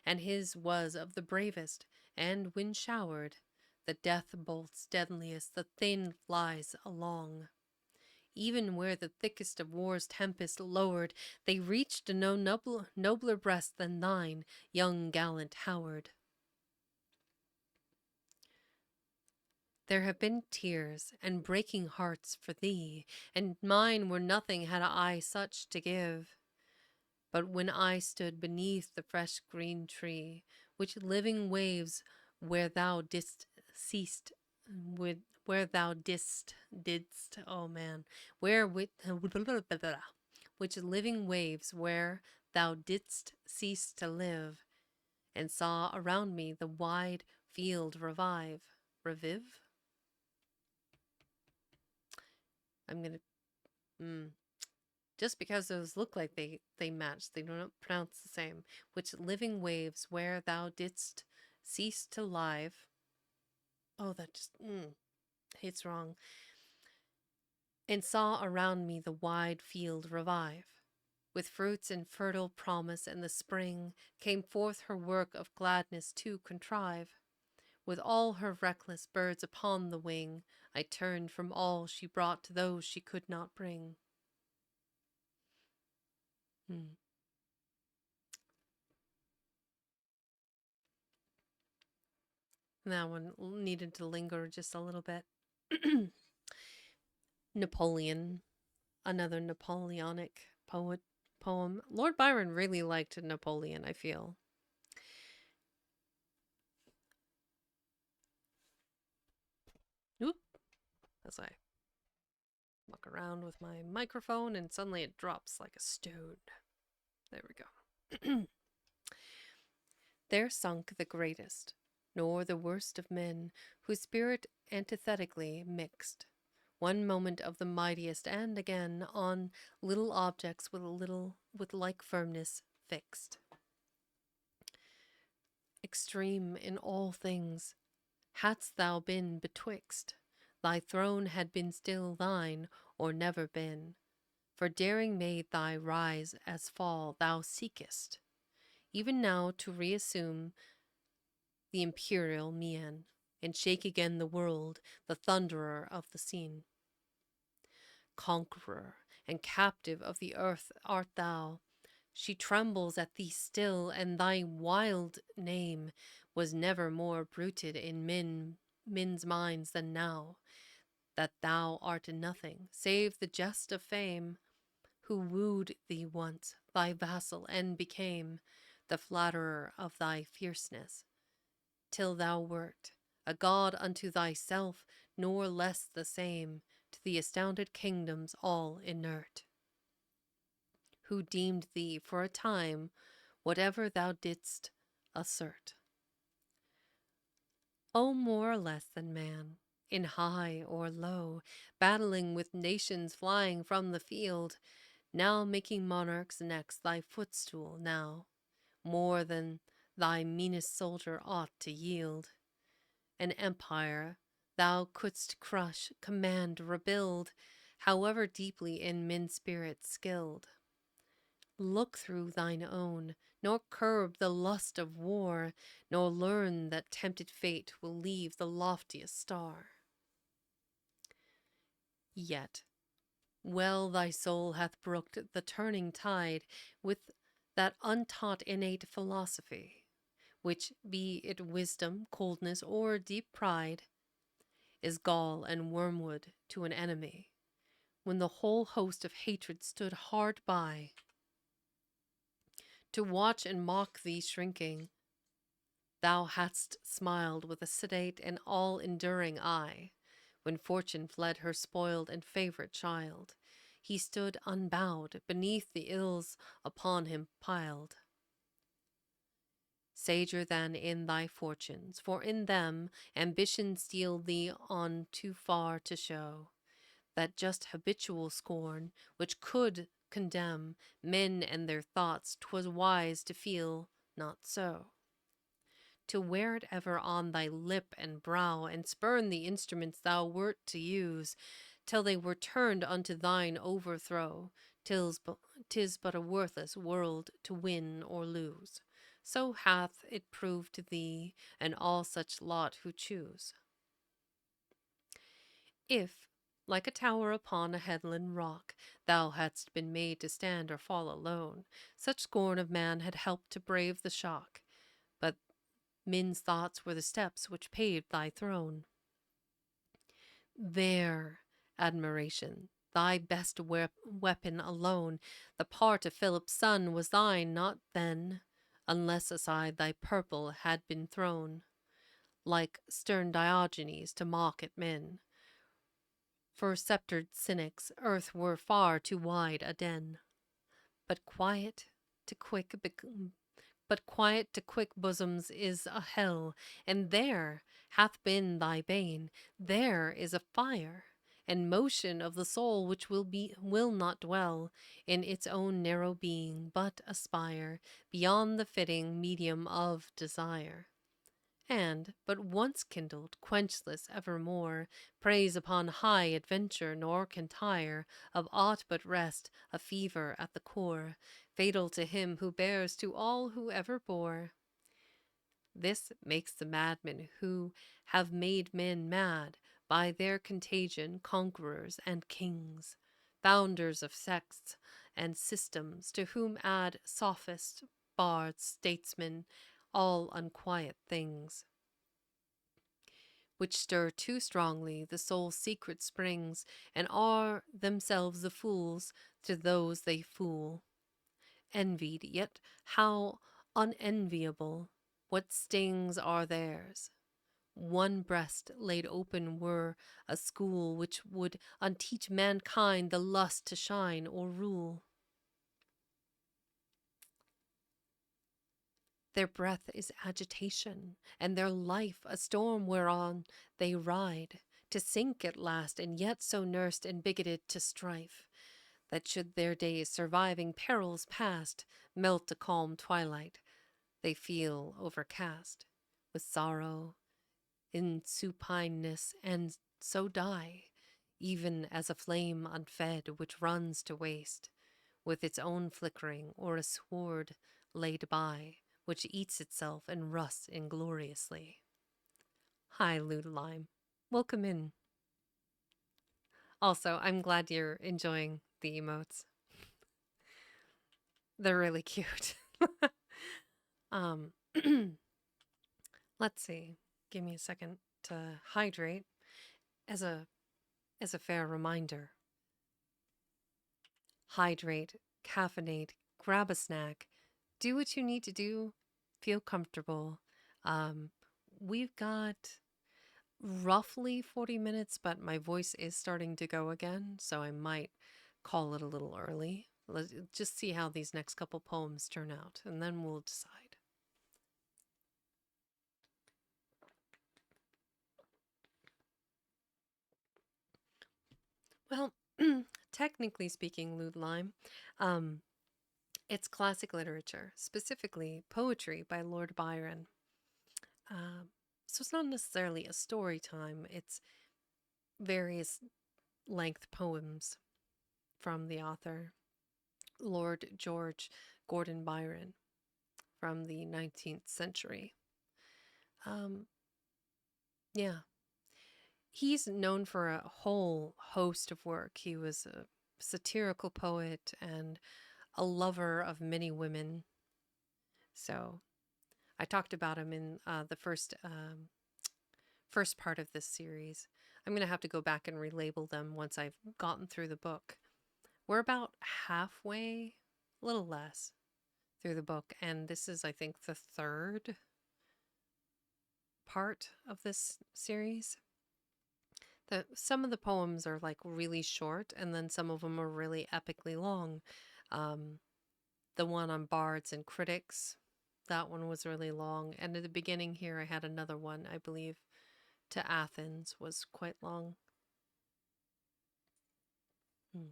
and his was of the bravest, and when showered, the death bolts deadliest, the thin flies along. Even where the thickest of war's tempest lowered, they reached no nobler breast than thine, young gallant Howard. There have been tears and breaking hearts for thee, and mine were nothing had I such to give. But when I stood beneath the fresh green tree, which living waves where thou didst, which living waves where thou didst cease to live, and saw around me the wide field revive. I'm gonna, just because those look like they match, they don't pronounce the same. Which living waves where thou didst cease to live. Oh, that just, it's wrong. And saw around me the wide field revive. With fruits and fertile promise and the spring came forth her work of gladness to contrive. With all her reckless birds upon the wing, I turned from all she brought to those she could not bring. That one needed to linger just a little bit. Napoleon, another Napoleonic poem. Lord Byron really liked Napoleon, I feel. Oop. As I walk around with my microphone and suddenly it drops like a stone. There we go. There sunk the greatest, nor the worst of men, whose spirit antithetically mixed. One moment of the mightiest, and again on little objects with like firmness fixed. Extreme in all things, hadst thou been betwixt, thy throne had been still thine, or never been. For daring made thy rise as fall thou seekest, even now to reassume the imperial mien, and shake again the world, the thunderer of the scene. Conqueror and captive of the earth art thou, she trembles at thee still, and thy wild name was never more bruited in men's minds than now, that thou art nothing, save the jest of fame, who wooed thee once, thy vassal, and became the flatterer of thy fierceness, till thou wert a god unto thyself, nor less the same to the astounded kingdoms all inert, who deemed thee for a time whatever thou didst assert. O more or less than man, in high or low, battling with nations flying from the field, now making monarchs' necks thy footstool, now, more than thy meanest soldier ought to yield. An empire thou couldst crush, command, rebuild, however deeply in men's spirits skilled. Look through thine own, nor curb the lust of war, nor learn that tempted fate will leave the loftiest star. Yet, well thy soul hath brooked the turning tide with that untaught innate philosophy, which, be it wisdom, coldness, or deep pride, is gall and wormwood to an enemy, when the whole host of hatred stood hard by, to watch and mock thee shrinking, thou hadst smiled with a sedate and all-enduring eye. When fortune fled her spoiled and favorite child, he stood unbowed beneath the ills upon him piled. Sager than in thy fortunes, for in them ambition steeled thee on too far to show that just habitual scorn which could condemn men and their thoughts 'twas wise to feel not so. To wear it ever on thy lip and brow, and spurn the instruments thou wert to use, till they were turned unto thine overthrow, 'tis but a worthless world to win or lose. So hath it proved to thee, and all such lot who choose. If, like a tower upon a headland rock, thou hadst been made to stand or fall alone, such scorn of man had helped to brave the shock. But men's thoughts were the steps which paved thy throne. There, admiration, thy best weapon alone, the part of Philip's son was thine not then, unless aside thy purple had been thrown, like stern Diogenes to mock at men. For sceptred cynics, earth were far too wide a den. But quiet to quick bosoms is a hell, and there hath been thy bane. There is a fire and motion of the soul which will not dwell in its own narrow being, but aspire beyond the fitting medium of desire. And, but once kindled, quenchless evermore, preys upon high adventure, nor can tire of aught but rest, a fever at the core, fatal to him who bears to all who ever bore. This makes the madmen who have made men mad, by their contagion conquerors and kings, founders of sects and systems, to whom add sophists, bards, statesmen, all unquiet things, which stir too strongly the soul's secret springs, and are themselves the fools to those they fool. Envied, yet how unenviable, what stings are theirs! One breast laid open were a school which would unteach mankind the lust to shine or rule. Their breath is agitation, and their life a storm whereon they ride, to sink at last, and yet so nursed and bigoted to strife, that should their days, surviving perils past, melt to calm twilight, they feel overcast with sorrow in supineness, and so die, even as a flame unfed which runs to waste, with its own flickering, or a sword laid by, which eats itself and rusts ingloriously. Hi, Ludlime. Welcome in. Also, I'm glad you're enjoying the emotes. They're really cute. Let's see. Give me a second to hydrate. As a fair reminder, hydrate, caffeinate, grab a snack, do what you need to do, feel comfortable. We've got roughly 40 minutes, but my voice is starting to go again, so I might call it a little early. Let's just see how these next couple poems turn out, and then we'll decide. Well, technically speaking, Lewd Lime, um, it's classic literature, specifically poetry by Lord Byron. Um, so it's not necessarily a story time, it's various length poems from the author, Lord George Gordon Byron, from the 19th century. Um, yeah, he's known for a whole host of work. He was a satirical poet and a lover of many women. So I talked about him in the first part of this series. I'm going to have to go back and relabel them once I've gotten through the book. We're about halfway, a little less, through the book, and this is, I think, the third part of this series. Some of the poems are like really short, and then some of them are really epically long. Um, the one on bards and critics, that one was really long. And at the beginning here, I had another one, I believe, to Athens was quite long. Hmm.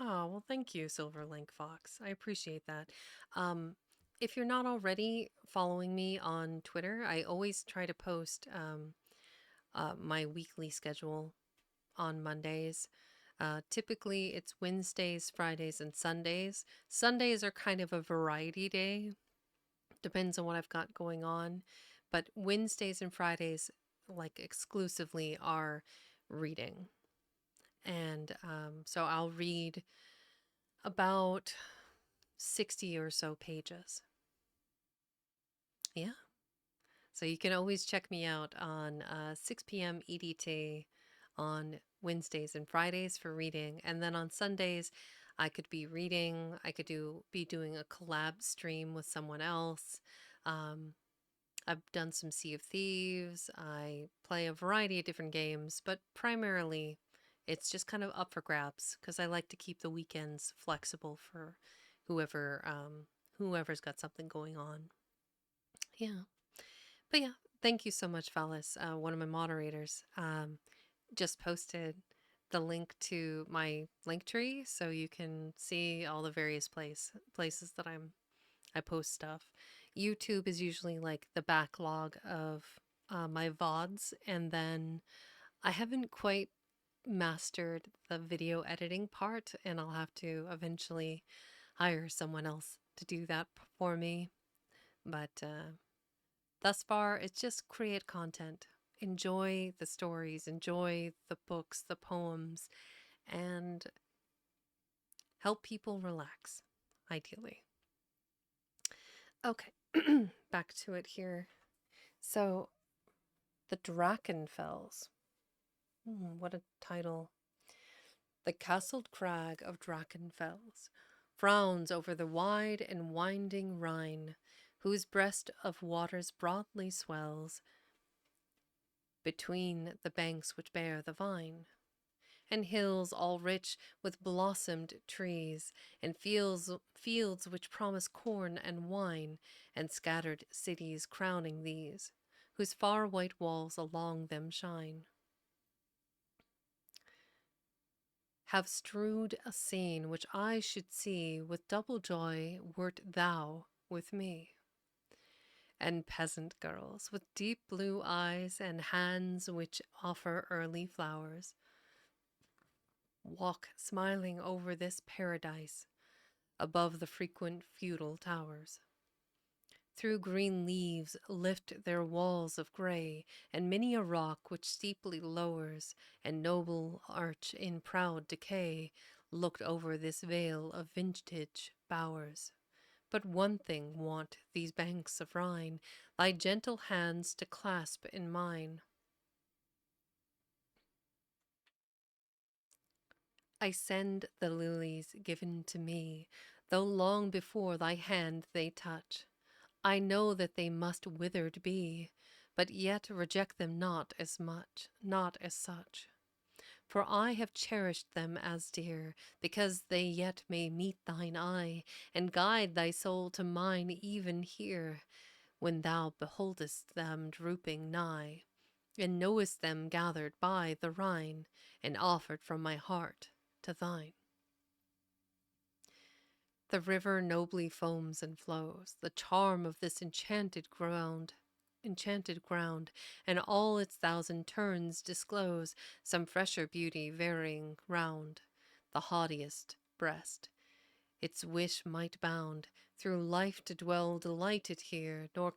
Oh, well, thank you, Silverlink Fox. I appreciate that. Um, if you're not already following me on Twitter, I always try to post my weekly schedule on Mondays. Typically, it's Wednesdays, Fridays, and Sundays. Sundays are kind of a variety day, depends on what I've got going on. But Wednesdays and Fridays, like exclusively, are reading. And so I'll read about 60 or so pages. Yeah. So you can always check me out on 6 p.m. EDT on Wednesdays and Fridays for reading. And then on Sundays, I could be reading, I could be doing a collab stream with someone else. Um, I've done some Sea of Thieves. I play a variety of different games, but primarily it's just kind of up for grabs because I like to keep the weekends flexible for whoever whoever's got something going on. Yeah. But yeah, thank you so much, Valis. One of my moderators just posted the link to my link tree so you can see all the various places that I post stuff. YouTube is usually like the backlog of my VODs, and then I haven't quite mastered the video editing part, and I'll have to eventually hire someone else to do that for me. But thus far, it's just create content, enjoy the stories, enjoy the books, the poems, and help people relax, ideally. Okay, back to it here. So, the Drachenfels. What a title. The castled crag of Drachenfels frowns over the wide and winding Rhine, whose breast of waters broadly swells between the banks which bear the vine, and hills all rich with blossomed trees, and fields which promise corn and wine, and scattered cities crowning these, whose far white walls along them shine, have strewed a scene which I should see with double joy wert thou with me. And peasant girls with deep blue eyes and hands which offer early flowers walk smiling over this paradise above the frequent feudal towers. Through green leaves lift their walls of grey, and many a rock which steeply lowers, and noble arch in proud decay, looked over this vale of vintage bowers. But one thing want these banks of Rhine, thy gentle hands to clasp in mine. I send the lilies given to me, though long before thy hand they touch. I know that they must withered be, but yet reject them not as much, not as such. For I have cherished them as dear, because they yet may meet thine eye, and guide thy soul to mine even here, when thou beholdest them drooping nigh. and knowest them gathered by the Rhine, and offered from my heart to thine. The river nobly foams and flows, the charm of this enchanted ground, and all its thousand turns disclose some fresher beauty varying round the haughtiest breast. Its wish might bound through life to dwell delighted here, nor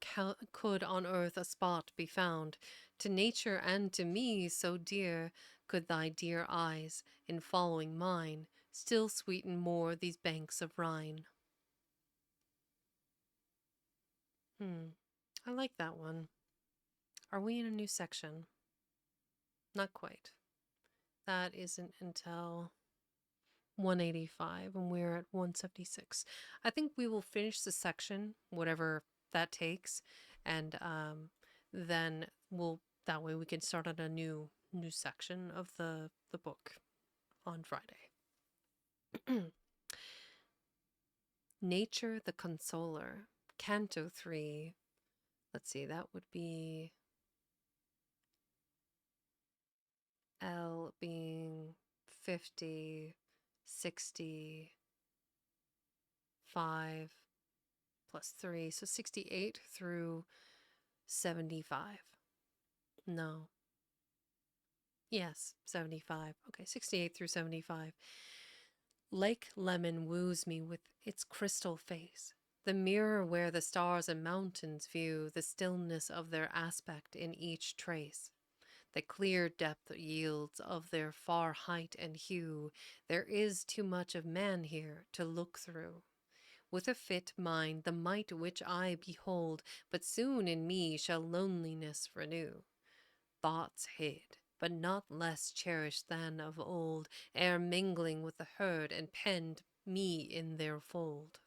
could on earth a spot be found to nature and to me so dear, could thy dear eyes, in following mine, still sweeten more these banks of Rhine. I like that one. Are we in a new section? Not quite. That isn't until 185, and we're at 176. I think we will finish the section, whatever that takes, and then that way we can start on a new section of the book on Friday. Nature the Consoler, Canto 3. Let's see, that would be L being 50, 65 plus 3, so 68 through 75. No. Yes, 75. Okay, 68 through 75. Lake Lemon woos me with its crystal face, the mirror where the stars and mountains view the stillness of their aspect in each trace. The clear depth yields of their far height and hue. There is too much of man here to look through. With a fit mind the might which I behold, but soon in me shall loneliness renew. Thoughts hid, but not less cherished than of old, ere mingling with the herd and penned me in their fold.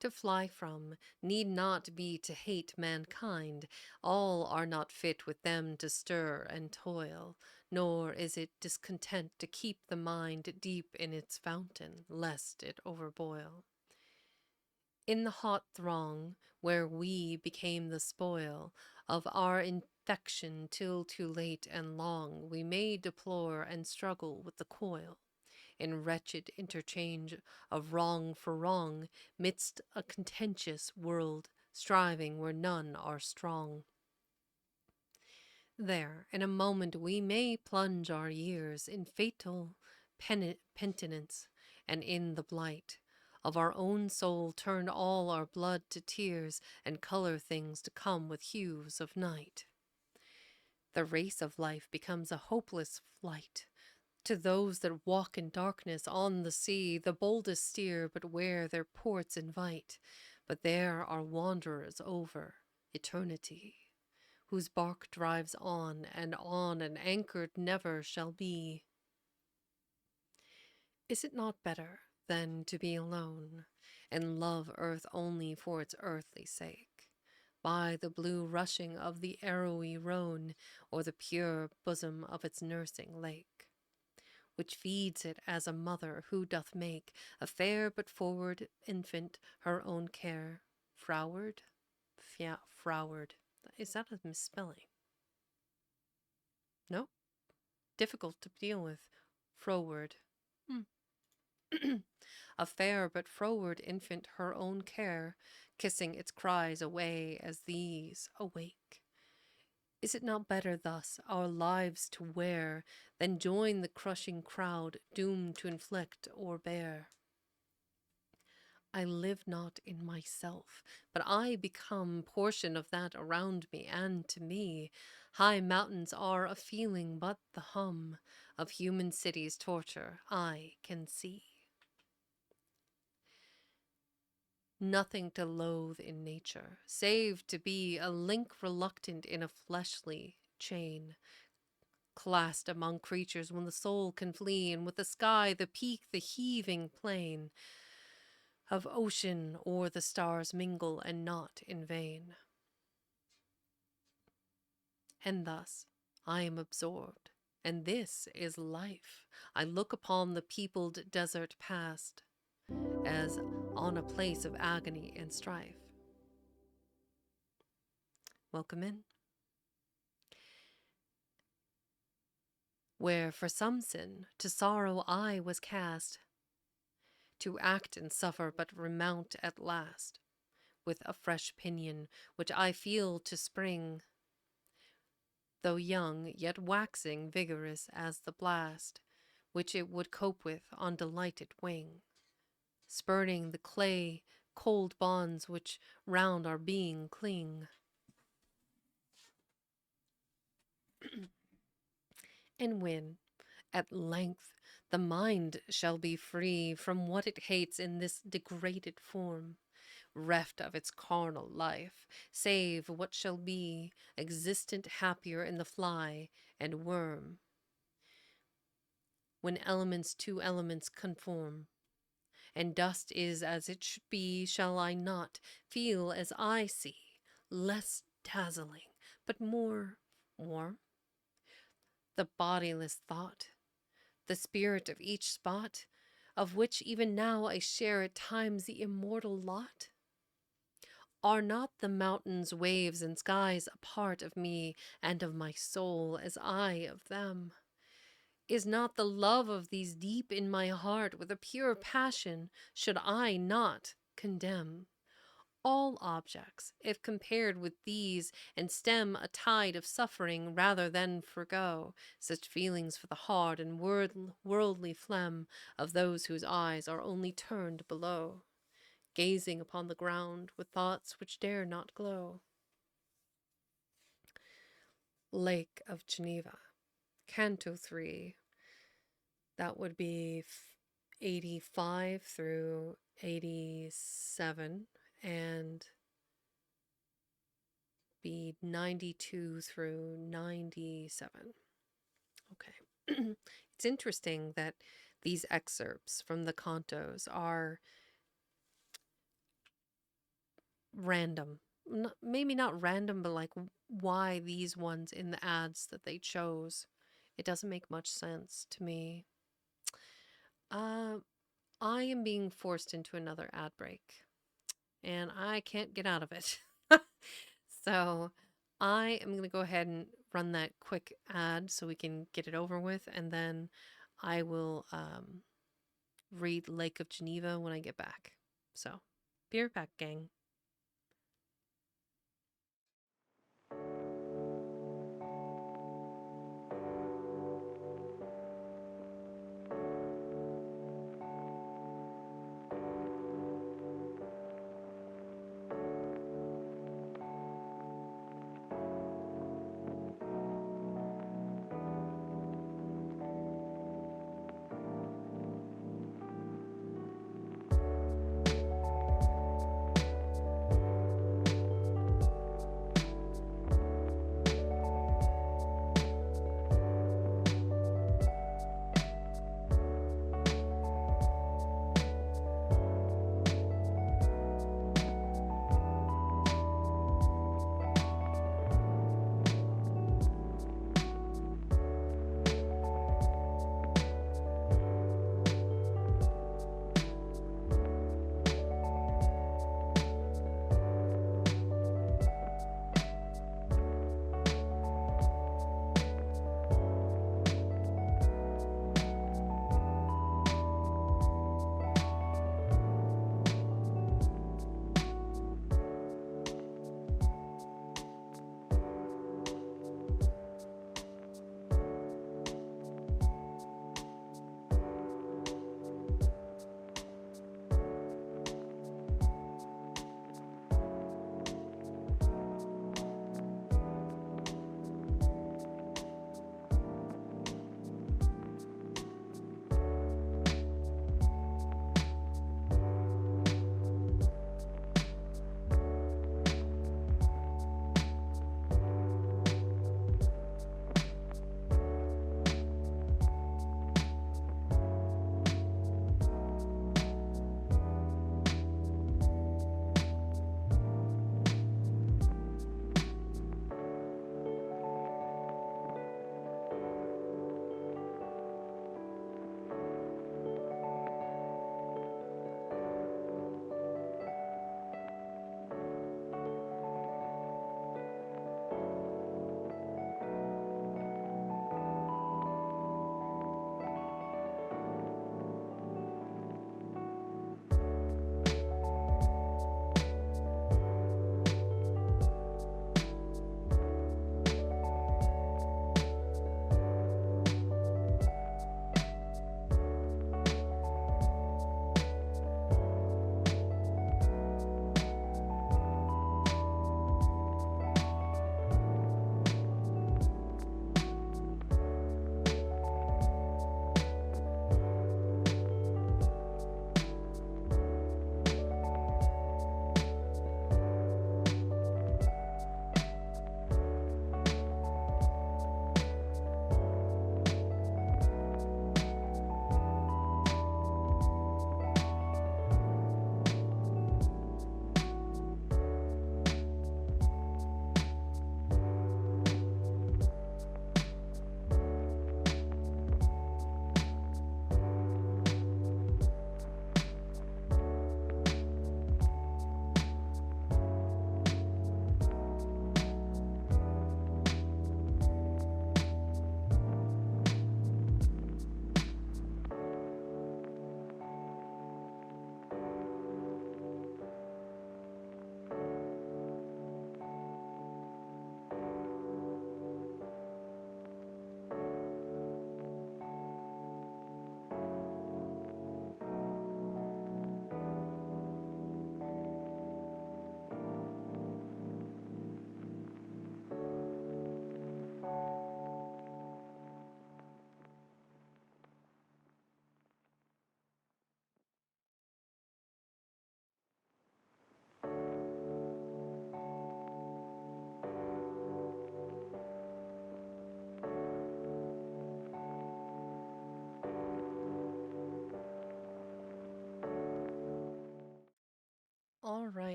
To fly from need not be to hate mankind. All are not fit with them to stir and toil, nor is it discontent to keep the mind deep in its fountain, lest it overboil. In the hot throng, where we became the spoil of our infection till too late and long, we may deplore and struggle with the coil. In wretched interchange of wrong for wrong, midst a contentious world, striving where none are strong. There, in a moment, we may plunge our years in fatal penitence, and in the blight of our own soul turn all our blood to tears, and color things to come with hues of night. The race of life becomes a hopeless flight. To those that walk in darkness on the sea, the boldest steer but where their ports invite. But there are wanderers over eternity, whose bark drives on, and anchored never shall be. Is it not better, then, to be alone, and love earth only for its earthly sake? By the blue rushing of the arrowy Rhone, or the pure bosom of its nursing lake, which feeds it as a mother who doth make a fair but forward infant her own care. Froward? Froward. Is that a misspelling? No? Difficult to deal with. Froward. A fair but froward infant her own care, kissing its cries away as these awake. Is it not better thus our lives to wear, than join the crushing crowd doomed to inflict or bear? I live not in myself, but I become portion of that around me, and to me high mountains are a feeling, but the hum of human cities' torture I can see. Nothing to loathe in nature, save to be a link reluctant in a fleshly chain, classed among creatures when the soul can flee, and with the sky, the peak, the heaving plain of ocean, or the stars mingle, and not in vain. And thus I am absorbed, and this is life. I look upon the peopled desert past as on a place of agony and strife. Welcome in. where for some sin to sorrow I was cast, to act and suffer but remount at last, with a fresh pinion which I feel to spring, though young, yet waxing vigorous as the blast, which it would cope with on delighted wing, spurning the clay cold bonds which round our being cling. And when, at length, the mind shall be free from what it hates in this degraded form, reft of its carnal life, save what shall be existent happier in the fly and worm, when elements to elements conform, and dust is as it should be, shall I not feel as I see, less dazzling, but more warm? The bodiless thought, the spirit of each spot, of which even now I share at times the immortal lot? Are not the mountains, waves, and skies a part of me and of my soul as I of them? Is not the love of these deep in my heart with a pure passion should I not condemn? All objects, if compared with these, and stem a tide of suffering rather than forego such feelings for the hard and worldly phlegm of those whose eyes are only turned below, gazing upon the ground with thoughts which dare not glow. Lake of Geneva, Canto 3. That would be 85 through 87, and be 92 through 97. Okay. It's interesting that these excerpts from the cantos are random. Maybe not random, but like why these ones in the ads that they chose. It doesn't make much sense to me. I am being forced into another ad break, and I can't get out of it. So I am going to go ahead and run that quick ad so we can get it over with, and then I will read Lake of Geneva when I get back. So, be right back, gang.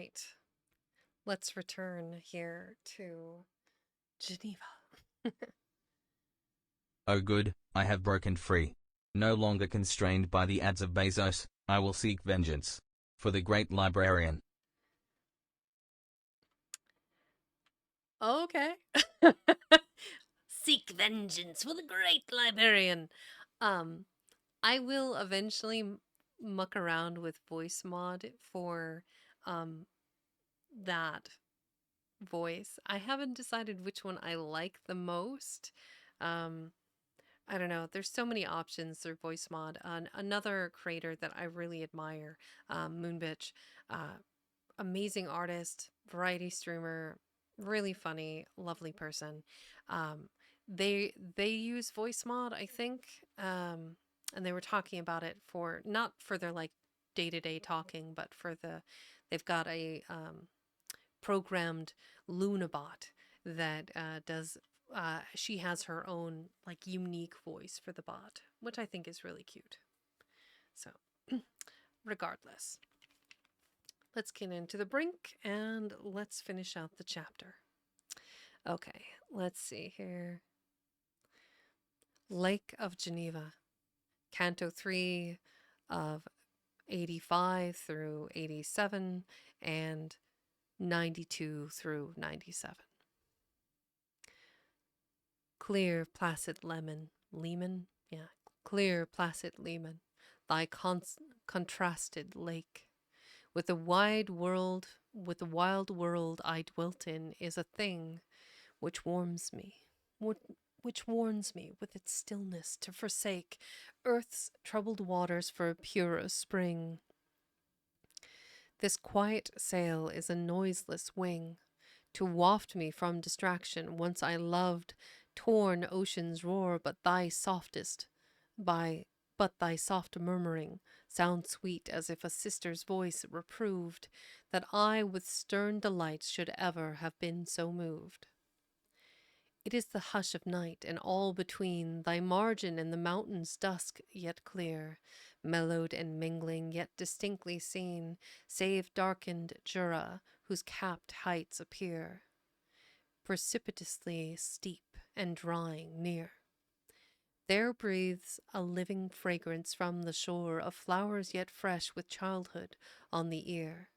right. Let's return here to Geneva. Oh good, I have broken free. No longer constrained by the ads of Bezos, I will seek vengeance. For the great librarian. Okay. Seek vengeance for the great librarian. I will eventually muck around with voice mod for that voice. I haven't decided which one I like the most. Um, I don't know. There's so many options through voice mod. Another creator that I really admire, Moonbitch, amazing artist, variety streamer, really funny, lovely person. Um, they use voice mod, I think, and they were talking about it for not for their like day to day talking, but for they've got a programmed Lunabot that does. She has her own like unique voice for the bot, which I think is really cute. So, regardless. Let's get into the brink and let's finish out the chapter. Okay, let's see here. Lake of Geneva, Canto 3 of 85 through 87 and 92 through 97. Clear, placid Lehman, yeah, clear, placid Lehman, thy contrasted lake. With the wild world I dwelt in is a thing which warms me, which warns me with its stillness to forsake earth's troubled waters for a purer spring. This quiet sail is a noiseless wing to waft me from distraction. Once I loved torn ocean's roar, but thy softest but thy soft murmuring sounds sweet as if a sister's voice reproved that I with stern delights should ever have been so moved. It is the hush of night, and all between thy margin and the mountain's dusk yet clear, mellowed and mingling, yet distinctly seen, save darkened Jura, whose capped heights appear precipitously steep and drawing near. There breathes a living fragrance from the shore of flowers yet fresh with childhood on the ear.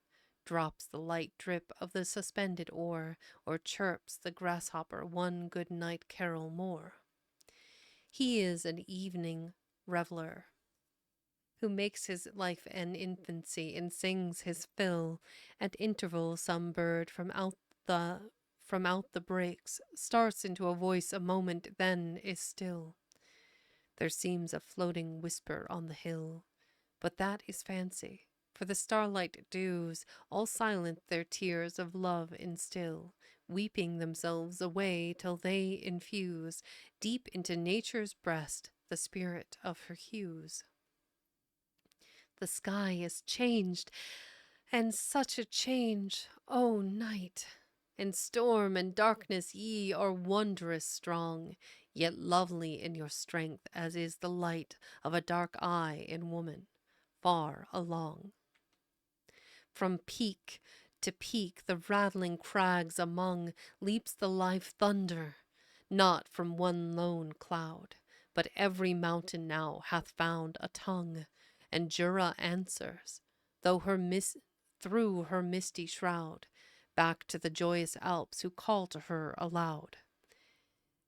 Drops the light drip of the suspended oar, or chirps the grasshopper one good night carol more. He is an evening reveler, who makes his life an infancy and sings his fill. At intervals some bird from out the breaks starts into a voice a moment, then is still. There seems a floating whisper on the hill, but that is fancy, for the starlight dews all silent their tears of love instil, weeping themselves away till they infuse deep into nature's breast the spirit of her hues. The sky is changed, and such a change, O night! In storm and darkness ye are wondrous strong, yet lovely in your strength as is the light of a dark eye in woman, far along. From peak to peak the rattling crags among leaps the live thunder, not from one lone cloud, but every mountain now hath found a tongue, and Jura answers, through her misty shroud, back to the joyous Alps who call to her aloud.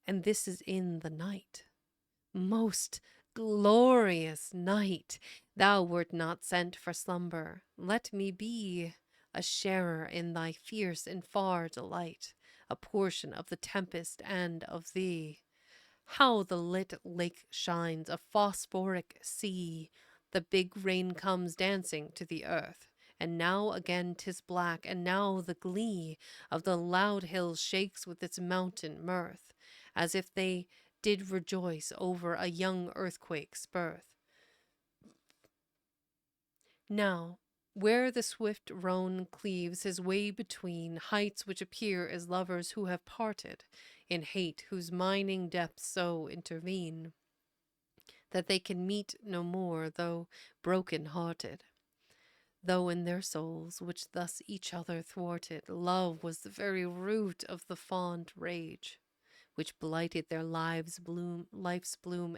And this is in the night, most glorious night. Thou wert not sent for slumber. Let me be a sharer in thy fierce and far delight, a portion of the tempest and of thee. How the lit lake shines, a phosphoric sea. The big rain comes dancing to the earth. And now again 'tis black, and now the glee of the loud hills shakes with its mountain mirth, as if they did rejoice over a young earthquake's birth. Now, where the swift Rhone cleaves his way between heights which appear as lovers who have parted, in hate whose mining depths so intervene, that they can meet no more, though broken-hearted. Though in their souls, which thus each other thwarted, love was the very root of the fond rage, which blighted their life's bloom,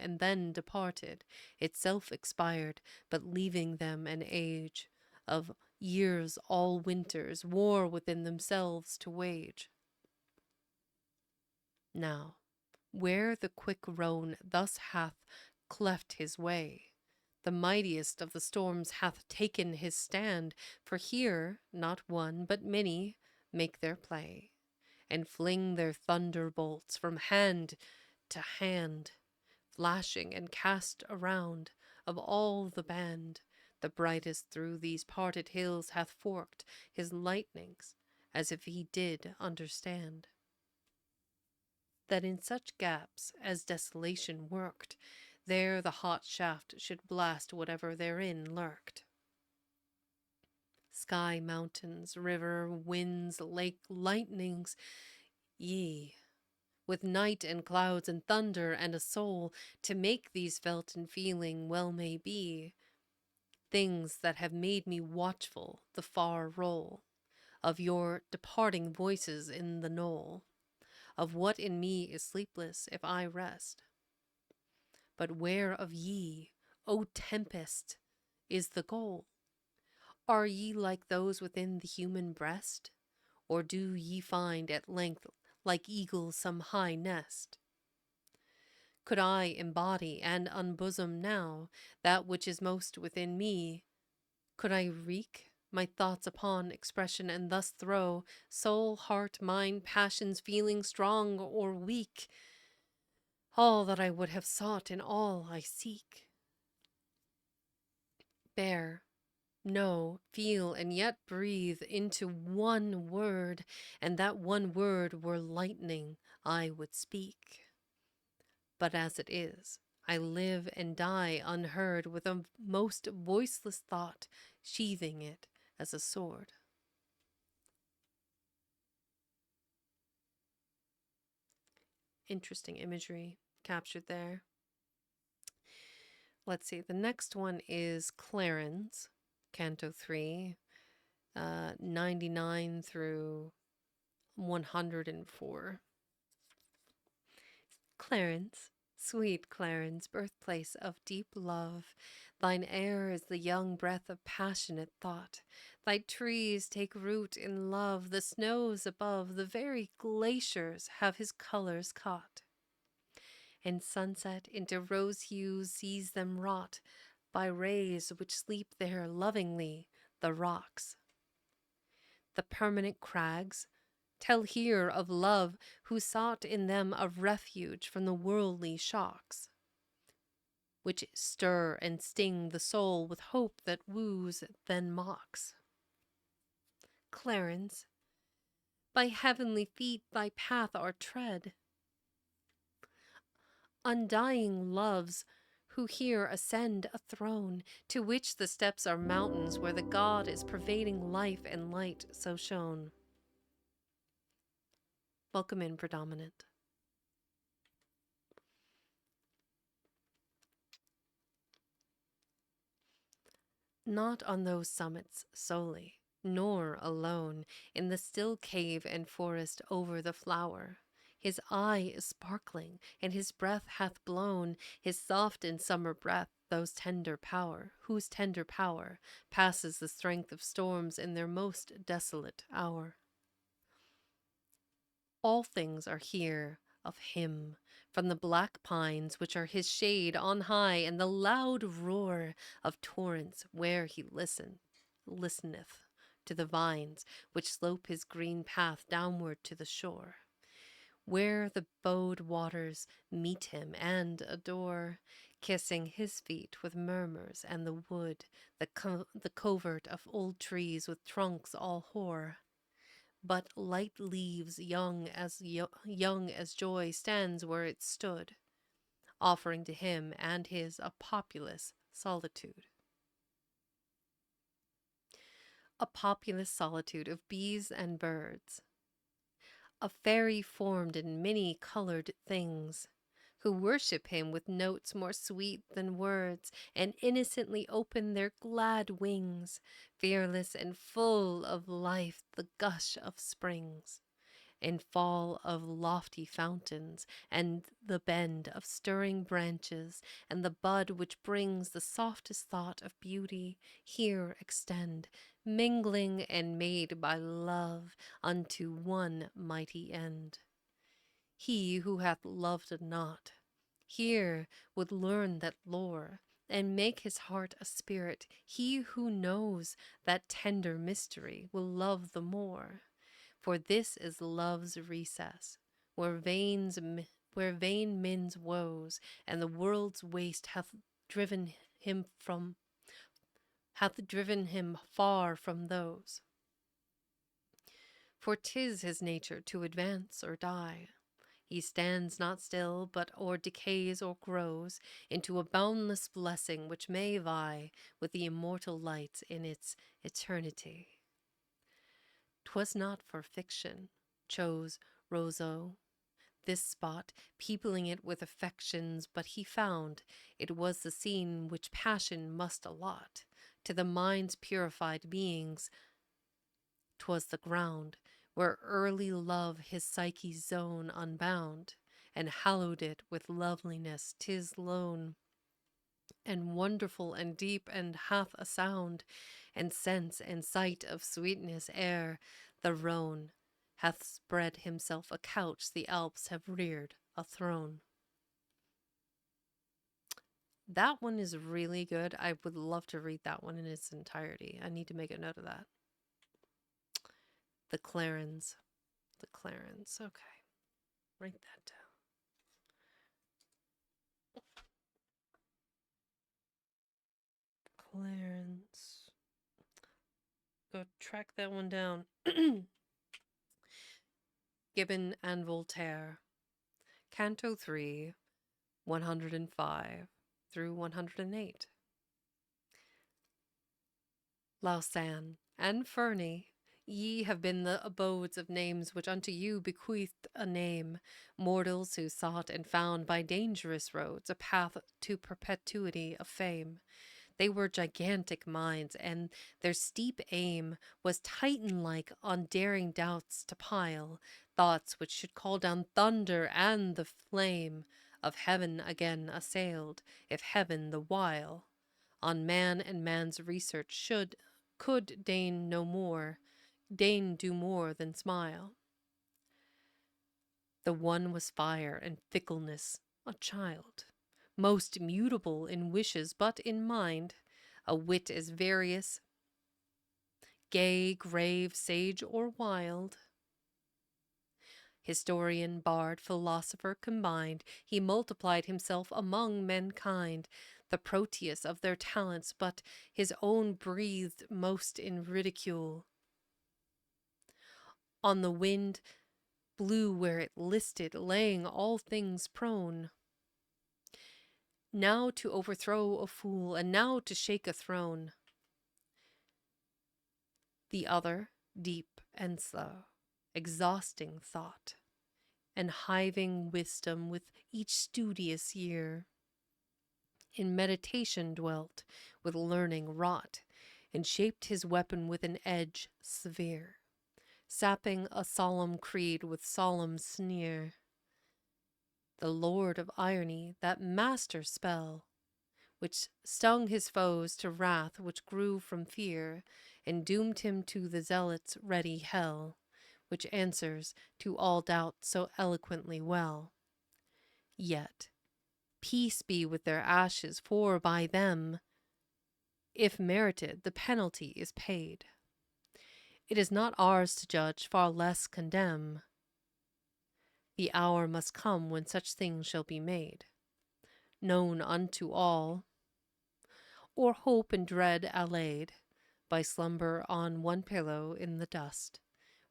and then departed, itself expired, but leaving them an age of years all winters, war within themselves to wage. Now, where the quick Rhone thus hath cleft his way, the mightiest of the storms hath taken his stand, for here not one but many make their play, and fling their thunderbolts from hand to hand, flashing and cast around of all the band. The brightest through these parted hills hath forked his lightnings, as if he did understand that in such gaps as desolation worked, there the hot shaft should blast whatever therein lurked. Sky, mountains, river, winds, lake, lightnings, ye, with night and clouds and thunder and a soul, to make these felt and feeling well may be, things that have made me watchful the far roll of your departing voices in the knoll, of what in me is sleepless if I rest. But where of ye, O tempest, is the goal? Are ye like those within the human breast? Or do ye find at length, like eagles, some high nest? Could I embody and unbosom now that which is most within me, could I wreak my thoughts upon expression, and thus throw soul, heart, mind, passions, feelings, strong or weak, all that I would have sought in all I seek? Bear, know, feel, and yet breathe into one word, and that one word were lightning I would speak. But as it is, I live and die unheard, with a most voiceless thought, sheathing it as a sword. Interesting imagery captured there. Let's see, the next one is Clarens, Canto 3, 99 through 104. Clarens, sweet Clarens, birthplace of deep love, thine air is the young breath of passionate thought. Thy trees take root in love, the snows above, the very glaciers have his colors caught. And sunset into rose hues sees them wrought by rays which sleep there lovingly, the rocks. The permanent crags tell here of love, who sought in them a refuge from the worldly shocks, which stir and sting the soul with hope that woos then mocks. Clarens, by heavenly feet thy path are tread, undying loves who here ascend a throne, to which the steps are mountains, where the God is pervading life and light so shone. Welcome in, Predominant. Not on those summits solely, nor alone, in the still cave and forest over the flower, his eye is sparkling, and his breath hath blown, his soft and summer breath, whose tender power passes the strength of storms in their most desolate hour. All things are here of him, from the black pines which are his shade on high, and the loud roar of torrents where he listeneth to the vines which slope his green path downward to the shore, where the bowed waters meet him and adore, kissing his feet with murmurs, and the wood, the covert of old trees with trunks all hoar. But light leaves, young as joy, stands where it stood, offering to him and his a populous solitude. A populous solitude of bees and birds, a fairy formed in many colored things, who worship him with notes more sweet than words, and innocently open their glad wings, fearless and full of life, the gush of springs, and fall of lofty fountains, and the bend of stirring branches, and the bud which brings the softest thought of beauty, here extend, mingling and made by love unto one mighty end. He who hath loved not, here would learn that lore, and make his heart a spirit. He who knows that tender mystery will love the more. For this is love's recess, where vain men's woes, and the world's waste hath driven him far from those. For 'tis his nature to advance or die. He stands not still, but or decays or grows into a boundless blessing which may vie with the immortal light in its eternity. 'Twas not for fiction chose Rousseau this spot, peopling it with affections, but he found it was the scene which passion must allot to the mind's purified beings. 'Twas the ground where early love his psyche's zone unbound, and hallowed it with loveliness. 'Tis lone and wonderful and deep, and hath a sound and sense and sight of sweetness ere the Rhone hath spread himself a couch, the Alps have reared a throne. That one is really good. I would love to read that one in its entirety. I need to make a note of that. The Clarens. Okay. Write that down. Clarens. Go track that one down. Gibbon and Voltaire. Canto 3, 105 through 108. Lausanne and Ferney, ye have been the abodes of names which unto you bequeathed a name, mortals who sought and found by dangerous roads a path to perpetuity of fame. They were gigantic minds, and their steep aim was Titan-like on daring doubts to pile, thoughts which should call down thunder and the flame of heaven again assailed, if heaven the while on man and man's research could deign do more than smile. The one was fire and fickleness, a child, most mutable in wishes, but in mind a wit as various, gay, grave, sage, or wild. Historian, bard, philosopher combined, he multiplied himself among mankind, the Proteus of their talents, but his own breathed most in ridicule. On the wind blew where it listed, laying all things prone. Now to overthrow a fool, and now to shake a throne. The other, deep and slow, exhausting thought, and hiving wisdom with each studious year. In meditation dwelt, with learning wrought, and shaped his weapon with an edge severe, sapping a solemn creed with solemn sneer. The lord of irony, that master spell, which stung his foes to wrath which grew from fear, and doomed him to the zealot's ready hell, which answers to all doubt so eloquently well. Yet, peace be with their ashes, for by them, if merited, the penalty is paid. It is not ours to judge, far less condemn. The hour must come when such things shall be made known unto all, or hope and dread allayed by slumber on one pillow in the dust,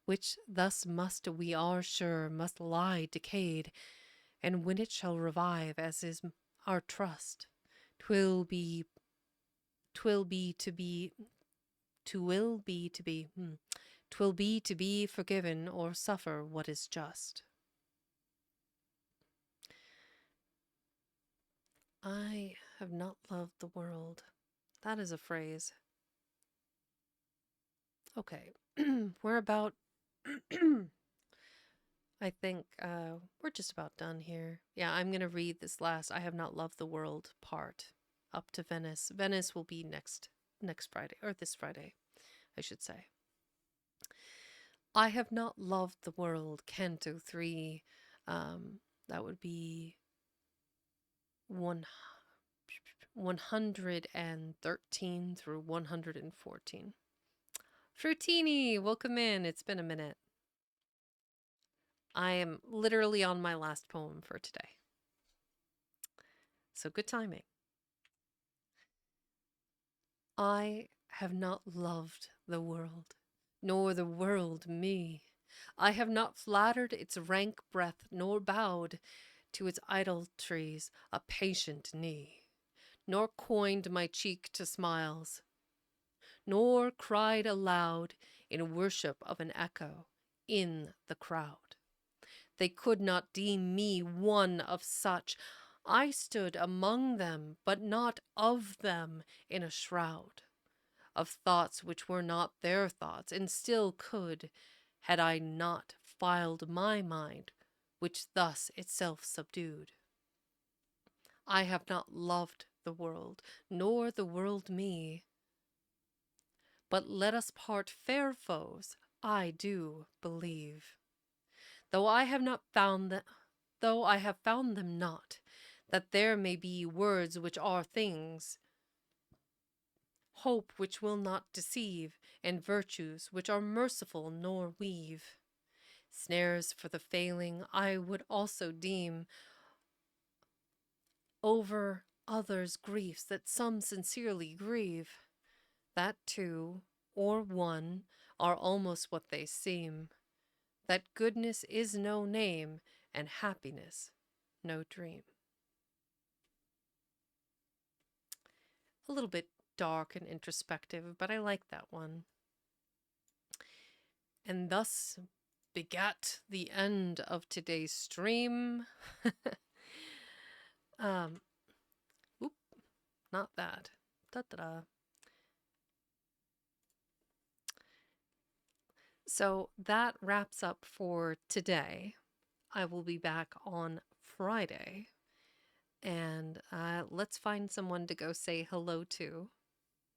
which thus must we are sure must lie decayed, and when it shall revive, as is our trust, 'twill be to be forgiven or suffer what is just. I have not loved the world. That is a phrase. Okay. We're about I think we're just about done here. Yeah, I'm going to read this last I have not loved the world part up to Venice. Venice will be next Friday, or this Friday, I should say. I have not loved the world, Canto 3. That would be 113 through 114. Fruitini, welcome in. It's been a minute. I am literally on my last poem for today. So good timing. I have not loved the world, nor the world me. I have not flattered its rank breath, nor bowed to its idolatries a patient knee, nor coined my cheek to smiles, nor cried aloud in worship of an echo in the crowd. They could not deem me one of such. I stood among them, but not of them, in a shroud of thoughts which were not their thoughts, and still could, had I not filed my mind, which thus itself subdued. I have not loved the world, nor the world me. But let us part fair foes, I do believe. Though I have found them not, that there may be words which are things, hope which will not deceive, and virtues which are merciful nor weave. Snares for the failing I would also deem, over others' griefs that some sincerely grieve. That two, or one, are almost what they seem. That goodness is no name, and happiness no dream. A little bit dark and introspective, but I like that one. And thus begat the end of today's stream. Oop, not that. Da-da-da. So that wraps up for today. I will be back on Friday. And let's find someone to go say hello to.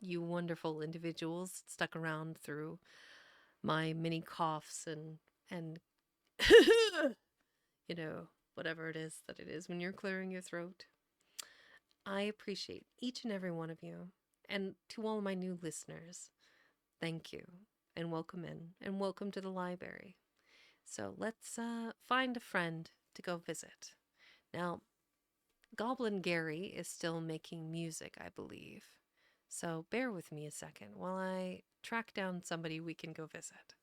You wonderful individuals stuck around through my mini coughs and you know, whatever it is when you're clearing your throat. I appreciate each and every one of you. And to all my new listeners, thank you and welcome in and welcome to the library. So let's find a friend to go visit. Now, Goblin Gary is still making music, I believe. So bear with me a second while I track down somebody we can go visit.